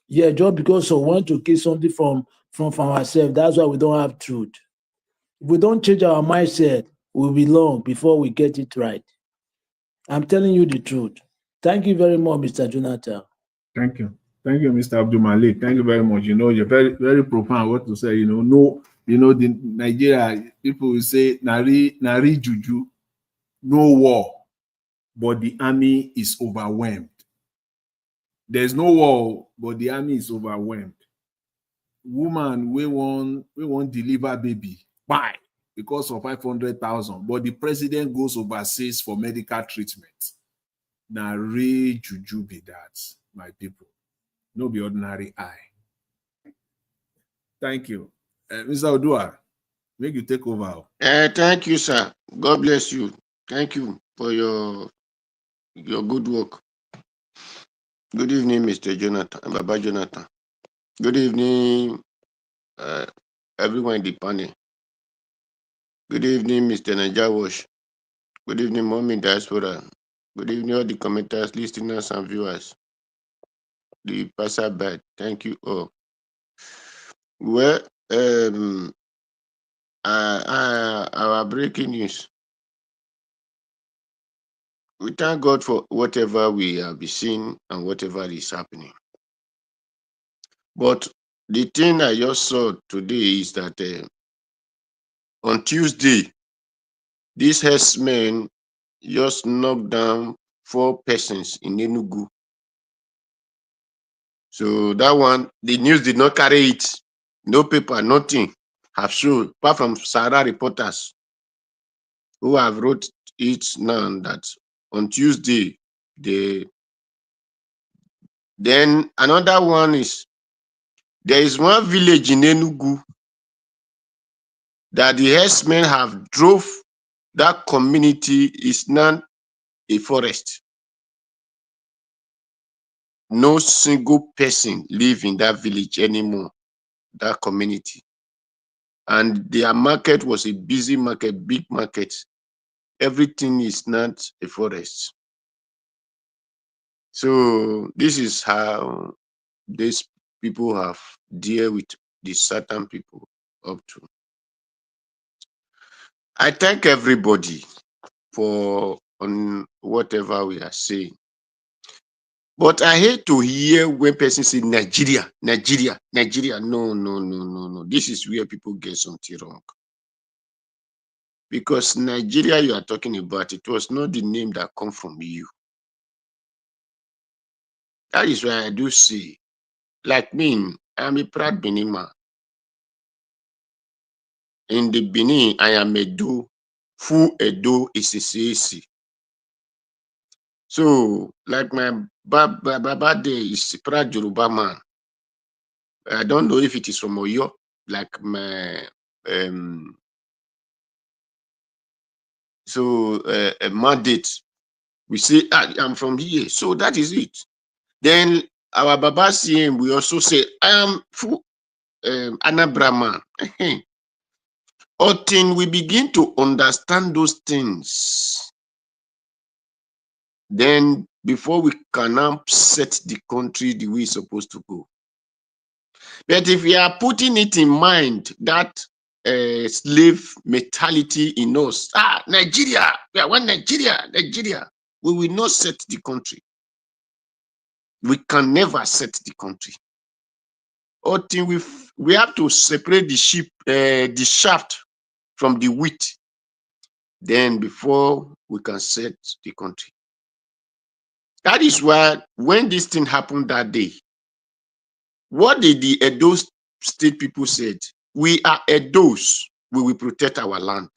Yeah, just because we want to get something from ourselves, that's why we don't have truth. If we don't change our mindset, we'll be long before we get it right. I'm telling you the truth. Thank you very much, Mr. Jonathan. Thank you. Thank you, Mr. Abdul Malik. Thank you very much. You know, you're very, very profound what to say. The Nigeria people will say nari juju, no war, but the army is overwhelmed. There's no war, but the army is overwhelmed. Woman, we want deliver baby. Why? Because of 500,000. But the president goes overseas for medical treatment. Nari juju be that, my people. No be ordinary eye. Thank you. Mr. Odua, make you take over. Thank you, sir. God bless you. Thank you for your good work. Good evening, Mr. Jonathan, Baba Jonathan. Good evening, everyone in the panel. Good evening, Mr. Najawash. Good evening, Mommy Diaspora. Good evening, all the commenters, listeners, and viewers. The passerby. Thank you all. Well, our breaking news. We thank God for whatever we have been seeing and whatever is happening. But the thing I just saw today is that on Tuesday, these herdsmen just knocked down 4 persons in Enugu. So that one, the news did not carry it. No paper, nothing have shown, apart from Sahara reporters who have wrote it now that on Tuesday, then another one is, there is one village in Enugu that the herdsmen have drove. That community is now a forest. No single person live in that village anymore, that community. And their market was a busy market, big market. Everything is not a forest. So this is how these people have dealt with the certain people up to. I thank everybody for on whatever we are saying. But I hate to hear when person say Nigeria, Nigeria, Nigeria. No, no, no, no, no. This is where people get something wrong. Because Nigeria you are talking about, it was not the name that come from you. That is why I do say, like me, I'm a proud Benin man. In the Benin, I am Edo. Full Edo is a CAC. So, like my Baba there is a proud Yoruba man. I don't know if it is from Oyo, like my mandate. We say, I'm from here. So that is it. Then our Baba CM, we also say, I am full Anambra man. Until we begin to understand those things, then before we can now set the country the way it's supposed to go. But if we are putting it in mind that slave mentality in us, Nigeria, we are one Nigeria, Nigeria, we will not set the country. We can never set the country. Until we have to separate the shaft from the wheat. Then before we can set the country. That is why when this thing happened that day, what did the Edo state people said? We are Edos, we will protect our land.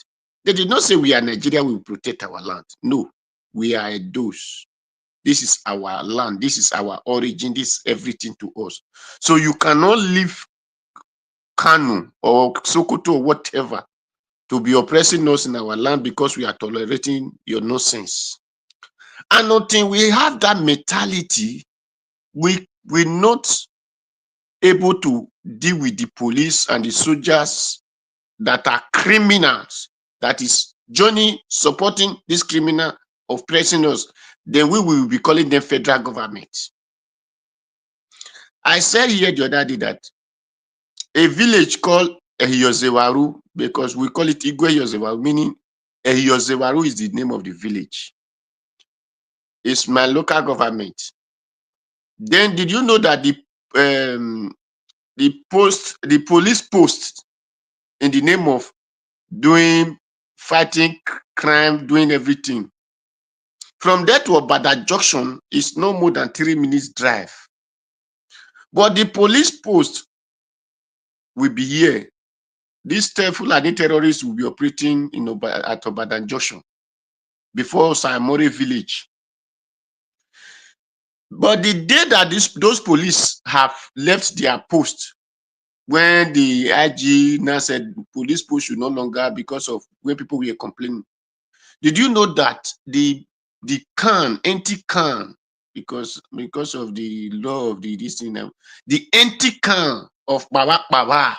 They did not say we are Nigeria, we will protect our land. No, we are Edos. This is our land, this is our origin, this is everything to us. So you cannot leave Kanu or Sokoto or whatever to be oppressing us in our land because we are tolerating your nonsense. And until we have that mentality, we're not able to deal with the police and the soldiers that are criminals, that is joining, supporting this criminal oppressing us, then we will be calling them federal government. I said here the other day that a village called Ehiyozewaru, because we call it Igwe Yozewaru, meaning Ehiyozewaru is the name of the village. It's my local government. Then did you know that the police post in the name of fighting crime, doing everything, from there to Obada Junction is no more than 3 minutes drive. But the police post will be here. These Fulani terrorists will be operating at Obada Junction before Saimore village. But the day that those police have left their post, when the IG now said police post should no longer, because of when people were complaining, did you know that the empty can, because of the law of this thing now, the empty can of Baba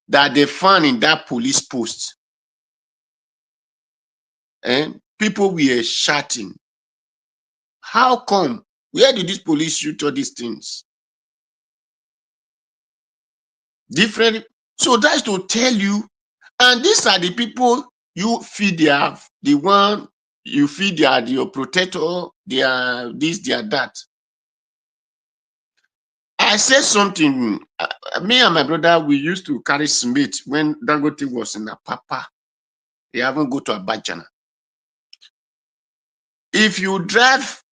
that they found in that police post, and people were shouting, how come? Where did this police shoot all these things? Different. So that's to tell you, and these are the people you feed the one you feed your protector, they are this, they are that. I said something, me and my brother, we used to carry Smith when Dangote was in Apapa. They haven't go to Abajana. If you drive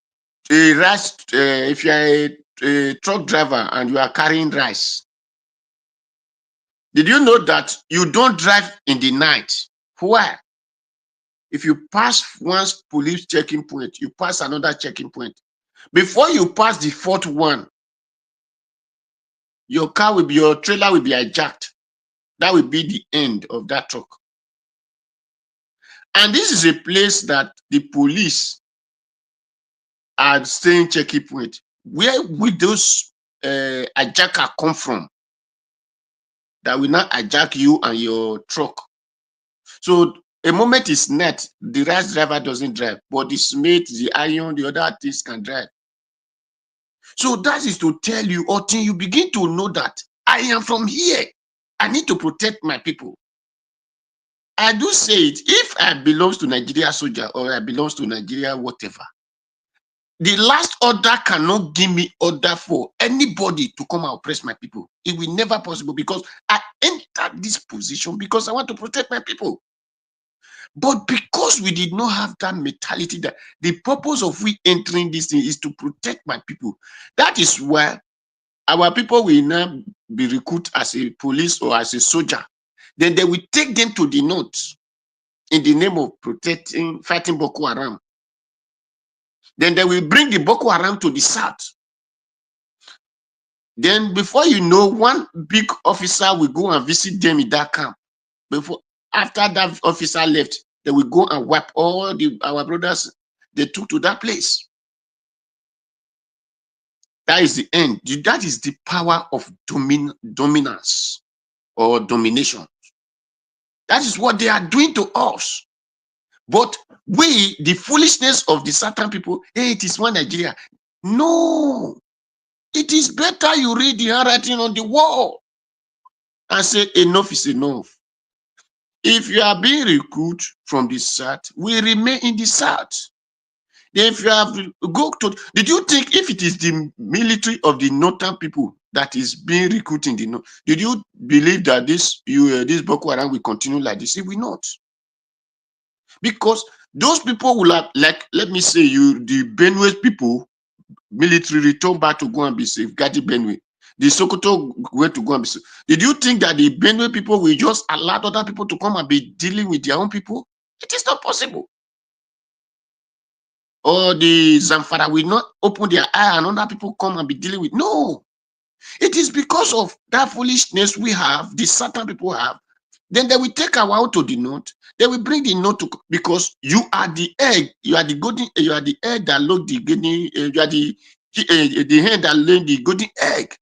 a rice, if you are a truck driver and you are carrying rice, did you know that you don't drive in the night? Why? If you pass one police checking point, you pass another checking point. Before you pass the fourth one, your trailer will be hijacked. That will be the end of that truck. And this is a place that the police are staying checking point. Where will those hijacker come from? That will not hijack you and your truck. So a moment is net, the rice driver doesn't drive, but the smith, the iron, the other artists can drive. So that is to tell you, until you begin to know that I am from here, I need to protect my people. I do say it. If I belongs to Nigeria soldier or I belongs to Nigeria whatever, the last order cannot give me order for anybody to come and oppress my people. It will never possible because I entered this position because I want to protect my people. But because we did not have that mentality, that the purpose of we entering this thing is to protect my people. That is why our people will now be recruited as a police or as a soldier. Then they will take them to the north in the name of fighting Boko Haram. Then they will bring the Boko Haram to the south. Then before you know, one big officer will go and visit them in that camp. After that officer left, they will go and wipe all our brothers they took to that place. That is the end. That is the power of dominance or domination. That is what they are doing to us. But we, the foolishness of the certain people, hey, it is one Nigeria. No. It is better you read the handwriting on the wall and say enough is enough. If you are being recruited from the south, we remain in the south. Then if you have did you think if it is the military of the northern people that is being recruited in the north, did you believe that this Boko Haram will continue like this? It will not. Because those people will have, like, let me say the Benue people, military return back to go and be safeguarding Benue. The Sokoto went to go and be safe. Did you think that the Benue people will just allow other people to come and be dealing with their own people? It is not possible. Or the Zamfara will not open their eye and other people come and be dealing with. No. It is because of that foolishness we have, the certain people have. Then they will take our out to the north. They will bring the north to, because you are the egg, you are the golden, you are the egg that laid the golden, you are the hen that laid the golden egg.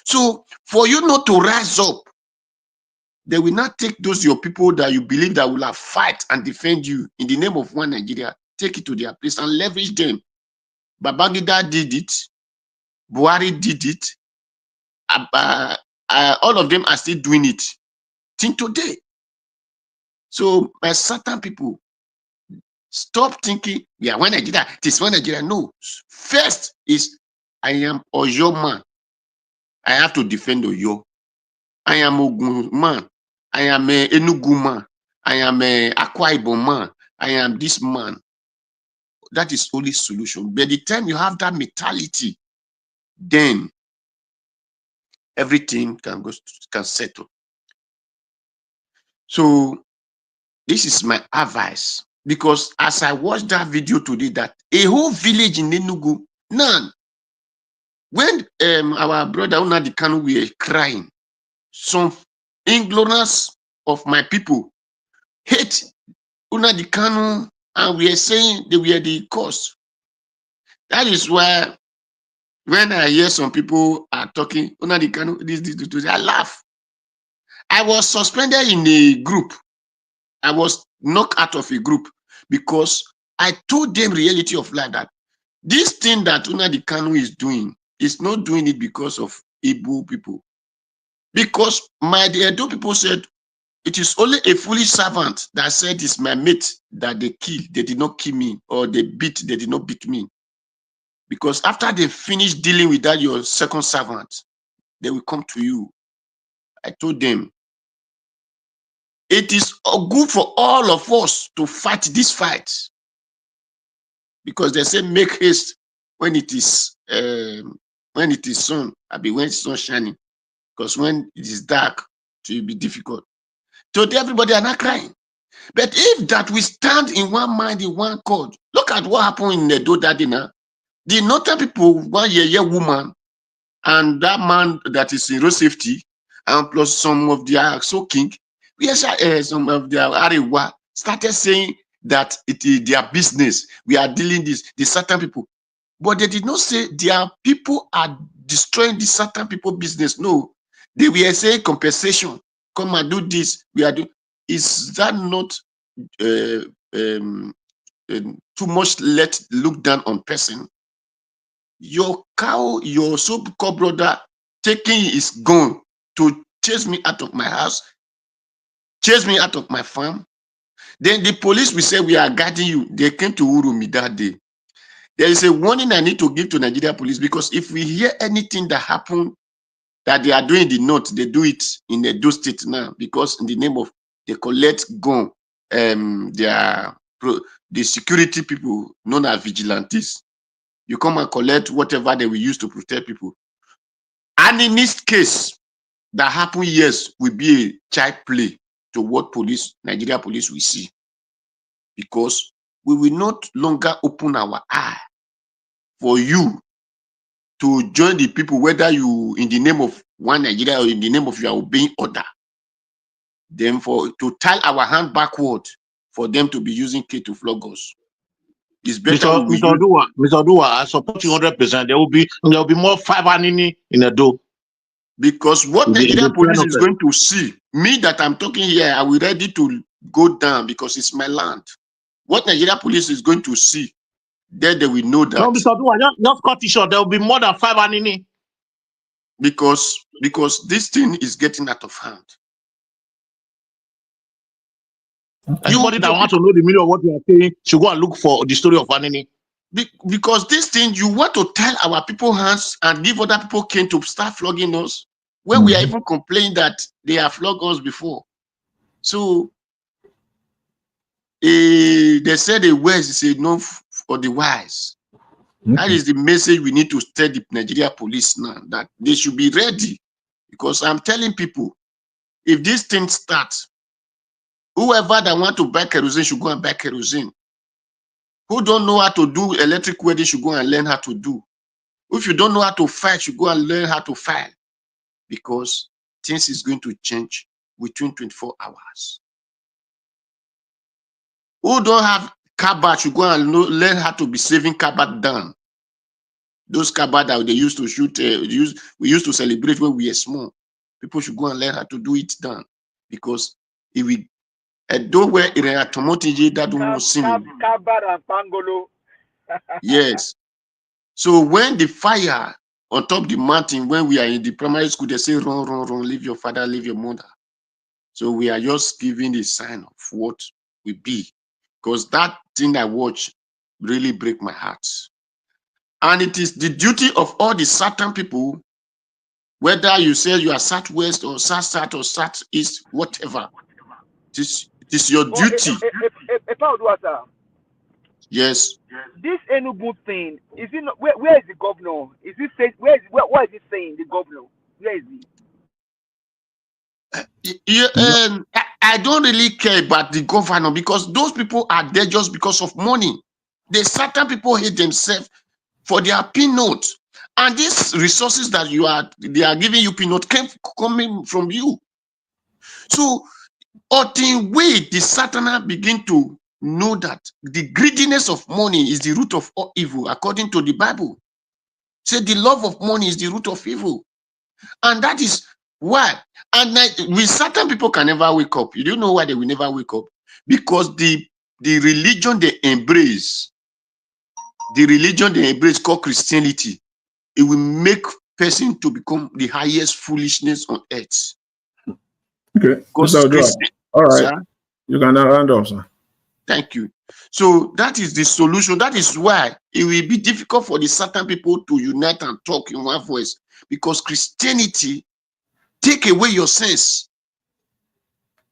So for you not to rise up, they will not take those your people that you believe that will have fight and defend you in the name of one Nigeria, take it to their place and leverage them. Babangida did it. Buhari did it. All of them are still doing it till today. So by certain people, stop thinking, yeah, one Nigeria, this one Nigeria. No. First is, I am Oyo man. I have to defend Oyo. I am Ogun man. I am a Enugu man. I am a Akwa Ibom man. I am this man. That is only solution. By the time you have that mentality, then everything can settle. So this is my advice, because as I watched that video today, that a whole village in Enugu, none. When our brother Unadi Kanu were crying, some ignorance of my people hate Unadi Kanu, and we are saying they were the cause. That is why when I hear some people are talking, Unadi Kanu, this, I laugh. I was suspended in a group. I was knocked out of a group because I told them reality of life, that this thing that Unadi Kanu is doing is not doing it because of Igbo people. Because the Edo people said, it is only a foolish servant that said it's my mate that they killed. They did not kill me, or they did not beat me. Because after they finish dealing with that, your second servant, they will come to you. I told them, it is good for all of us to fight this fight. Because they say make haste when it is sun, when it's sun shining. Because when it is dark, it will be difficult. Today everybody are not crying. But if that we stand in one mind, in one accord, look at what happened in Edo that day now. The northern people, one year woman, and that man that is in road safety, and plus some of their king, some of their Arewa started saying that it is their business. We are dealing this, the certain people. But they did not say their people are destroying the certain people business. No, they were saying compensation. Come and do this. We are doing. Is that not too much look down on person? Your cow, your so-called brother, taking his gun to chase me out of my house. chase me out of my farm. Then the police will say, we are guarding you. They came to Urumi that day. There is a warning I need to give to Nigeria police, because if we hear anything that happened that they are doing in the north, they do it in Edo State now, because in the name of they collect gun, the security people known as vigilantes. You come and collect whatever they will use to protect people. And in this case that happened, yes, will be a child play to what Nigeria police will see, because we will not longer open our eye for you to join the people, whether you in the name of one Nigeria or in the name of you are obeying order. Then to tie our hand backward for them to be using K to flog us. It's better. Mr. Odua, I support you 100%. There will be more fiber in the door. Because what Nigeria police is going to see, me that I'm talking here, I will ready to go down because it's my land. What Nigeria police is going to see, then they will know that. No, Mr. Odua, just cut it short. There will be more than fiber in. Because this thing is getting out of hand. Anybody that wants to know the meaning of what you are saying should go and look for the story of Anini. Because this thing, you want to tell our people hands and give other people cane to start flogging us when we are even complaining that they have flogged us before. So they said the wise is enough for the wise. That is the message we need to tell the Nigeria police now, that they should be ready. Because I'm telling people, if this thing starts, whoever that want to buy kerosene should go and buy kerosene. Who don't know how to do electric welding should go and learn how to do. If you don't know how to file, you should go and learn how to file. Because things is going to change within 24 hours. Who don't have cupboard should go and learn how to be saving cupboard down. Those cupboard that they used to shoot, we used to celebrate when we were small. People should go and learn how to do it down. Because if we don't wear automotive, that don't see. Yes. So when the fire on top the mountain, when we are in the primary school, they say, run, run, run, leave your father, leave your mother. So we are just giving a sign of what we be. Because that thing I watch really break my heart. And it is the duty of all the certain people, whether you say you are Southwest or South or Southeast, whatever. It is your duty. Yes. This Enugu thing, is it not, where is the governor? Is it say, what is it saying, the governor? Where is he? I don't really care about the governor, because those people are there just because of money. The certain people hate themselves for their peanut. And these resources that they are giving you peanut coming from you. So, until the Satan begin to know that the greediness of money is the root of all evil, according to the Bible. Say the love of money is the root of evil. And that is why. And with certain people can never wake up. You don't know why they will never wake up? Because the religion they embrace, called Christianity, it will make person to become the highest foolishness on earth. Okay. All right. Sir? You can now round off, sir. Thank you. So that is the solution. That is why it will be difficult for the certain people to unite and talk in one voice, because Christianity take away your sense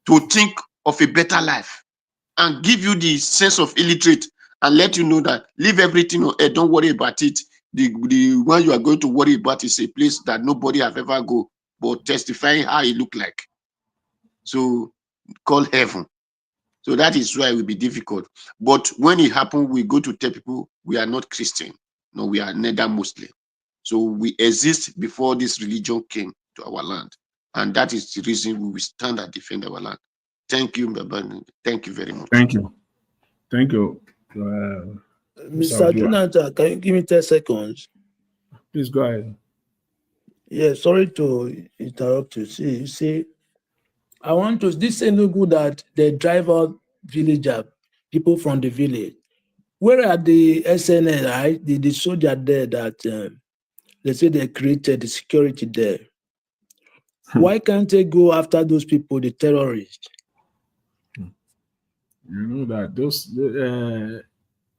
to think of a better life and give you the sense of illiterate and let you know that leave everything on earth, don't worry about it. The one you are going to worry about is a place that nobody have ever go, but testifying how it look like. So called heaven. So that is why it will be difficult. But when it happens, we go to tell people we are not Christian. No, we are neither Muslim. So we exist before this religion came to our land. And that is the reason we will stand and defend our land. Thank you, Mbaba. Thank you very much. Thank you. Thank you. Mr. Jonathan, can you give me 10 seconds? Please go ahead. Yeah, sorry to interrupt you. See, I want to, this ain't no good that they drive out villager, people from the village. Where are the SNL, right? The soldier there that they say they created the security there? Why can't they go after those people, the terrorists? You know that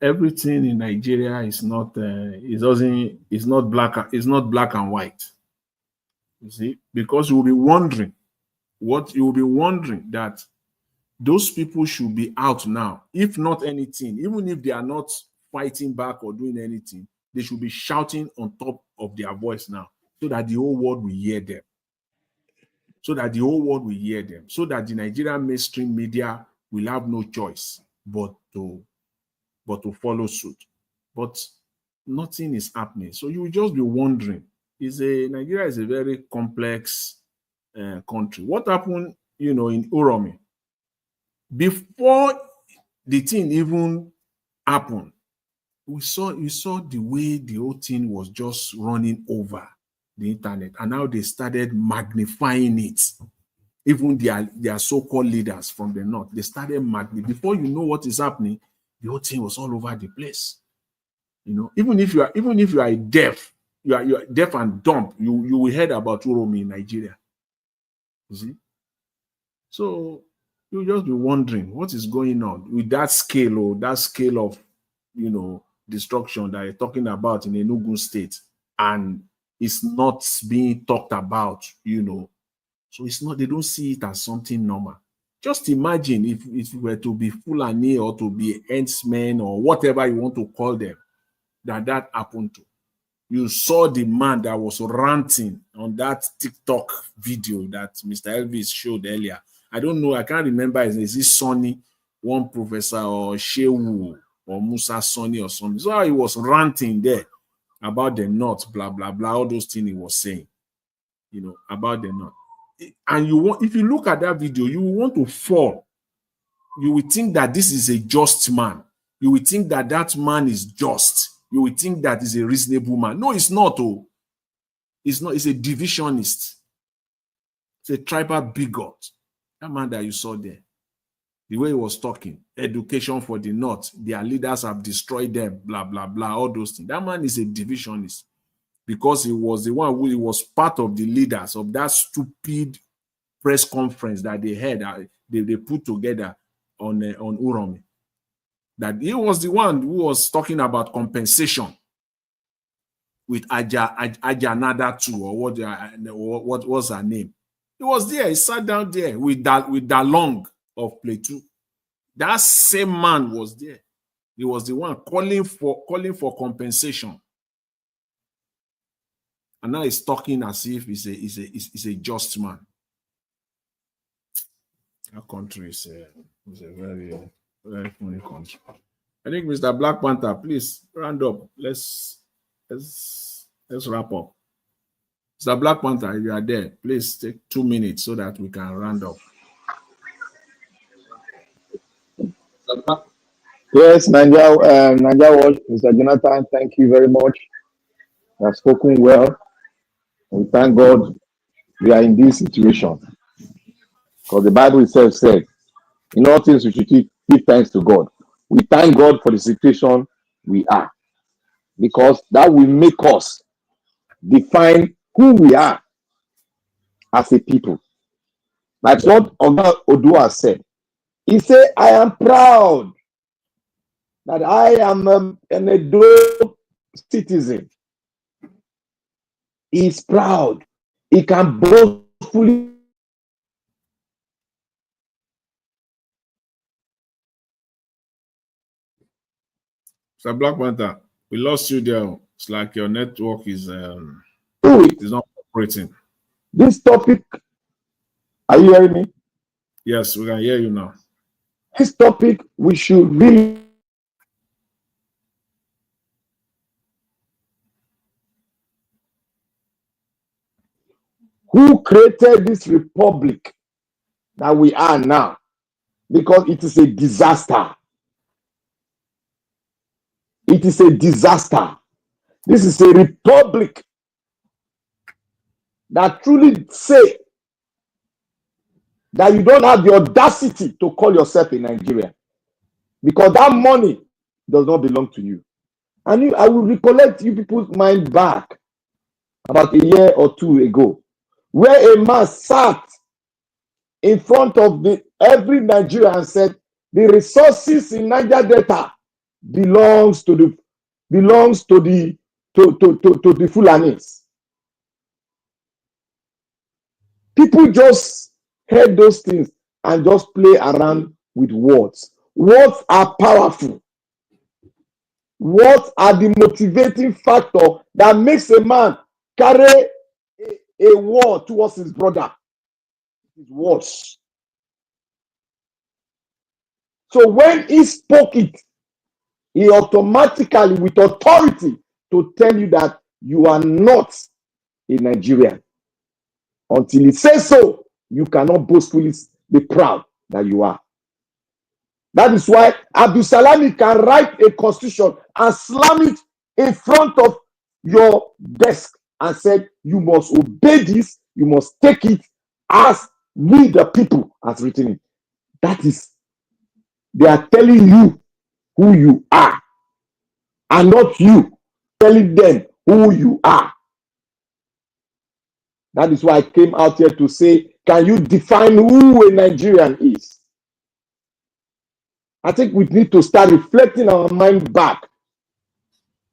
everything in Nigeria is not it's not black and white. You see, because you will be wondering that those people should be out now. If not anything, even if they are not fighting back or doing anything, they should be shouting on top of their voice now, so that the whole world will hear them. So that the Nigerian mainstream media will have no choice but to follow suit. But nothing is happening. So you will just be wondering, Nigeria is a very complex country. What happened, in Uromi? Before the thing even happened, you saw the way the whole thing was just running over the internet, and now they started magnifying it. Even their so-called leaders from the north, they started magnifying. Before you know what is happening, the whole thing was all over the place. Even if you are deaf, you are deaf and dumb, you will hear about Uromi in Nigeria. You see? So you'll just be wondering what is going on with that scale of destruction that you're talking about in Enugu State, and it's not being talked about, So it's not, they don't see it as something normal. Just imagine if it were to be Fulani or to be henchmen or whatever you want to call them, that happened to. You saw the man that was ranting on that TikTok video that Mr. Elvis showed earlier. I don't know, I can't remember. Is it Sonny, one professor, or Shehu, or Musa Sonny or something? So he was ranting there about the North, blah, blah, blah, all those things he was saying, about the North. And if you look at that video, you will want to fall. You will think that this is a just man. You will think that man is just. You will think that is a reasonable man. No, it's not. Oh, it's not. It's a divisionist. It's a tribal bigot. That man that you saw there, the way he was talking, education for the North, their leaders have destroyed them, blah, blah, blah, all those things. That man is a divisionist, because he was the one he was part of the leaders of that stupid press conference that they had, they put together on Uromi. That he was the one who was talking about compensation with Ajanada too, or what was her name? He was there. He sat down there with Dalong of Plateau. That same man was there. He was the one calling for compensation. And now he's talking as if he's a just man. Our country is a very, very funny country. I think Mr. Black Panther, please round up. Let's wrap up. Mr. Black Panther, if you are there, please take 2 minutes so that we can round up. Yes, Nigeria Watch, Mr. Jonathan, thank you very much. You have spoken well. We thank God we are in this situation. Because the Bible itself said, in all things we should give thanks to God. We thank God for the situation we are. Because that will make us define who we are as a people. That's what Oga Odua said. He said, I am proud that I am an Edo citizen. He is proud. He can boastfully. So Black Panther, we lost you there. It's like your network is not operating. This topic, are you hearing me? Yes, we can hear you now. This topic, we should really. Who created this republic that we are now? Because it is a disaster. It is a disaster. This is a republic that truly say that you don't have the audacity to call yourself a Nigerian, because that money does not belong to you. And I will recollect you people's mind back about a year or two ago, where a man sat in front of every Nigerian and said, the resources in Niger Delta belongs to the Fulanis. People just heard those things and just play around with words. Words are powerful. What are the motivating factor that makes a man carry a war towards his brother? His words. So when he spoke it, he automatically, with authority, to tell you that you are not a Nigerian. Until he says so, you cannot boastfully be proud that you are. That is why Abdul Salami can write a constitution and slam it in front of your desk and said, you must obey this, you must take it as we the people has written it. That is, they are telling you who you are, and not you telling them who you are. That is why I came out here to say, can you define who a Nigerian is? I think we need to start reflecting our mind back,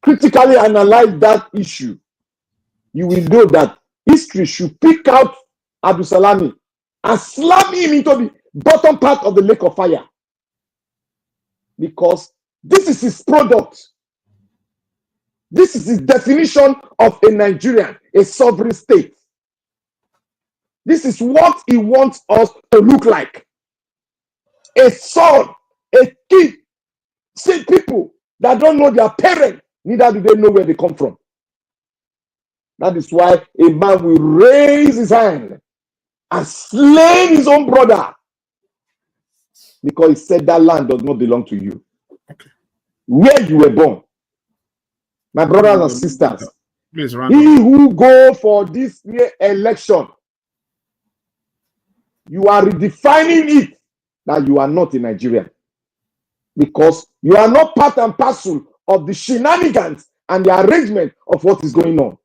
critically analyze that issue. You will know that history should pick out Abdul Salami and slam him into the bottom part of the lake of fire, because this is his product. This is his definition of a Nigerian, a sovereign state. This is what he wants us to look like. A son, a kid. See people that don't know their parents, neither do they know where they come from. That is why a man will raise his hand and slay his own brother, because he said that land does not belong to you. Okay. Where you were born. My brothers and sisters, please, he who go for this election, you are redefining it that you are not a Nigerian, because you are not part and parcel of the shenanigans and the arrangement of what is going on.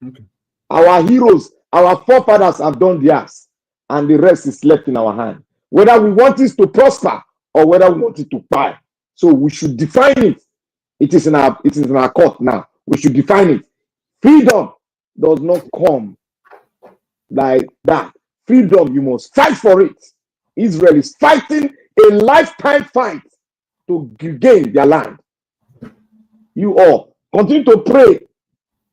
Okay. Our heroes, our forefathers have done theirs, and the rest is left in our hand. Whether we want it to prosper or whether we want it to die. So we should define it. It is in our court now. We should define it. Freedom does not come like that. Freedom, you must fight for it. Israel is fighting a lifetime fight to gain their land. You all continue to pray.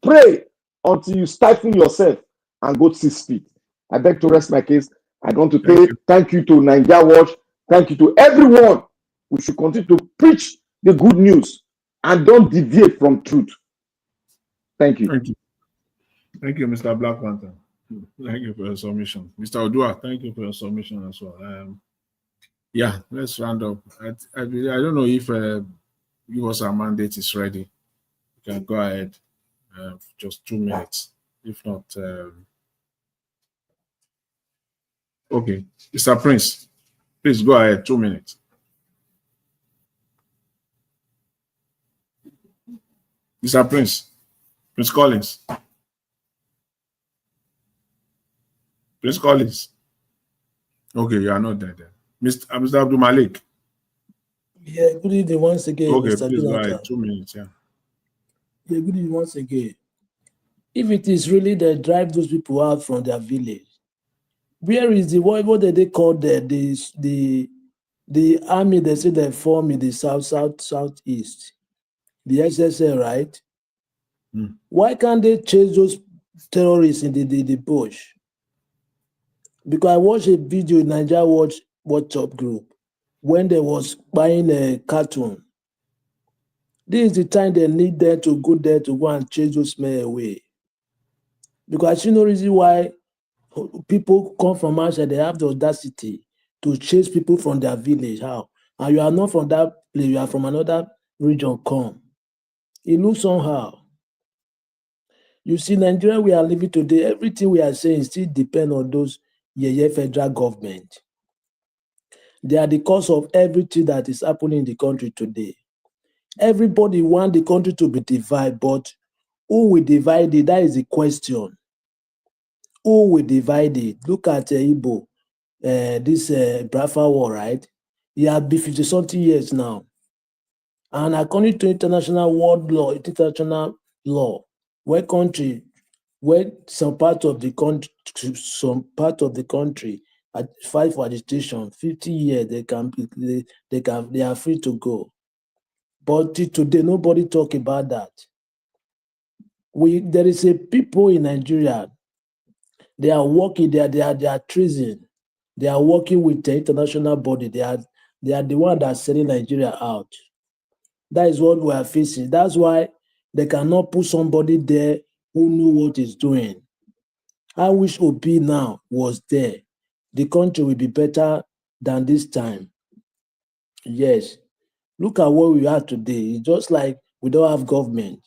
Pray until you stifle yourself and go 6 feet. I beg to rest my case. I want to thank you to Nigeria Watch. Thank you to everyone. We should continue to preach the good news and don't deviate from truth. Thank you. Thank you. Thank you, Mr. Black Panther. Thank you for your submission. Mr. Odua, thank you for your submission as well. Yeah, let's round up. I don't know if yours mandate is ready. You can go ahead. Just 2 minutes. If not, okay. Mr. Prince, please go ahead. 2 minutes. Mr. Prince Collins. Prince Collins. Okay, you are not there then. Mr. Abdul Malik. Yeah, good evening once again. Okay, Mr. please Jonathan. go ahead. 2 minutes, yeah. Yeah, good evening once again. If it is really they drive those people out from their village, where is the what did they call the army they say they form in the southeast, the SSL, right? Why can't they chase those terrorists in the bush? Because I watched a video in Nigeria Watch WhatsApp group when they was buying a cartoon. This is the time they need them to go there to go and chase those men away. Because I see no reason why people come from outside, they have the audacity to chase people from their village. How? And you are not from that place, you are from another region, come. It looks somehow. You see, Nigeria we are living today, everything we are saying still depends on those federal government. They are the cause of everything that is happening in the country today. Everybody wants the country to be divided, but who will divide it? That is the question. Who will divide it? Look at Igbo, this Biafra war, right? He has been 50-something years now. And according to international world law, international law, where some part of the country fight for agitation, 50 years they are free to go. But till today, nobody talk about that. There is a people in Nigeria. They are working. They are treason. They are working with the international body. They are the one that are selling Nigeria out. That is what we are facing. That's why they cannot put somebody there who knew what he's doing. I wish Obi now was there. The country will be better than this time. Yes. Look at what we are today. It's just like we don't have government.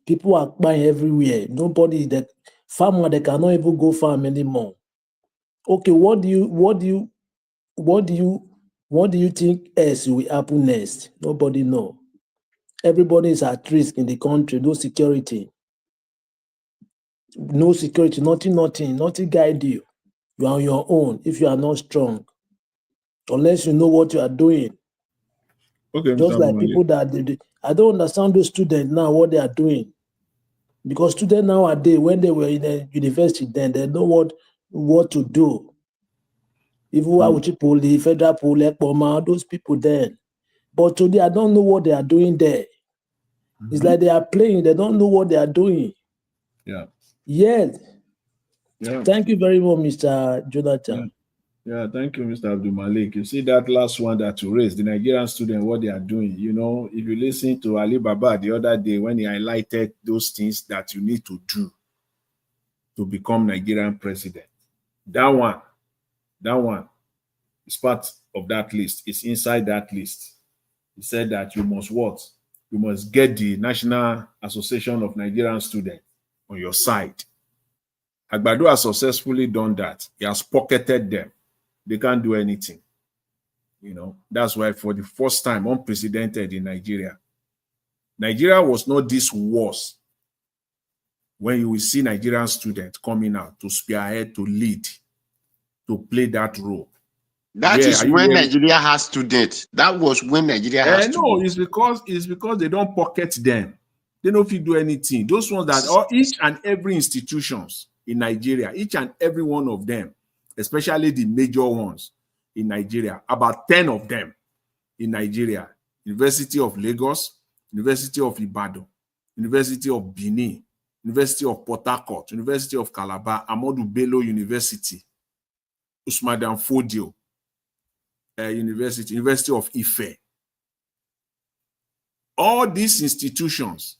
People are buying everywhere. Nobody that farmer they cannot even go farm anymore. Okay, what do you think else will happen next? Nobody know. Everybody is at risk in the country. No security. No security. Nothing guide you. You are on your own if you are not strong. Unless you know what you are doing. Okay, Just Mr. like Mumali. people that I don't understand those students now what they are doing. Because students nowadays, when they were in the university, then they know what to do. Even the federal police, those people then. But today, I don't know what they are doing there. It's like they are playing. They don't know what they are doing. Yeah. Yes. Yeah. Thank you very much, Mr. Jonathan. Yeah, thank you, Mr. Abdul Malik. You see that last one that you raised, the Nigerian student, what they are doing. You know, if you listen to Ali Baba the other day when he highlighted those things that you need to do to become Nigerian president, that one is part of that list. It's inside that list. He said that you must what? You must get the National Association of Nigerian Students on your side. Agbado has successfully done that. He has pocketed them. They can't do anything. You know, that's why for the first time, unprecedented in Nigeria, Nigeria was not this worse when you will see Nigerian students coming out to spearhead, to lead, to play that role. That is when Nigeria has students. That was when Nigeria has students. No, it's because they don't pocket them. They don't fit do anything. Those ones that each and every institutions in Nigeria, each and every one of them, especially the major ones in Nigeria, about 10 of them in Nigeria, University of Lagos, University of Ibadan, University of Benin, University of Port Harcourt, University of Calabar, Ahmadu Bello University, Usman Dan Fodio University, University of Ife. All these institutions,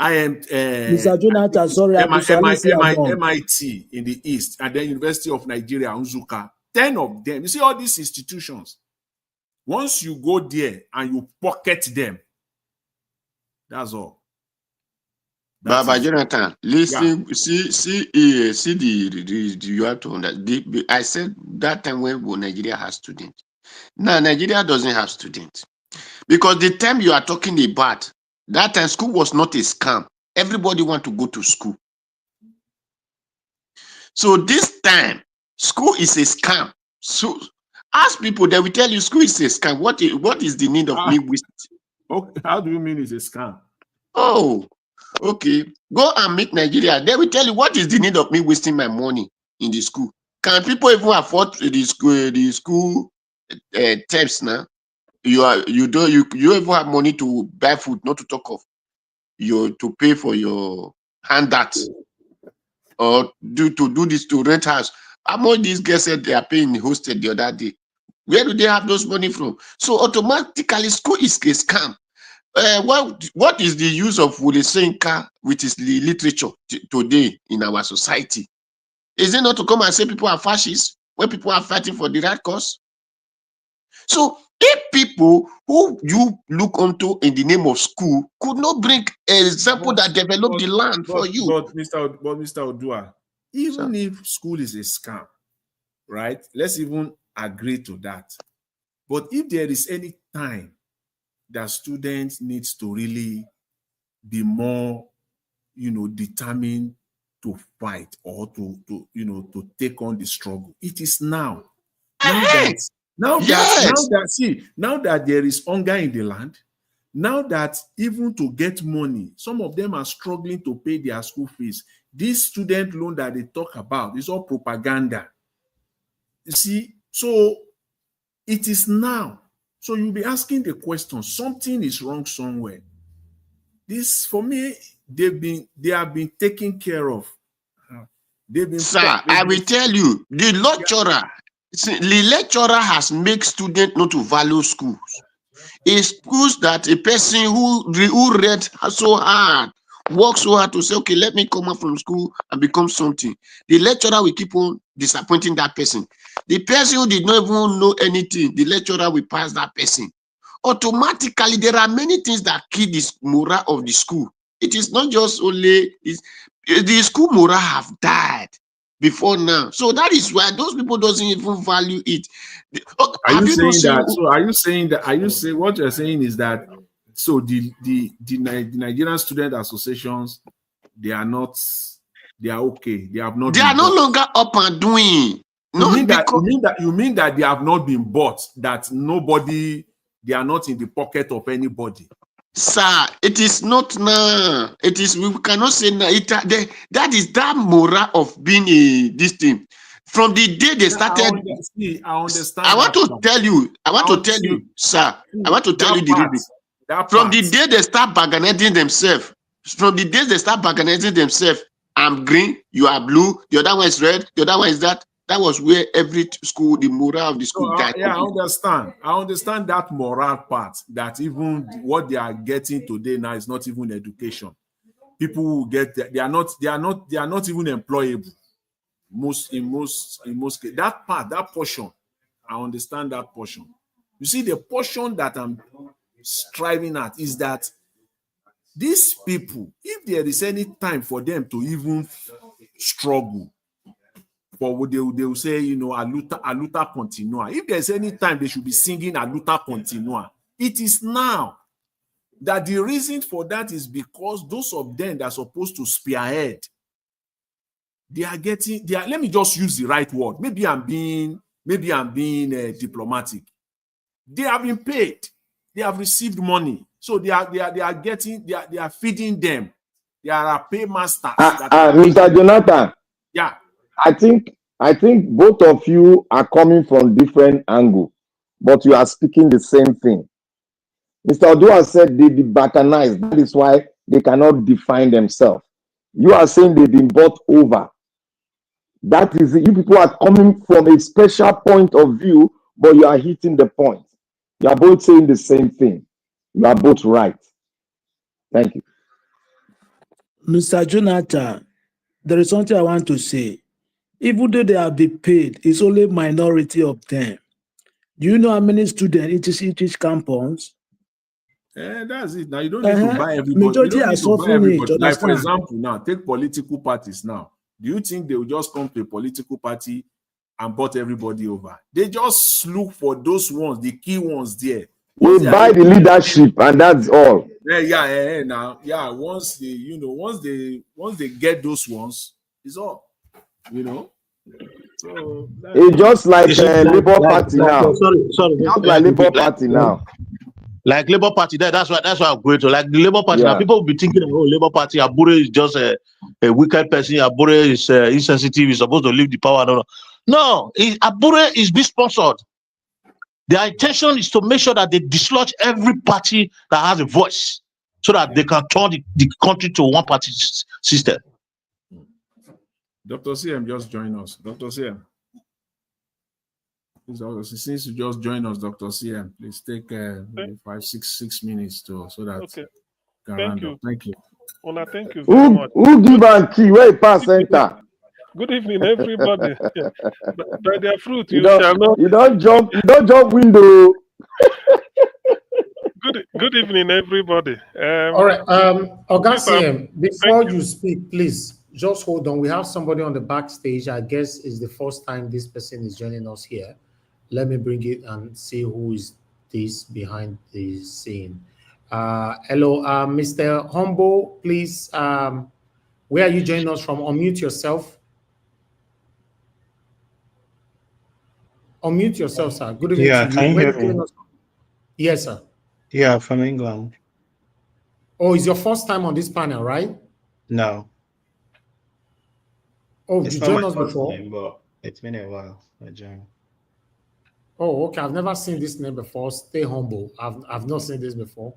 Mr. Jonathan, sorry, MIT in the East, and then University of Nigeria, Nsukka, 10 of them. You see all these institutions, once you go there and you pocket them, that's all. Baba Jonathan, listen, see the you have to understand. I said that time when Nigeria has students. Now Nigeria doesn't have students. Because the time you are talking about, that time school was not a scam. Everybody want to go to school. So this time, school is a scam. So ask people, they will tell you school is a scam. What is the need of me wasting? Okay, how do you mean it's a scam? Oh, okay. Go and meet Nigeria. They will tell you what is the need of me wasting my money in the school. Can people even afford the school terms now? You even have money to buy food, not to talk of to pay for your handouts or to do this, to rent house. Among these guys said they are paying the hostel the other day. Where do they have those money from? So automatically school is a scam. What is the use of Wole Soyinka with his literature today in our society? Is it not to come and say people are fascists when people are fighting for the right cause? So if people who you look onto in the name of school could not bring an example that developed the land for you. But Mr. Odua, even if school is a scam, right? Let's even agree to that. But if there is any time that students need to really be more, determined to fight or to take on the struggle, it is now. Now Yes. now that there is hunger in the land, now that even to get money, some of them are struggling to pay their school fees. This student loan that they talk about is all propaganda. You see, so it is now. So you'll be asking the question, something is wrong somewhere. This, for me, they have been taken care of. They've been, Sir, I will tell you, the lecturer has made students not to value schools. It's schools that a person who read so hard, works so hard to say, okay, let me come out from school and become something. The lecturer will keep on disappointing that person. The person who did not even know anything, the lecturer will pass that person. Automatically, there are many things that kill this morale of the school. It is not just only the school morale have died before now. So that is why those people doesn't even value it. Are you saying that? So are you saying that? Are you saying what you're saying is that? So the Nigerian student associations, they are okay. They have not. They are no longer up and doing. You mean that they have not been bought? That nobody, they are not in the pocket of anybody. Sir, it is not now. It is, we cannot say now. That is that morale of being this thing. From the day they started, I understand. I want to tell you, sir. I want to tell you the reason. From the day they start bargaining themselves, I'm green, you are blue, the other one is red, the other one is that. That was where every school, the morale of the school died. Yeah, I understand. I understand that morale part, that even what they are getting today now is not even education. People who get they are not even employable. In most cases. That part, that portion, I understand that portion. You see, the portion that I'm striving at is that these people, if there is any time for them to even struggle, for they will say, aluta continua. If there's any time they should be singing aluta continua, it is now. That the reason for that is because those of them that are supposed to spearhead, let me just use the right word. Maybe I'm being diplomatic. They have been paid. They have received money. So they are feeding them. They are a paymasters. Mr. Jonathan. Yeah. I think both of you are coming from different angles, but you are speaking the same thing. Mr. Odua said they be balkanized. That is why they cannot define themselves. You are saying they've been bought over. That is, you people are coming from a special point of view, but you are hitting the point. You are both saying the same thing. You are both right. Thank you. Mr. Jonathan, there is something I want to say. Even though they have been paid, it's only a minority of them. Do you know how many students each campus? That's it. Now you don't need to buy everybody. Majority are suffering it. Like, for example, now take political parties now. Do you think they will just come to a political party and bought everybody over? They just look for those ones, the key ones there. We buy the leadership, and that's all. Once they get those ones, it's all. So it's just like Labour Party now. Sorry. Like Labour Party now. Like Labour Party, that's why I'm going to. Like the Labour Party now, people will be thinking, oh, Labour Party, Abure is just a wicked person. Abure is insensitive. He's supposed to leave the power. No, Abure is being sponsored. Their intention is to make sure that they dislodge every party that has a voice, so that they can turn the country to one party system. Dr. CM just joined us. Dr. CM. Since you just joined us, Dr. CM, please take 6 minutes so that. Okay. Thank you. Thank you very much. Who give a key? Where pass center? Good evening, everybody. By their fruit, you don't jump window. Good evening, everybody. All right, Oga, before you speak, please just hold on. We have somebody on the backstage. I guess it's the first time this person is joining us here. Let me bring it and see who is this behind the scene. Hello, Mr. Humble, please. Where are you joining us from? Unmute yourself. Unmute yourself, sir. Good evening Yeah, to you. can you Where hear you joining me? us from? Yes, sir. Yeah, from England. Oh, it's your first time on this panel, right? No, Oh, it's you not my joined us first before? time, but it's been a while. I joined. Oh, okay. I've never seen this name before. Stay humble. I've not seen this before.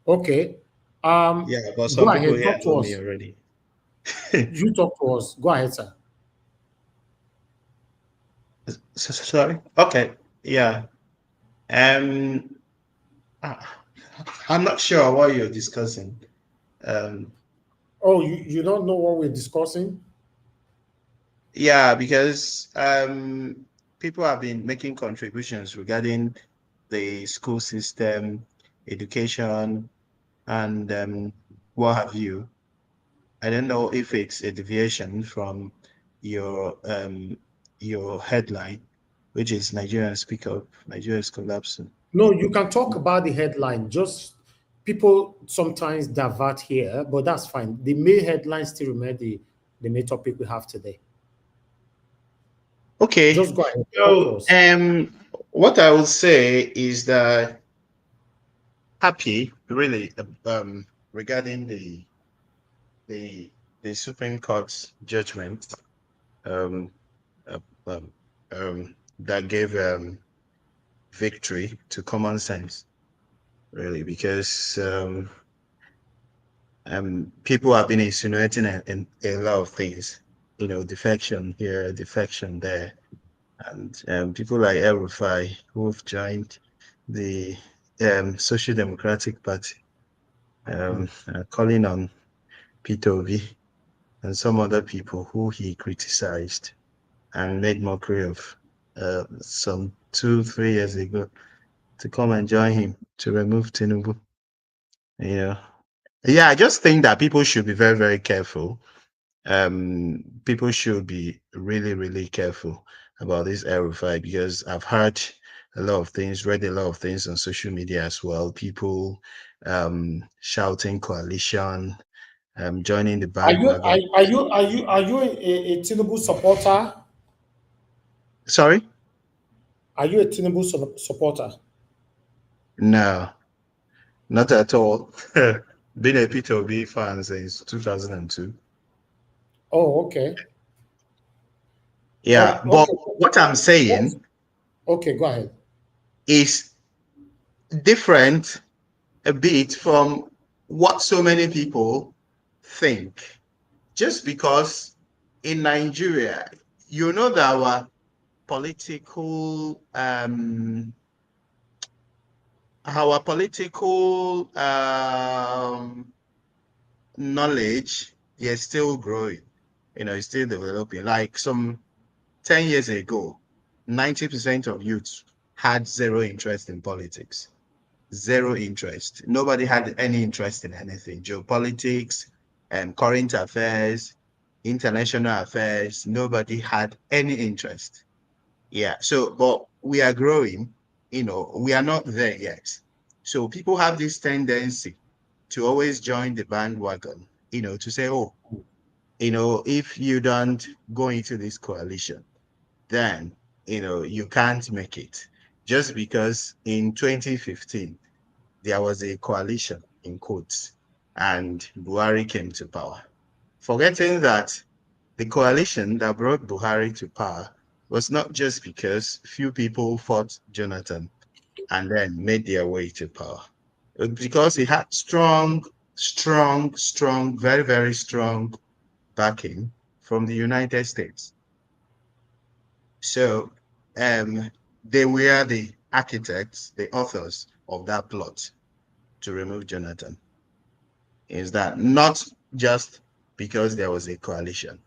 Okay. Yeah, but Go some people ahead. here Talk to know me us. already. You talk to us. Go ahead, sir. Sorry. Okay. Yeah. Um, I- I'm not sure what you're discussing. Um, Oh, you don't know what we're discussing? yeah, because people have been making contributions regarding the school system, education, and what have you. I don't know if it's a deviation from your headline, which is Nigerians speak up, Nigeria is collapsing. No, you can talk about the headline. Just people sometimes divert here, but that's fine. The main headline still remain the main topic we have today. Okay. Just go ahead. Talk to So us. what I will say is that happy really regarding the the Supreme Court's judgment um, uh, that gave victory to common sense, really, because people have been insinuating a lot of things, defection here, defection there, and people like El Rufai who've joined the Social Democratic Party, calling on Peter Obi and some other people who he criticized and made mockery of some 2-3 years ago to come and join him to remove Tinubu. Yeah, I just think that people should be very, very careful. People should be really, really careful about this Erufai because I've heard a lot of things, read a lot of things on social media as well. People shouting coalition, joining the bandwagon. Are you a Tinubu supporter? Sorry? Are you a Tinubu supporter? No, not at all. Been a Peter Obi fan since 2002. Oh, okay. Yeah, but Okay. what I'm saying Okay, go ahead. is different a bit from what so many people think. Just because in Nigeria, you know that our political knowledge is still growing, it's still developing. Like some 10 years ago, 90% of youths had zero interest in politics. Zero interest. Nobody had any interest in anything. Geopolitics and current affairs, international affairs, nobody had any interest. Yeah. So, but we are growing, we are not there yet. So people have this tendency to always join the bandwagon, to say, oh, if you don't go into this coalition, then, you can't make it. Just because in 2015, there was a coalition in quotes and Buhari came to power. Forgetting that the coalition that brought Buhari to power was not just because few people fought Jonathan and then made their way to power. It was because he had strong, very, very strong backing from the United States. So they were the architects, the authors of that plot to remove Jonathan. Is that not just because there was a coalition?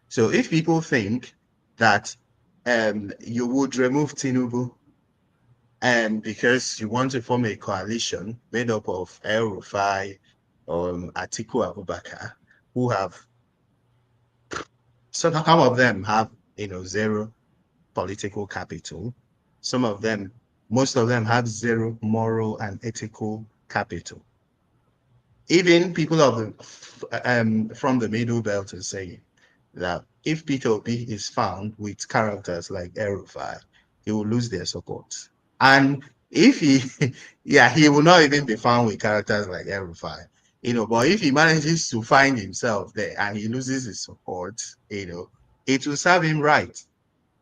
So if people think that you would remove Tinubu and because you want to form a coalition made up of El Rufai or Atiku Abubakar, who have some of them have zero political capital. Some of them, most of them have zero moral and ethical capital. Even people of from the middle belt are saying that if Peter Obi is found with characters like Erufai, he will lose their support. And if he, yeah, he will not even be found with characters like El-Rufai, but if he manages to find himself there and he loses his support, it will serve him right,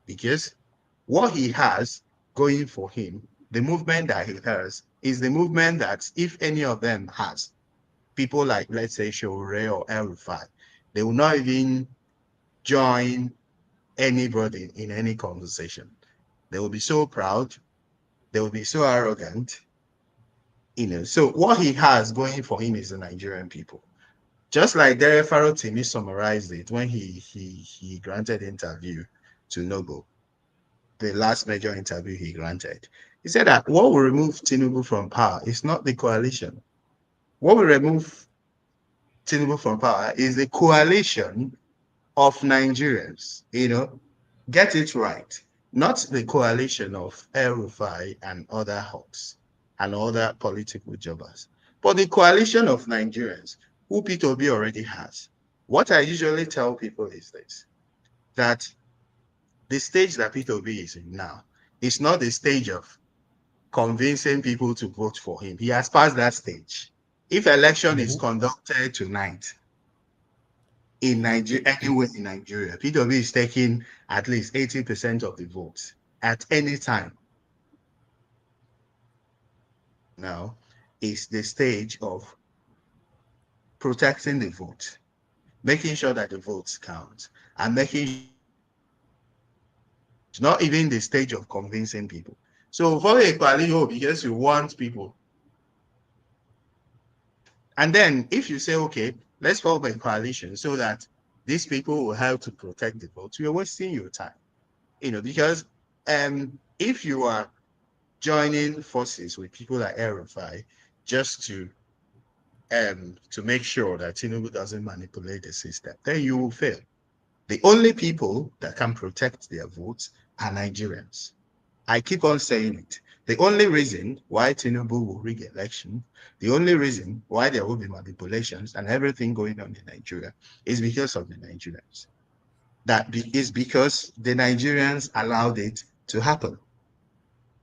because what he has going for him, the movement that he has, is the movement that if any of them has, people like, let's say, Showore or El-Rufai, they will not even join anybody in any conversation. They will be so proud. They will be so arrogant. So what he has going for him is the Nigerian people. Just like Dere Farotimi summarized it when he granted interview to Noble, the last major interview he granted. He said that what will remove Tinubu from power is not the coalition. What will remove Tinubu from power is the coalition of Nigerians, get it right. Not the coalition of El-Rufai and other hawks and other political jobbers, but the coalition of Nigerians who P2B already has. What I usually tell people is this, that the stage that P2B is in now is not the stage of convincing people to vote for him. He has passed that stage. If election is conducted tonight, in Nigeria, anywhere in Nigeria, P2B is taking at least 80% of the votes at any time. Now is the stage of protecting the vote, making sure that the votes count, and making not even the stage of convincing people. So for a coalition, because you want people. And then if you say, okay, let's form a coalition so that these people will help to protect the votes, you're wasting your time. Because if you are joining forces with people like El-Rufai just to make sure that Tinubu doesn't manipulate the system, then you will fail. The only people that can protect their votes are Nigerians. I keep on saying it. The only reason why Tinubu will rig election, the only reason why there will be manipulations and everything going on in Nigeria is because of the Nigerians. That is because the Nigerians allowed it to happen.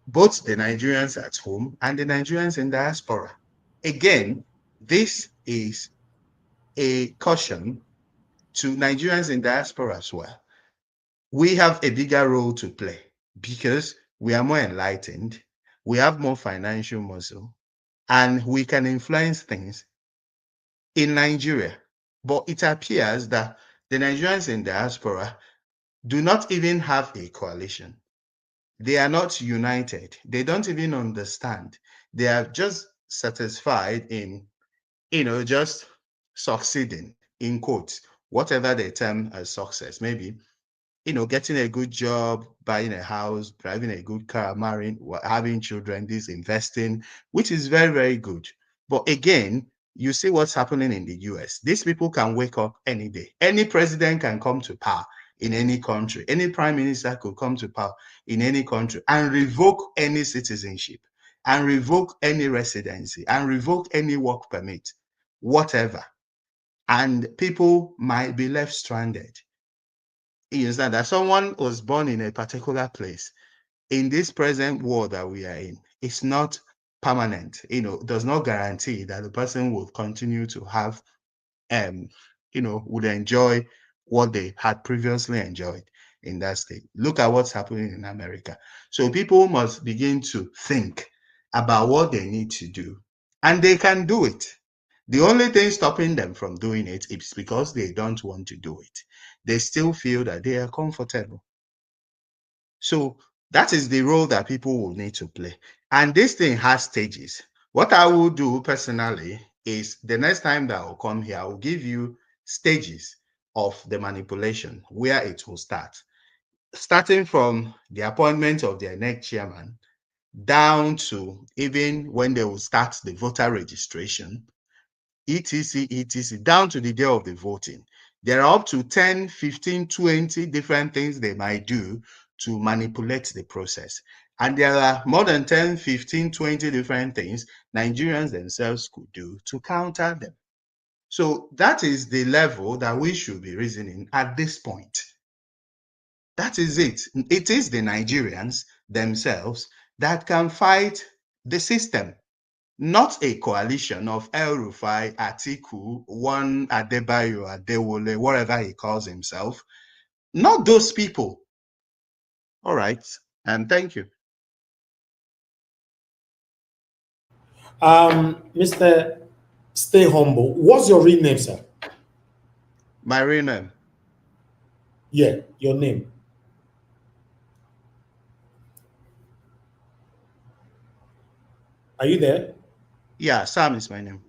Both the Nigerians at home and the Nigerians in diaspora. Again, this is a caution to Nigerians in diaspora as well. We have a bigger role to play because we are more enlightened, we have more financial muscle, and we can influence things in Nigeria. But it appears that the Nigerians in diaspora do not even have a coalition. They are not united. They don't even understand. They are just satisfied in, just succeeding, in quotes, whatever they term as success. Maybe, getting a good job, buying a house, driving a good car, marrying, having children, this investing, which is very, very good. But again, you see what's happening in the US. These people can wake up any day. Any president can come to power in any country. Any prime minister could come to power in any country and revoke any citizenship, and revoke any residency, and revoke any work permit, whatever. And people might be left stranded. You understand that someone was born in a particular place in this present world that we are in. It's not permanent, does not guarantee that the person will continue to have, would enjoy what they had previously enjoyed in that state. Look at what's happening in America. So people must begin to think about what they need to do, and they can do it. The only thing stopping them from doing it is because they don't want to do it. They still feel that they are comfortable. So that is the role that people will need to play. And this thing has stages. What I will do personally is the next time that I'll come here, I will give you stages of the manipulation, where it will start. Starting from the appointment of their next chairman, down to even when they will start the voter registration, etc., down to the day of the voting. There are up to 10, 15, 20 different things they might do to manipulate the process. And there are more than 10, 15, 20 different things Nigerians themselves could do to counter them. So that is the level that we should be reasoning at this point. That is it. It is the Nigerians themselves that can fight the system, not a coalition of El Rufai, Atiku, one Adebayo, Adewole, whatever he calls himself. Not those people. All right. And thank you. Mr. Stay Humble, what's your real name, sir? My real name? Yeah, your name. Are you there? Yeah, Sam is my name.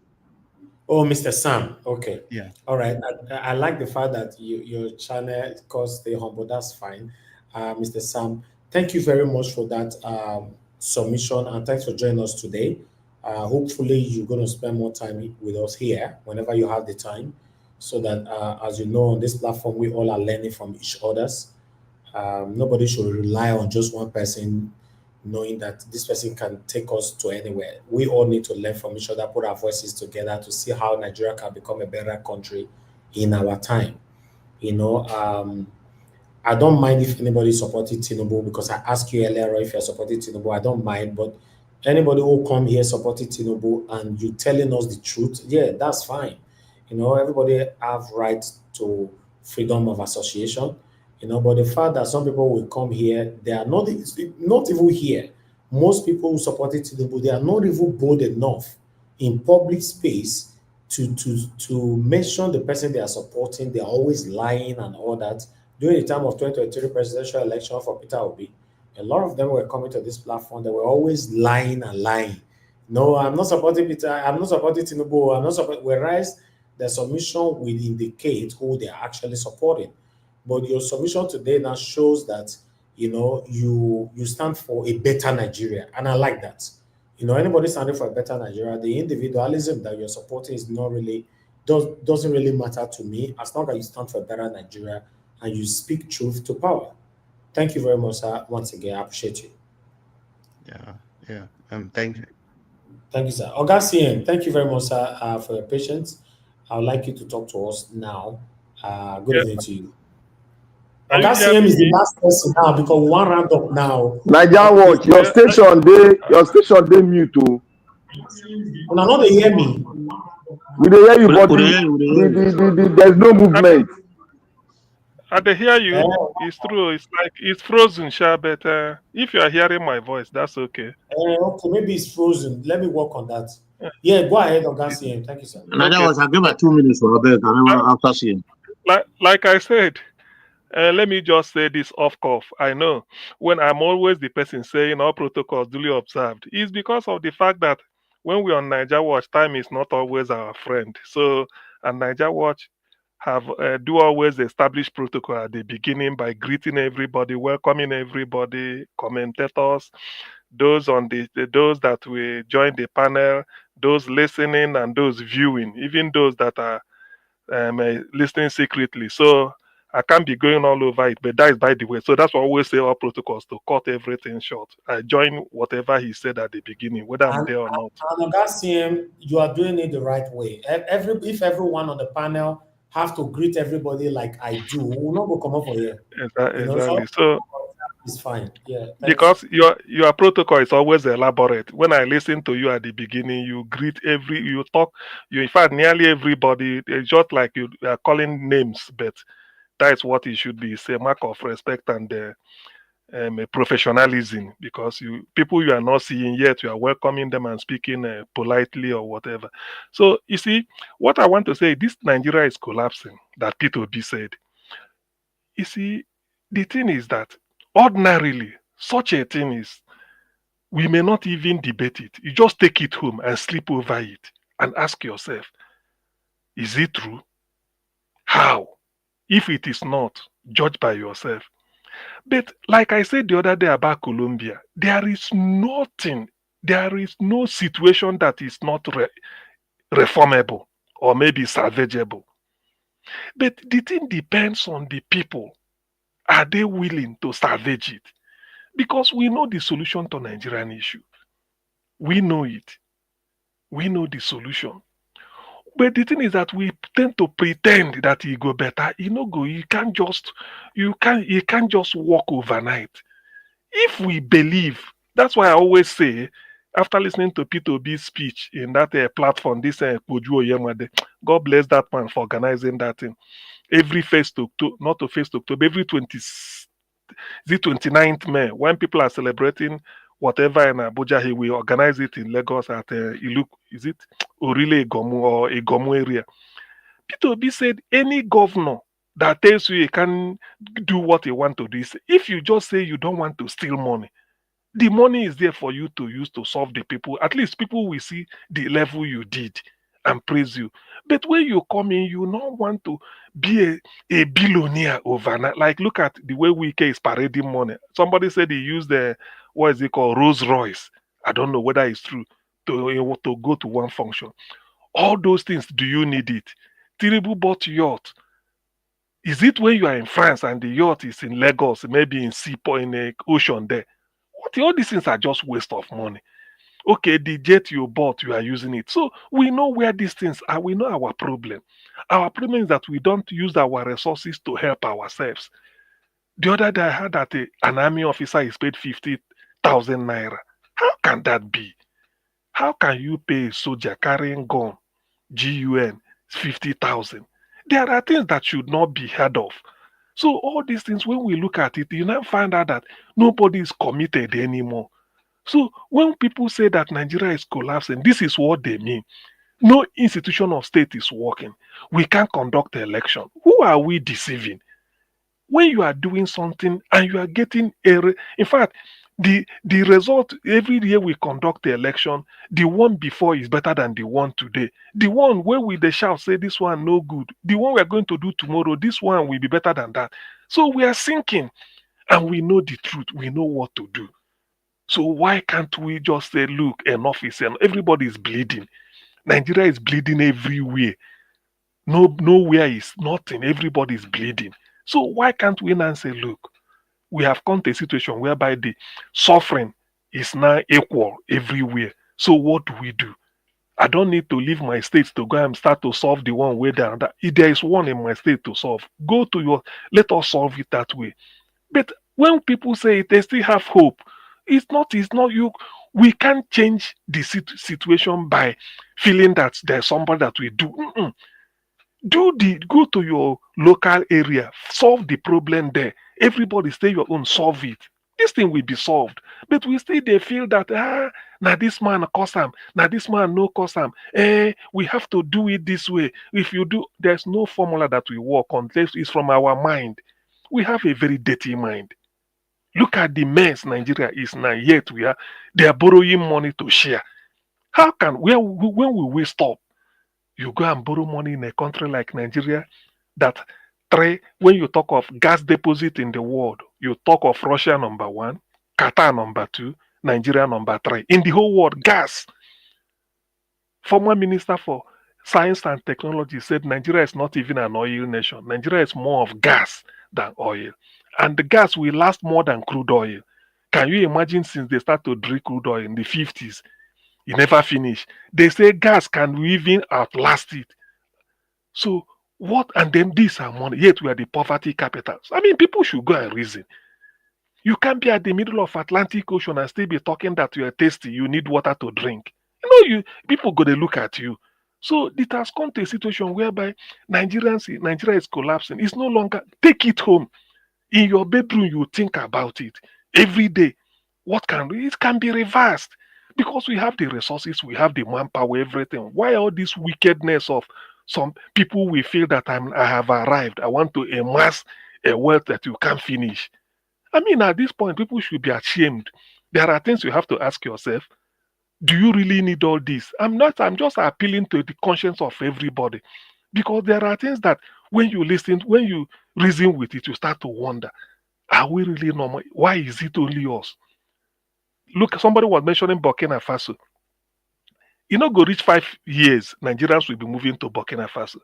Oh, Mr. Sam. Okay. Yeah. All right. I like the fact that your channel is called Stay Humble. That's fine. Mr. Sam, thank you very much for that submission, and thanks for joining us today. Hopefully, you're going to spend more time with us here whenever you have the time, so that, as you know, on this platform, we all are learning from each other's. Nobody should rely on just one person, knowing that this person can take us to anywhere. We all need to learn from each other, put our voices together to see how Nigeria can become a better country in our time. You know, I don't mind if anybody supported Tinubu, because I asked you earlier if you're supporting Tinubu. I don't mind, but anybody who come here supporting Tinubu and you telling us the truth, yeah, that's fine. You know, everybody have right to freedom of association. You know, but the fact that some people will come here, they are not even here. Most people who supported Tinubu, they are not even bold enough in public space to mention the person they are supporting. They are always lying and all that. During the time of 2023 presidential election for Peter Obi, a lot of them were coming to this platform. They were always lying and lying. No, I'm not supporting Peter. I'm not supporting Tinubu. I'm not supporting. Whereas the submission will indicate who they are actually supporting. But your submission today now shows that, you know, you stand for a better Nigeria, and I like that. You know, anybody standing for a better Nigeria, the individualism that you're supporting is not really doesn't really matter to me, as long as you stand for a better Nigeria and you speak truth to power. Thank you very much, sir. Once again, I appreciate you. Yeah. Thank you. Thank you, sir. Augustine, thank you very much, sir, for your patience. I would like you to talk to us now. Good evening to you. Augustine is the last person now, because we want round up now. Nigerian watch, your station they mute too. Una no dey hear me. We dey hear you, but there's no movement. I dey hear you. It's true. It's like it's frozen, sha, but if you are hearing my voice, that's okay. Okay, maybe it's frozen. Let me work on that. Yeah, go ahead, Augustine. Thank you, sir. Another was I give her 2 minutes for a bed after seeing. Like I said, let me just say this off cuff. I know when I'm always the person saying all protocols duly observed, it's because of the fact that when we're on Niger Watch, time is not always our friend. So, and Niger Watch have do always establish protocol at the beginning by greeting everybody, welcoming everybody, commentators, those on those that will join the panel, those listening, and those viewing, even those that are listening secretly. So I can't be going all over it, but that is by the way. So that's why I always say all protocols to cut everything short. I join whatever he said at the beginning, whether I'm there or not. And Augustine, you are doing it the right way. If everyone on the panel have to greet everybody like I do, we'll not go come up for here. Exactly. So it's fine. Yeah. Because your protocol is always elaborate. When I listen to you at the beginning, you greet you talk, you in fact nearly everybody. It's just like you are calling names, but that is what it should be. It's a mark of respect and professionalism, because people you are not seeing yet, you are welcoming them and speaking politely or whatever. So you see, what I want to say, this Nigeria is collapsing, that Peter B said. You see, the thing is that ordinarily, such a thing is, we may not even debate it. You just take it home and sleep over it and ask yourself, is it true? How? If it is not, judge by yourself. But like I said the other day about Colombia, there is nothing, there is no situation that is not reformable or maybe salvageable. But the thing depends on the people. Are they willing to salvage it? Because we know the solution to Nigerian issue. We know it. We know the solution. But the thing is that we tend to pretend that he go better. You know, go. You can't just walk overnight. If we believe, that's why I always say, after listening to Peter B's speech in that platform, this Koju Oyemade, God bless that man for organizing that thing. Every first October, not to first October, every 20, the 29th May, when people are celebrating whatever in Abuja, he will organize it in Lagos at Iluk, is it Orile Egomu or Egomu area. Peter Obi said any governor that tells you he can do what he want to do, if you just say you don't want to steal money, the money is there for you to use to solve the people. At least people will see the level you did and praise you. But when you come in, you don't want to be a billionaire overnight. Like, look at the way Wike is parading money. Somebody said he used the, what is it called, Rolls Royce. I don't know whether it's true, to go to one function. All those things, do you need it? Tinubu bought yacht. Is it when you are in France and the yacht is in Lagos, maybe in seaport, in the ocean there? All these things are just waste of money. Okay, the jet you bought, you are using it. So we know where these things are. We know our problem. Our problem is that we don't use our resources to help ourselves. The other day I heard that an army officer is paid 50,000 naira. How can that be? How can you pay a soldier carrying gun, GUN, 50,000? There are things that should not be heard of. So all these things, when we look at it, you now find out that nobody is committed anymore. So when people say that Nigeria is collapsing, this is what they mean. No institution of state is working. We can't conduct election. Who are we deceiving? When you are doing something and you are getting in fact, the result every year we conduct the election, the one before is better than the one today. The one where we the shout say this one no good. The one we are going to do tomorrow, this one will be better than that. So we are sinking, and we know the truth. We know what to do. So why can't we just say, look, enough is enough? Everybody is bleeding. Nigeria is bleeding everywhere. Nowhere is nothing. Everybody is bleeding. So why can't we now say, look, we have come to a situation whereby the suffering is now equal everywhere. So what do we do? I don't need to leave my state to go and start to solve the one way there. If there is one in my state to solve, go to your, let us solve it that way. But when people say it, they still have hope. It's not you. We can't change the situation by feeling that there's somebody that we do. Mm-mm. Go to your local area, solve the problem there. Everybody stay your own, solve it. This thing will be solved. But we still they feel that now this man cause him, now this man no cause him. We have to do it this way. If you do, there's no formula that we work on. It's from our mind. We have a very dirty mind. Look at the mess Nigeria is now. Yet they are borrowing money to share. How can when will we stop? You go and borrow money in a country like Nigeria that when you talk of gas deposit in the world, you talk of Russia number one, Qatar number two, Nigeria number three. In the whole world, gas. Former Minister for Science and Technology said Nigeria is not even an oil nation. Nigeria is more of gas than oil. And the gas will last more than crude oil. Can you imagine since they start to drink crude oil in the 50s? It never finish. They say gas can even outlast it. So what? And then these are money. Yet we are the poverty capitals. I mean, people should go and reason. You can't be at the middle of Atlantic Ocean and still be talking that you are thirsty. You need water to drink. You people go to look at you. So it has come to a situation whereby Nigeria is collapsing. It's no longer take it home. In your bedroom, you think about it every day. It can be reversed because we have the resources, we have the manpower, everything. Why all this wickedness of some people? We feel that I have arrived. I want to amass a wealth that you can't finish. I mean, at this point, people should be ashamed. There are things you have to ask yourself. Do you really need all this? I'm just appealing to the conscience of everybody. Because there are things that when you reason with it, you start to wonder, are we really normal? Why is it only us? Look, somebody was mentioning Burkina Faso. Go reach 5 years, Nigerians will be moving to Burkina Faso.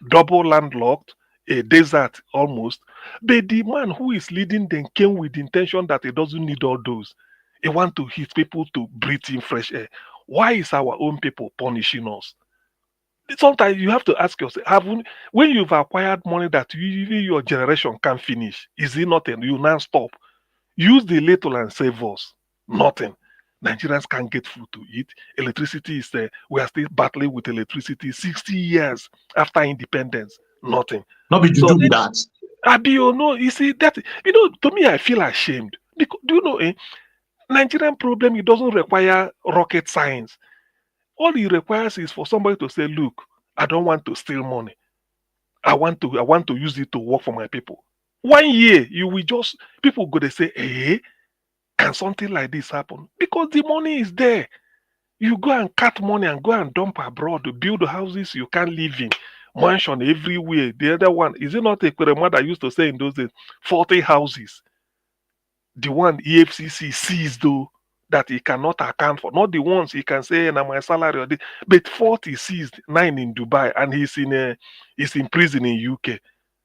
Double landlocked, a desert almost. But the man who is leading them came with the intention that he doesn't need all those. He want to hit people to breathe in fresh air. Why is our own people punishing us? Sometimes you have to ask yourself, when you've acquired money that even your generation can finish, is it nothing? You now stop. Use the little and save us. Nothing. Nigerians can't get food to eat. Electricity is there. We are still battling with electricity 60 years after independence. Nothing. Not be So, juju be that. Abi, you know, you see that, to me, I feel ashamed. Because, do you know, Nigerian problem, it doesn't require rocket science. All it requires is for somebody to say, look, I don't want to steal money. I want to use it to work for my people. 1 year, you will just people go to say, can something like this happen? Because the money is there. You go and cut money and go and dump abroad to build houses you can't live in. Mansion everywhere. The other one, is it not a Kurema that used to say in those days, 40 houses? The one EFCC sees though that he cannot account for. Not the ones he can say, "Na my salary," but 40 seized, 9 in Dubai, and he's in prison in UK.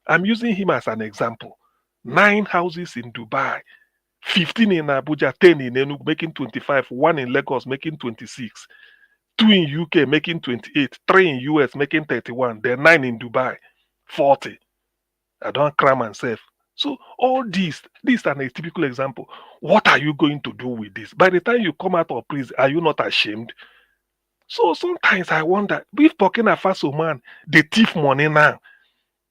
I'm using him as an example. 9 houses in Dubai, 15 in Abuja, 10 in Enugu, making 25, 1 in Lagos, making 26, 2 in UK, making 28, 3 in US, making 31, then 9 in Dubai, 40. I don't cry myself. So all this are a typical example. What are you going to do with this? By the time you come out of prison, are you not ashamed? So sometimes I wonder, if Burkina Faso man, they thief money now,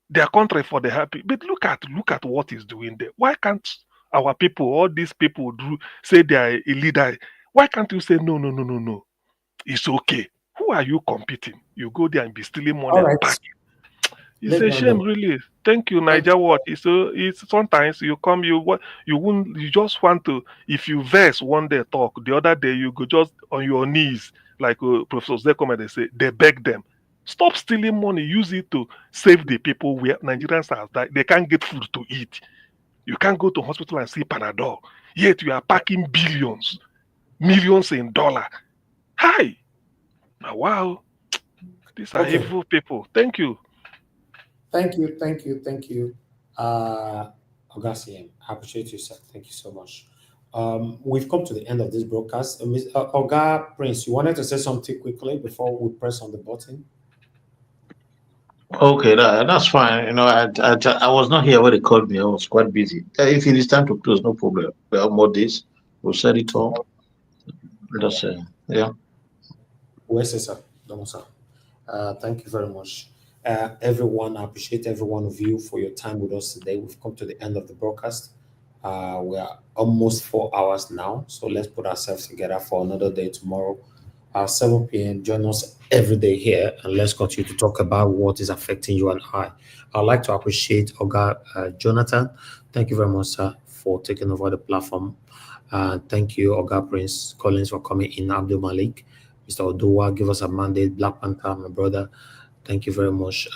their country for the happy. But look at what he's doing there. Why can't our people, all these people say they are a leader? Why can't you say no, no, no, no, no? It's okay. Who are you competing? You go there and be stealing money All and right. packing. It's a shame, really. Thank you, Thank Niger. What? It's sometimes you come, you just want to. If you verse one day talk, the other day you go just on your knees, like Professor Zekome, they say they beg them, stop stealing money. Use it to save the people where Nigerians are died. They can't get food to eat. You can't go to hospital and see Panadol. Yet you are packing billions, millions in dollar. Hi, now, wow, these are Okay. evil people. Thank you. Thank you. Augustine, I appreciate you, sir. Thank you so much. We've come to the end of this broadcast. Oga Prince, you wanted to say something quickly before we press on the button? Okay, that's fine. I was not here when they called me. I was quite busy. If it is time to close, no problem. We have more days. We'll set it all. That's yeah. Where's it, sir? No, sir. Thank you very much. Everyone, I appreciate every one of you for your time with us today. We've come to the end of the broadcast. We are almost 4 hours now, so let's put ourselves together for another day tomorrow. 7 p.m. Join us every day here, and let's continue to talk about what is affecting you and I. I'd like to appreciate Oga Jonathan. Thank you very much, sir, for taking over the platform. Thank you, Oga Prince Collins, for coming in. Abdul Malik, Mr. Oduwa, give us a mandate. Black Panther, my brother. Thank you very much.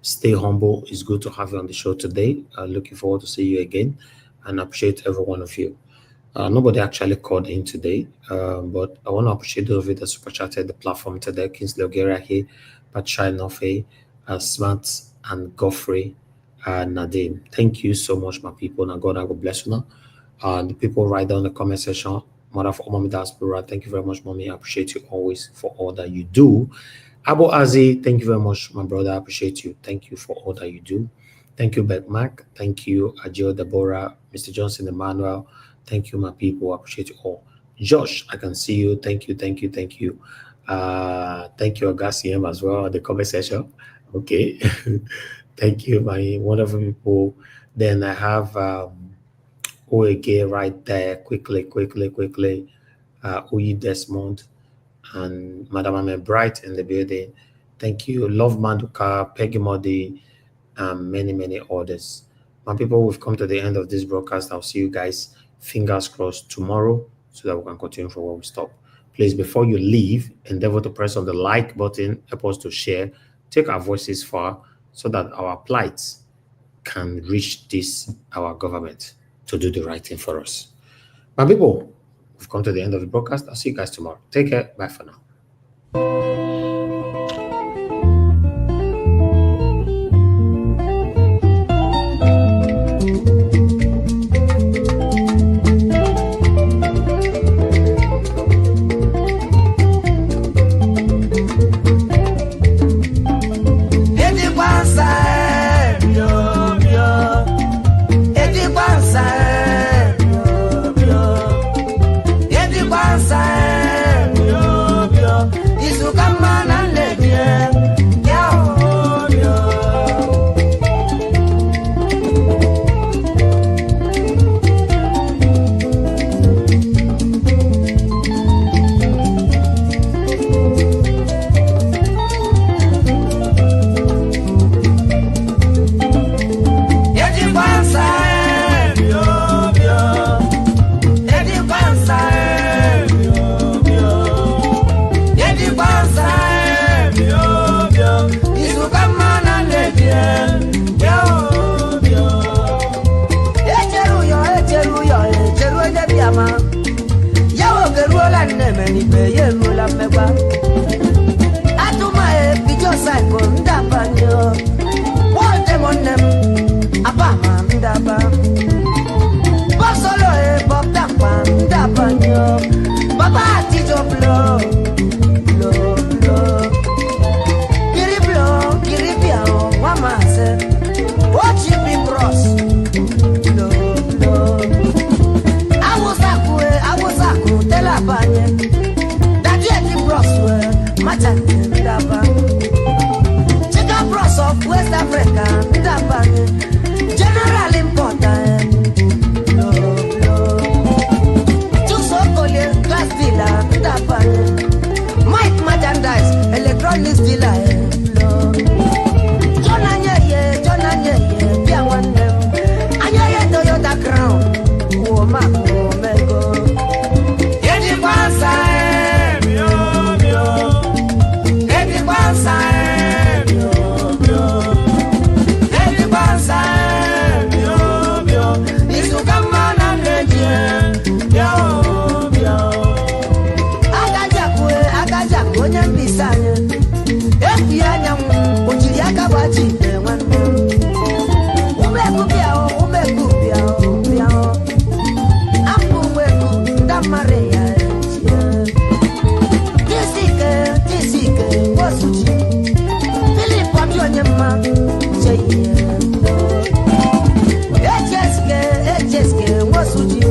Stay humble. It's good to have you on the show today. Looking forward to see you again, and appreciate every one of you. Nobody actually called in today, but I want to appreciate those of you that super chatted the platform today. Kingsley Ogerahi, Patshai Nofe, Smart, and Godfrey, Nadine. Thank you so much, my people. Now God, I will bless you now. The people right down in the comment section, Mother of Mommy Diaspora, thank you very much, Mommy. I appreciate you always for all that you do. Abu Azi, thank you very much, my brother. I appreciate you. Thank you for all that you do. Thank you, Beck Mac. Thank you, Adjo Deborah, Mr. Johnson Emmanuel. Thank you, my people. I appreciate you all. Josh, I can see you. Thank you. Thank you, Agasiem, as well, the comment section. Okay. Thank you, my wonderful people. Then I have Oege right there. Quickly. Oyi Desmond and Madam Ame Bright in the building. Thank you. Love Manduka, Peggy Modi, and many others. My people, we've come to the end of this broadcast. I'll see you guys, fingers crossed, tomorrow so that we can continue from where we stop. Please, before you leave, endeavor to press on the like button, help us to share, take our voices far so that our plights can reach our government to do the right thing for us. My people, we've come to the end of the broadcast. I'll see you guys tomorrow. Take care. Bye for now. ni beye mula meba atuma e pijo cycle ndaba nyo wote monem abama ndaba bob solo e bob dapa ndaba nyo baba atijo blow kiri biao wamase watch you be cross awosaku tela banye that yet the bros were machane ndaba chicken bros of West Africa ndaba general importer Tusokole glass dealer ndaba Mike merchandise electronics dealer Jona nyeye bia wanem anyeye Toyota Crown wo mako mego Edi kwanza mio Edi kwanza mio Edi kwanza mio Isukama na neje mio Agajakwe onye mbisanye Efi anya ojiri aka bachi nwanne Umeku biao Ambu weku ndamare ya Tisike wasuji Philip wabionye ma Cheye HSK wasuji